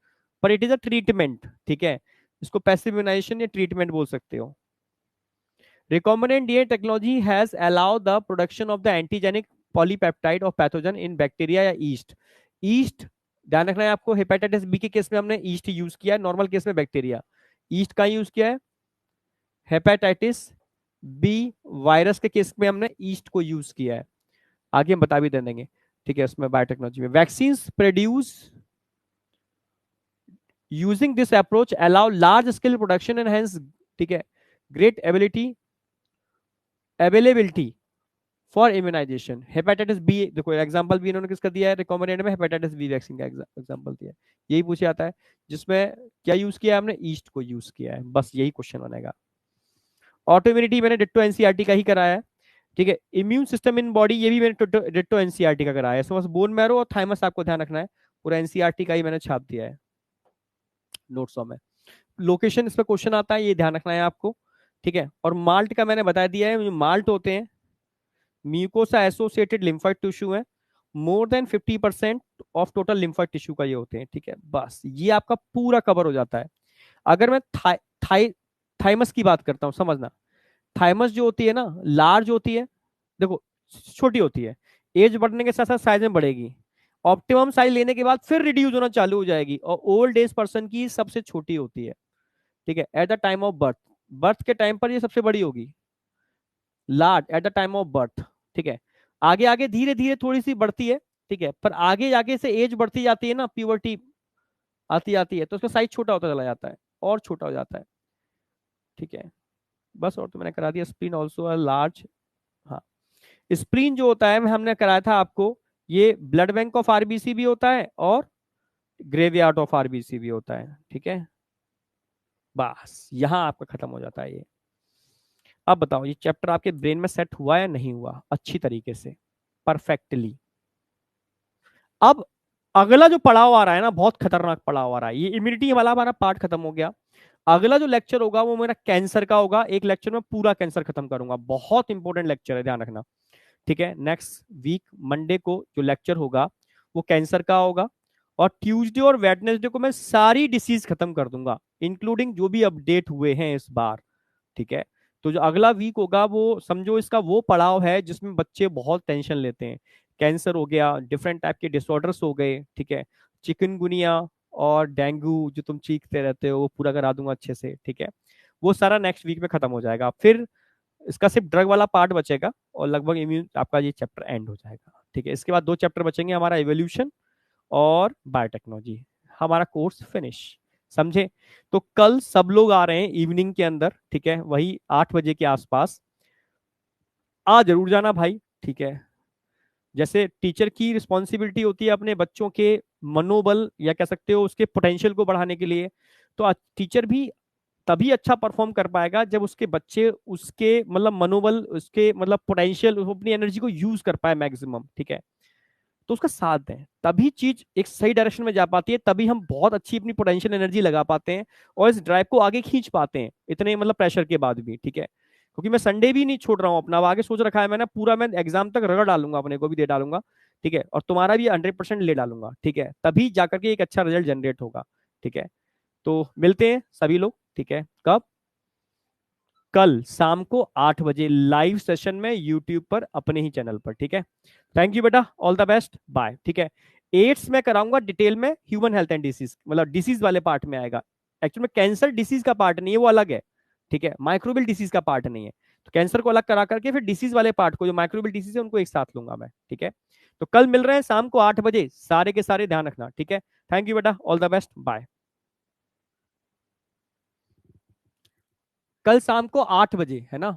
पर इट इज अ ट्रीटमेंट, ठीक है, इसको पैसिव इम्यूनाइजेशन या ट्रीटमेंट बोल सकते हो। Recombinant DNA technology has allowed the production of the antigenic polypeptide of pathogen in bacteria या yeast। yeast ध्यान रखना है आपको, हेपेटाइटिस बी के केस में हमने ईस्ट यूज किया है, नॉर्मल केस में बैक्टीरिया। ईस्ट का यूज किया है हेपेटाइटिस बी वायरस के केस में हमने ईस्ट को यूज किया है, आगे हम बता भी दे देंगे, ठीक है, उसमें बायोटेक्नोलॉजी में। Vaccine produce using this approach allow large scale production and hence, ठीक है, great availability for immunization. Hepatitis B देखो एग्जांपल भी इन्होंने किसका दिया है, रिकॉम्बिनेंट में हेपेटाइटिस बी वैक्सीन का एग्जांपल दिया है, यही पूछा जाता है, जिसमें क्या यूज किया है हमने, ईस्ट को यूज किया है, बस यही क्वेश्चन बनेगा। ऑटो इम्यूनिटी मैंने डिट्टो एनसीईआरटी का ही कराया है, ठीक है। इम्यून सिस्टम इन बॉडी, ये भी मैंने डिट्टो एनसीईआरटी का कराया है, इसमें बस बोन मैरो और थाइमस आपको ध्यान रखना है, पूरा एनसीईआरटी का ही मैंने छाप दिया है नोट्सों में। लोकेशन इस पर क्वेश्चन आता है, ये ध्यान रखना है आपको, ठीक है। और माल्ट का मैंने बता दिया है, माल्ट होते हैं म्यूकोसा एसोसिएटेड लिम्फोइड टिश्यू है, more than 50% of total lymphoid tissue का ये होते हैं, ठीक है, बस ये आपका पूरा कवर हो जाता है। अगर मैं थाइमस की बात करता हूं, समझना, थाइमस जो होती है ना, लार्ज होती है, देखो छोटी होती है, एज बढ़ने के साथ साथ साइज में बढ़ेगी, ऑप्टिमम साइज लेने के बाद फिर रिड्यूस होना चालू हो जाएगी, और ओल्ड एज पर्सन की सबसे छोटी होती है, ठीक है, at the time of birth, birth के टाइम पर ये सबसे बड़ी होगी, large at the time of birth, ठीक है। आगे आगे धीरे धीरे थोड़ी सी बढ़ती है, ठीक है, पर आगे आगे से एज बढ़ती जाती है ना, प्यूबर्टी आती आती है, तो उसका साइज छोटा होता चला जाता है और छोटा हो जाता है, ठीक है, बस। और तो मैंने करा दिया स्प्लीन ऑल्सो लार्ज। हाँ, स्प्लीन जो होता है हमने कराया था आपको, ये ब्लड बैंक ऑफ आरबीसी भी होता है और ग्रेवयार्ड ऑफ आरबीसी भी होता है, ठीक है, बस यहां आपका खत्म हो जाता है ये। अब बताओ ये चैप्टर आपके ब्रेन में सेट हुआ या नहीं हुआ अच्छी तरीके से, परफेक्टली। अब अगला जो पड़ाव आ रहा है ना, बहुत खतरनाक पड़ाव आ रहा है, ये इम्यूनिटी वाला हमारा पार्ट खत्म हो गया। अगला जो लेक्चर होगा वो मेरा कैंसर का होगा, एक लेक्चर में पूरा कैंसर खत्म करूंगा, बहुत इंपॉर्टेंट लेक्चर है, ध्यान रखना, ठीक है। नेक्स्ट वीक मंडे को जो लेक्चर होगा वो कैंसर का होगा, और ट्यूसडे और वेडनेसडे को मैं सारी डिसीज खत्म कर दूंगा, इंक्लूडिंग जो भी अपडेट हुए हैं इस बार, ठीक है। तो जो अगला वीक होगा वो समझो इसका वो पड़ाव है जिसमें बच्चे बहुत टेंशन लेते हैं, कैंसर हो गया, डिफरेंट टाइप के डिसऑर्डर्स हो गए, ठीक है, चिकनगुनिया और डेंगू जो तुम चीखते रहते हो वो पूरा करा दूंगा अच्छे से, ठीक है। वो सारा नेक्स्ट वीक में खत्म हो जाएगा। फिर इसका सिर्फ ड्रग वाला पार्ट बचेगा और लगभग इम्यून आपका ये चैप्टर एंड हो जाएगा। ठीक है, इसके बाद 2 चैप्टर बचेंगे, हमारा एवोल्यूशन और बायोटेक्नोलॉजी, हमारा कोर्स फिनिश। समझे? तो कल सब लोग आ रहे हैं इवनिंग के अंदर, ठीक है, वही 8 बजे के आसपास आ जरूर जाना भाई। ठीक है, जैसे टीचर की रिस्पॉन्सिबिलिटी होती है अपने बच्चों के मनोबल या कह सकते हो उसके पोटेंशियल को बढ़ाने के लिए, तो टीचर भी तभी अच्छा परफॉर्म कर पाएगा जब उसके बच्चे उसके मतलब मनोबल, उसके मतलब पोटेंशियल, अपनी एनर्जी को यूज कर पाए मैक्सिमम। ठीक है, तो उसका साथ दें, तभी चीज एक सही डायरेक्शन में जा पाती है, तभी हम बहुत अच्छी अपनी पोटेंशियल एनर्जी लगा पाते हैं और इस ड्राइव को आगे खींच पाते हैं इतने मतलब प्रेशर के बाद भी। ठीक है, क्योंकि मैं संडे भी नहीं छोड़ रहा हूँ अपना, अब आगे सोच रखा है मैंने पूरा, मैं एग्जाम तक रगड़ डालूंगा, अपने को भी दे डालूंगा। ठीक है, और तुम्हारा भी 100% ले डालूंगा। ठीक है, तभी जाकर के एक अच्छा रिजल्ट जनरेट होगा। ठीक है, तो मिलते हैं सभी लोग। ठीक है, कब? कल शाम को 8 बजे लाइव सेशन में यूट्यूब पर अपने ही चैनल पर। ठीक है, थैंक यू बेटा, ऑल द बेस्ट, बाय। ठीक है, एड्स में कराऊंगा डिटेल में, ह्यूमन हेल्थ एंड डिसीज मतलब डिसीज वाले पार्ट में आएगा। एक्चुअली में कैंसर डिसीज का पार्ट नहीं है, वो अलग है। ठीक है, माइक्रोबियल डिसीज का पार्ट नहीं है, तो कैंसर को अलग करा करके फिर डिसीज वाले पार्ट को, जो माइक्रोबियल डिसीज है, उनको एक साथ लूंगा मैं। ठीक है, तो कल मिल रहे हैं शाम को 8 बजे, सारे के सारे ध्यान रखना। ठीक है, थैंक यू बेटा, ऑल द बेस्ट, बाय। कल शाम को 8 बजे है ना?